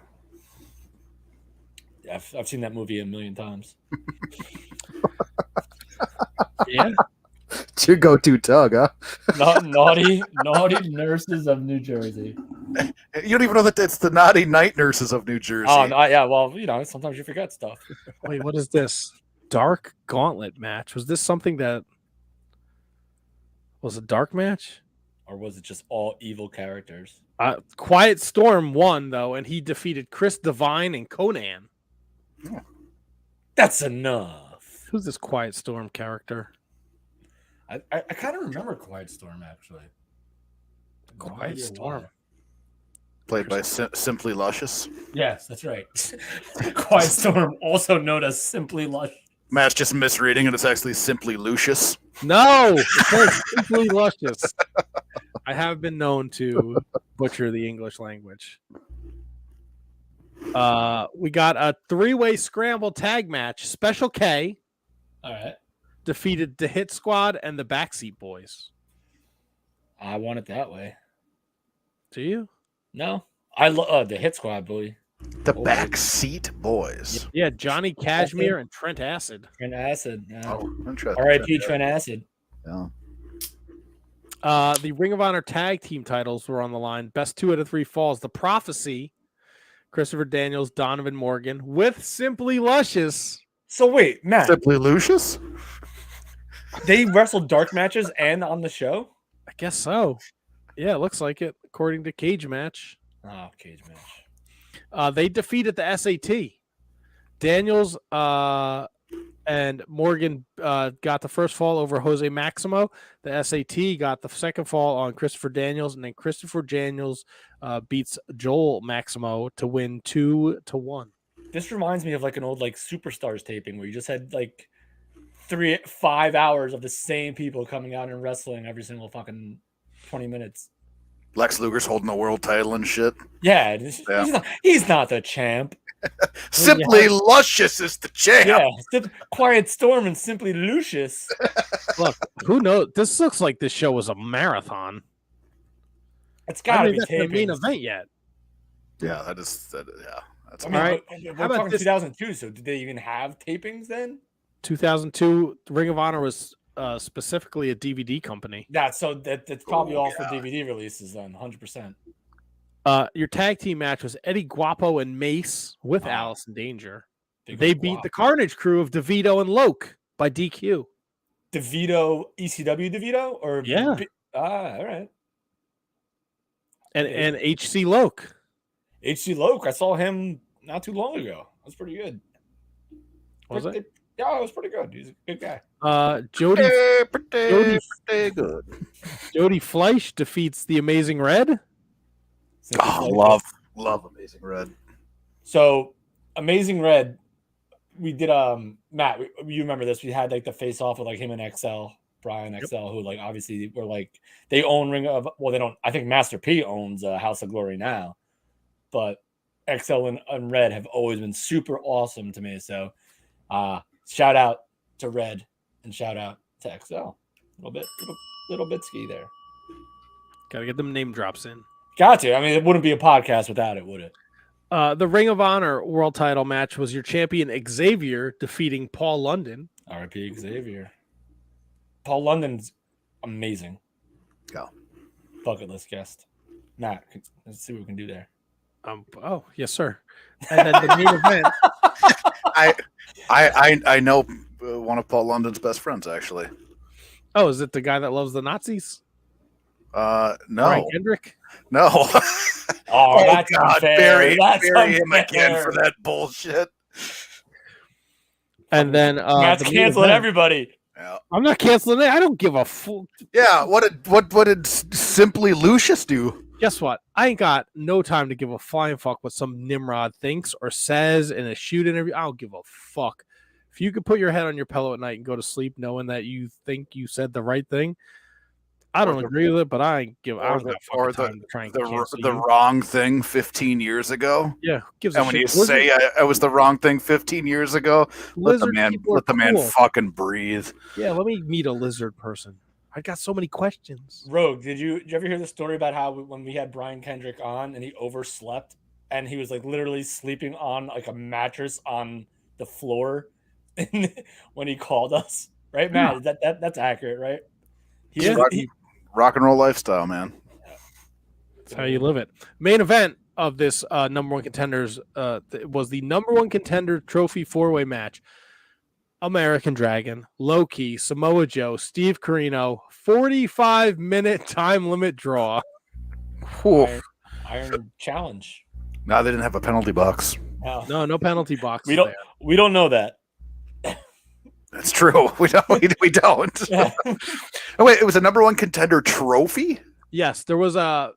Yeah, I've seen that movie a million times. Yeah. It's your go-to Tug, huh? Naughty nurses of New Jersey. You don't even know that it's the naughty night nurses of New Jersey. Oh, no, yeah. Well, sometimes you forget stuff. Wait, what is this? Dark Gauntlet match. Was this something that was a dark match? Or was it just all evil characters? Quiet Storm won though, and he defeated Chris Divine and Conan. That's enough. Who's this Quiet Storm character? I kind of remember Quiet Storm, actually. No Quiet idea Storm. why. Played by Simply Luscious. Yes, that's right. Quiet Storm, also known as Simply Lush. Matt's just misreading it. It's actually Simply Lucius. No, it's Simply Luscious. I have been known to butcher the English language. We got a 3-way scramble tag match. Special K All right. defeated the Hit Squad and the Backseat Boys. I want it that way. Do you? No. I love the Hit Squad, boy. The Backseat Boys. Yeah, Johnny Cashmere and Trent Acid. Trent Acid. Yeah. Oh, interesting. R.I.P. Trent Acid. Yeah. The Ring of Honor tag team titles were on the line. Best 2 out of 3 falls. The Prophecy, Christopher Daniels, Donovan Morgan, with Simply Luscious. So wait, Matt, Simply Lucius? they wrestled dark matches and on the show? I guess so. Yeah, it looks like it, according to Cage Match. Oh, cage match. They defeated the SAT. Daniels and Morgan got the first fall over Jose Maximo. The SAT got the second fall on Christopher Daniels, and then Christopher Daniels beats Joel Maximo to win 2-1. This reminds me of like an old like Superstars taping where you just had like 5 hours of the same people coming out and wrestling every single fucking 20 minutes. Lex Luger's holding the world title and shit. Yeah, Yeah. He's not the champ. Simply Luscious is the champ. Yeah, Quiet Storm and Simply Lucius. Look, who knows? This looks like this show was a marathon. It's got to be that's the main tapings. event yet. Yeah, that's I mean, All right. we're How about talking this? 2002, so did they even have tapings then? 2002, Ring of Honor was specifically a DVD company. Yeah, so that's probably Oh, all for DVD releases then, 100%. Your tag team match was Eddie Guapo and Mace with Oh. Allison Danger. Big They old beat guap. the Carnage crew of DeVito and Loke by DQ. DeVito, ECW DeVito? Or Yeah. all right. And HC Loke. HC Loke, I saw him not too long ago. That's pretty good. Was it? Yeah, it was pretty good. He's a good guy. Jody pretty good. Jody Fleisch defeats the Amazing Red. Oh, love Amazing Red. So, Amazing Red, we did Matt, you remember this? We had like the face off with like him and XL, Brian XL, who like obviously were like they own Ring of they don't. I think Master P owns House of Glory now, but XL and Red have always been super awesome to me. So, shout out to Red and shout out to XL. A little bit ski there. Gotta get them name drops in. Got to. I mean, it wouldn't be a podcast without it, would it? The Ring of Honor world title match was your champion Xavier defeating Paul London. R.I.P. Xavier. Paul London's amazing. Go. Bucket list guest. Matt, let's see what we can do there. Oh, yes, sir. And then the main event. I know one of Paul London's best friends, actually. Oh, is it the guy that loves the Nazis? No. Brian Kendrick? No. Oh, that's God, unfair. bury That's him again unfair. for that bullshit. And then Matt's the main canceling event- everybody. Yeah. I'm not canceling it. I don't give a fool. Yeah. What did Simply Lucius do? Guess what? I ain't got no time to give a flying fuck what some Nimrod thinks or says in a shoot interview. I don't give a fuck. If you could put your head on your pillow at night and go to sleep knowing that you think you said the right thing, I don't agree with it, but I ain't give. I don't got fucking time to try and cancel the you. wrong thing 15 years ago. Yeah, who gives a And when shit? you say I was the wrong thing 15 years ago, let the Lizard people are man cool. fucking breathe. Yeah, let me meet a lizard person. I got so many questions. Rogue, did you ever hear the story about how when we had Brian Kendrick on and he overslept and he was like literally sleeping on like a mattress on the floor when he called us? Right, Matt? That's accurate, right? Yeah. Rock and roll lifestyle, man. That's how you live it. Main event of this number one contenders was the number one contender trophy 4-way match. American Dragon, Low-Ki, Samoa Joe, Steve Carino, 45-minute time limit draw. Iron Challenge. No, they didn't have a penalty box. No penalty box. We don't know that. That's true. We don't. Yeah. Oh wait, it was a number one contender trophy. Yes, there was a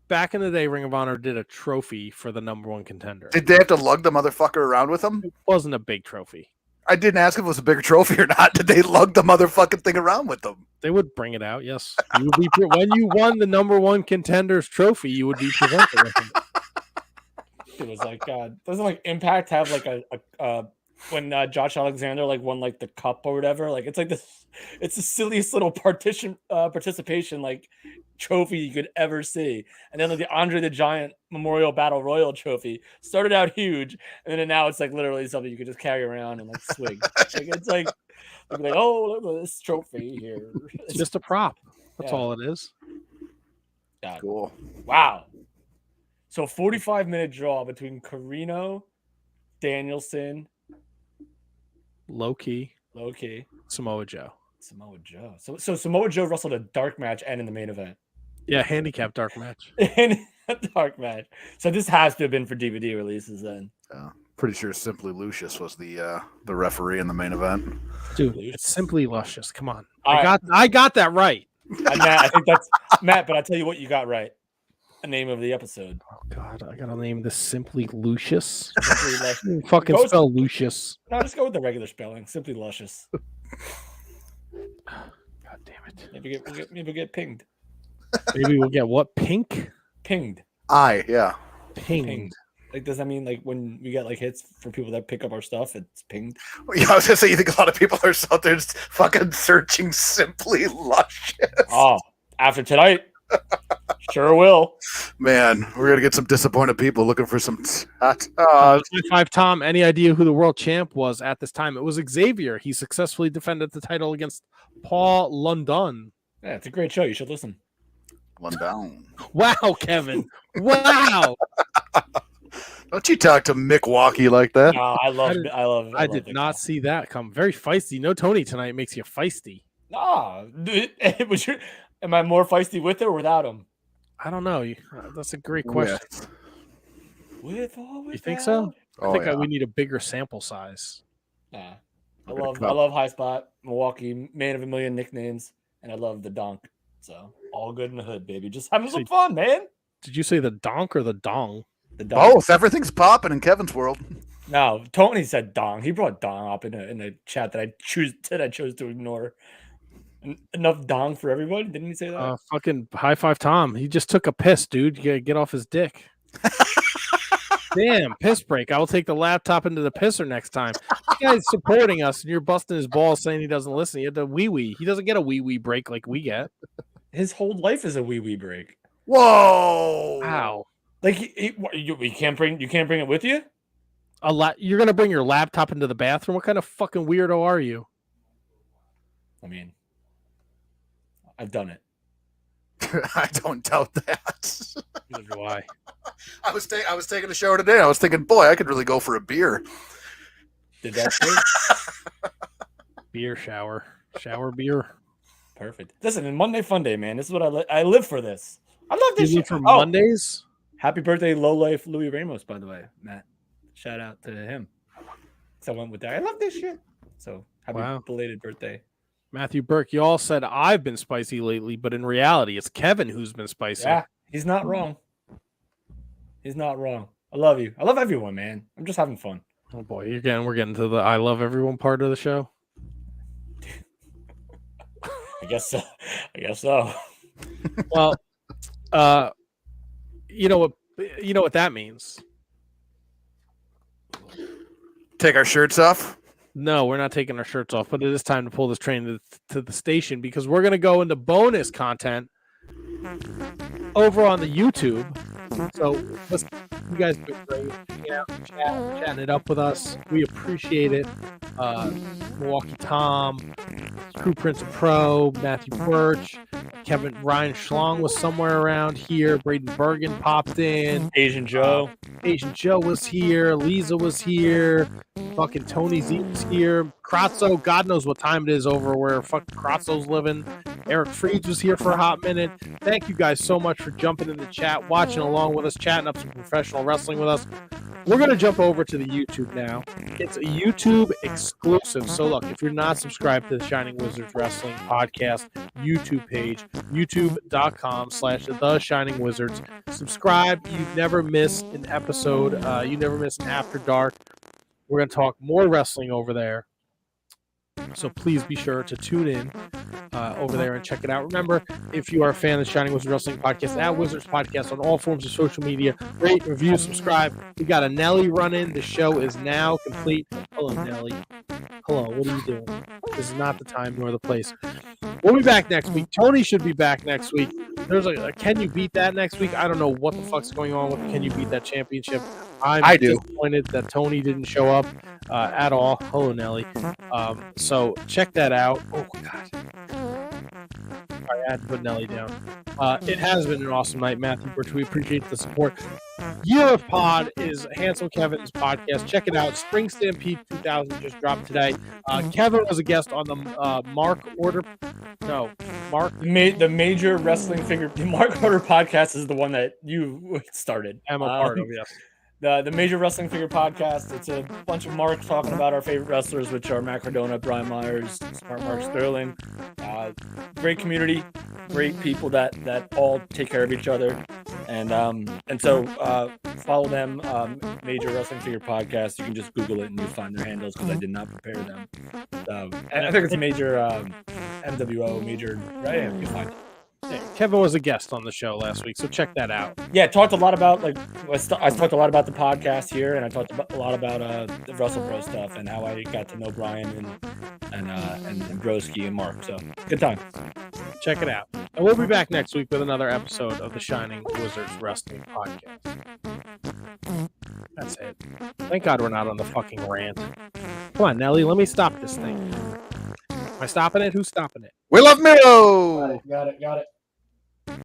back in the day. Ring of Honor did a trophy for the number one contender. Did they have to lug the motherfucker around with them? It wasn't a big trophy. I didn't ask if it was a bigger trophy or not. Did they lug the motherfucking thing around with them? They would bring it out. Yes, you would be when you won the number one contenders trophy. You would be presented with them. It was like, doesn't like Impact have like a when Josh Alexander like won like the cup or whatever? Like it's like this, it's the silliest little participation like trophy you could ever see. And then like the Andre the Giant Memorial Battle Royal trophy started out huge, and then now it's like literally something you could just carry around and like swing. Like it's like oh, look at this trophy here. It's just a prop. That's Yeah. all it is. God. Cool. Wow. So 45-minute draw between Carino, Danielson, Low-Ki, Samoa Joe. Joe. So Samoa Joe wrestled a dark match and in the main event. Yeah, handicap dark match. In a dark match. So this has to have been for DVD releases then. Pretty sure Simply Lucius was the referee in the main event. Dude, it's simply luscious. Come on. All right. I got that right. Matt, I think that's Matt, but I tell you what you got right. The name of the episode. Oh God, I gotta name this Simply Lucius. Simply Luscious. Fucking Go- spell Lucius. No, just go with the regular spelling. Simply Luscious. God damn it. Maybe we'll get pinged. Maybe we'll get what? Pink? Pinged. Yeah. Pinged. Like, does that mean like when we get like hits for people that pick up our stuff, it's pinged? Yeah, I was gonna say you think a lot of people are out there just fucking searching Simply Luscious. Oh, after tonight, sure will. Man, we're gonna get some disappointed people looking for some. Five Tom, any idea who the world champ was at this time? It was Xavier. He successfully defended the title against Paul London. Yeah, it's a great show. You should listen. One down. Wow, Kevin. Wow. Don't you talk to Mick Walkie like that? No, I love. I did not see that come. Very feisty. No Tony tonight makes you feisty. Nah, am I more feisty with or without him? I don't know. That's a great question. With or without? You think so? I Oh, think yeah. we need a bigger sample size. Nah. I Look at love the cup. High Spot, Milwaukee, man of a million nicknames, and I love the donk. So all good in the hood, baby. Just having some fun, man. Did you say the donk or the dong? The donk. Both. Everything's popping in Kevin's world. No, Tony said dong. He brought dong up in a chat that I chose to ignore. Enough dong for everybody? Didn't he say that? Fucking high five Tom. He just took a piss, dude. You gotta get off his dick. Damn, piss break. I will take the laptop into the pisser next time. You guys supporting us and you're busting his balls saying he doesn't listen. He had the wee. He doesn't get a wee break like we get. His whole life is a wee break. Whoa! Wow. Like you can't bring it with you? You're gonna bring your laptop into the bathroom? What kind of fucking weirdo are you? I mean, I've done it. I don't doubt that. Neither do I. I was taking a shower today. I was thinking, boy, I could really go for a beer. Did that too? Beer shower. Shower beer. Perfect. Listen, Monday Fun Day, man. This is what I live for. This. I love this You shit. for Oh, Mondays? happy birthday, Low Life Louis Ramos, by the way, Matt. Shout out to him. So I went with that. I love this shit. So happy belated birthday. Matthew Burke, you all said I've been spicy lately, but in reality, it's Kevin who's been spicy. Yeah, He's not wrong. He's not wrong. I love you. I love everyone, man. I'm just having fun. Oh boy, we're getting to the I love everyone part of the show. I guess so. I guess so. Well, you know what that means. Take our shirts off. No, we're not taking our shirts off, but it is time to pull this train to the station because we're going to go into bonus content over on the YouTube. So listen, you guys have been great. Hanging out, chatting it up with us. We appreciate it. Milwaukee Tom, Crew Prince Pro, Matthew Birch, Ryan Schlong was somewhere around here. Braden Bergen popped in. Asian Joe. Asian Joe was here. Lisa was here. Fucking Tony Z was here. Kratzo, God knows what time it is over where fucking Kratzo's living. Eric Freeds was here for a hot minute. Thank you guys so much for jumping in the chat, watching along with us, chatting up some professional wrestling with us. We're going to jump over to the YouTube now. It's a YouTube exclusive. So look, if you're not subscribed to the Shining Wizards Wrestling Podcast YouTube page, youtube.com/The Shining Wizards. Subscribe. You never miss an episode. You never miss an After Dark. We're going to talk more wrestling over there. So please be sure to tune in over there and check it out. Remember, if you are a fan of the Shining Wizards Wrestling Podcast, at Wizards Podcast on all forms of social media, rate, review, subscribe. We got a Nelly run-in. The show is now complete. Hello, Nelly. Hello, what are you doing? This is not the time nor the place. We'll be back next week. Tony should be back next week. There's a Can You Beat That next week? I don't know what the fuck's going on with the Can You Beat That championship. I'm disappointed that Tony didn't show up at all. Hello, Nelly. So check that out. Oh, God. I had to put Nelly down. It has been an awesome night, Matthew Birch. We appreciate the support. Year of Pod is Handsome Kevin's podcast. Check it out. Spring Stampede 2000 just dropped today. Kevin was a guest on the The Major Wrestling Figure. The Mark Order podcast is the one that you started. I'm a part of, yes. The Major Wrestling Figure Podcast. It's a bunch of Marks talking about our favorite wrestlers, which are Matt Cardona, Brian Myers, Smart Mark Sterling. Great community, great people that all take care of each other, and so follow them. Major Wrestling Figure Podcast. You can just Google it and you'll find their handles because I did not prepare them. I think it's Major MWO Major. Right, yeah, you can find it. Yeah, Kevin was a guest on the show last week, so check that out. Yeah, talked a lot about I talked a lot about the podcast here, and I talked a lot about the Russell Bro stuff and how I got to know Brian and Broski and Mark. So good time. Check it out. And we'll be back next week with another episode of the Shining Wizards Wrestling Podcast. That's it. Thank God we're not on the fucking rant. Come on, Nelly, let me stop this thing. Am I stopping it? Who's stopping it? We love Miro. Got it.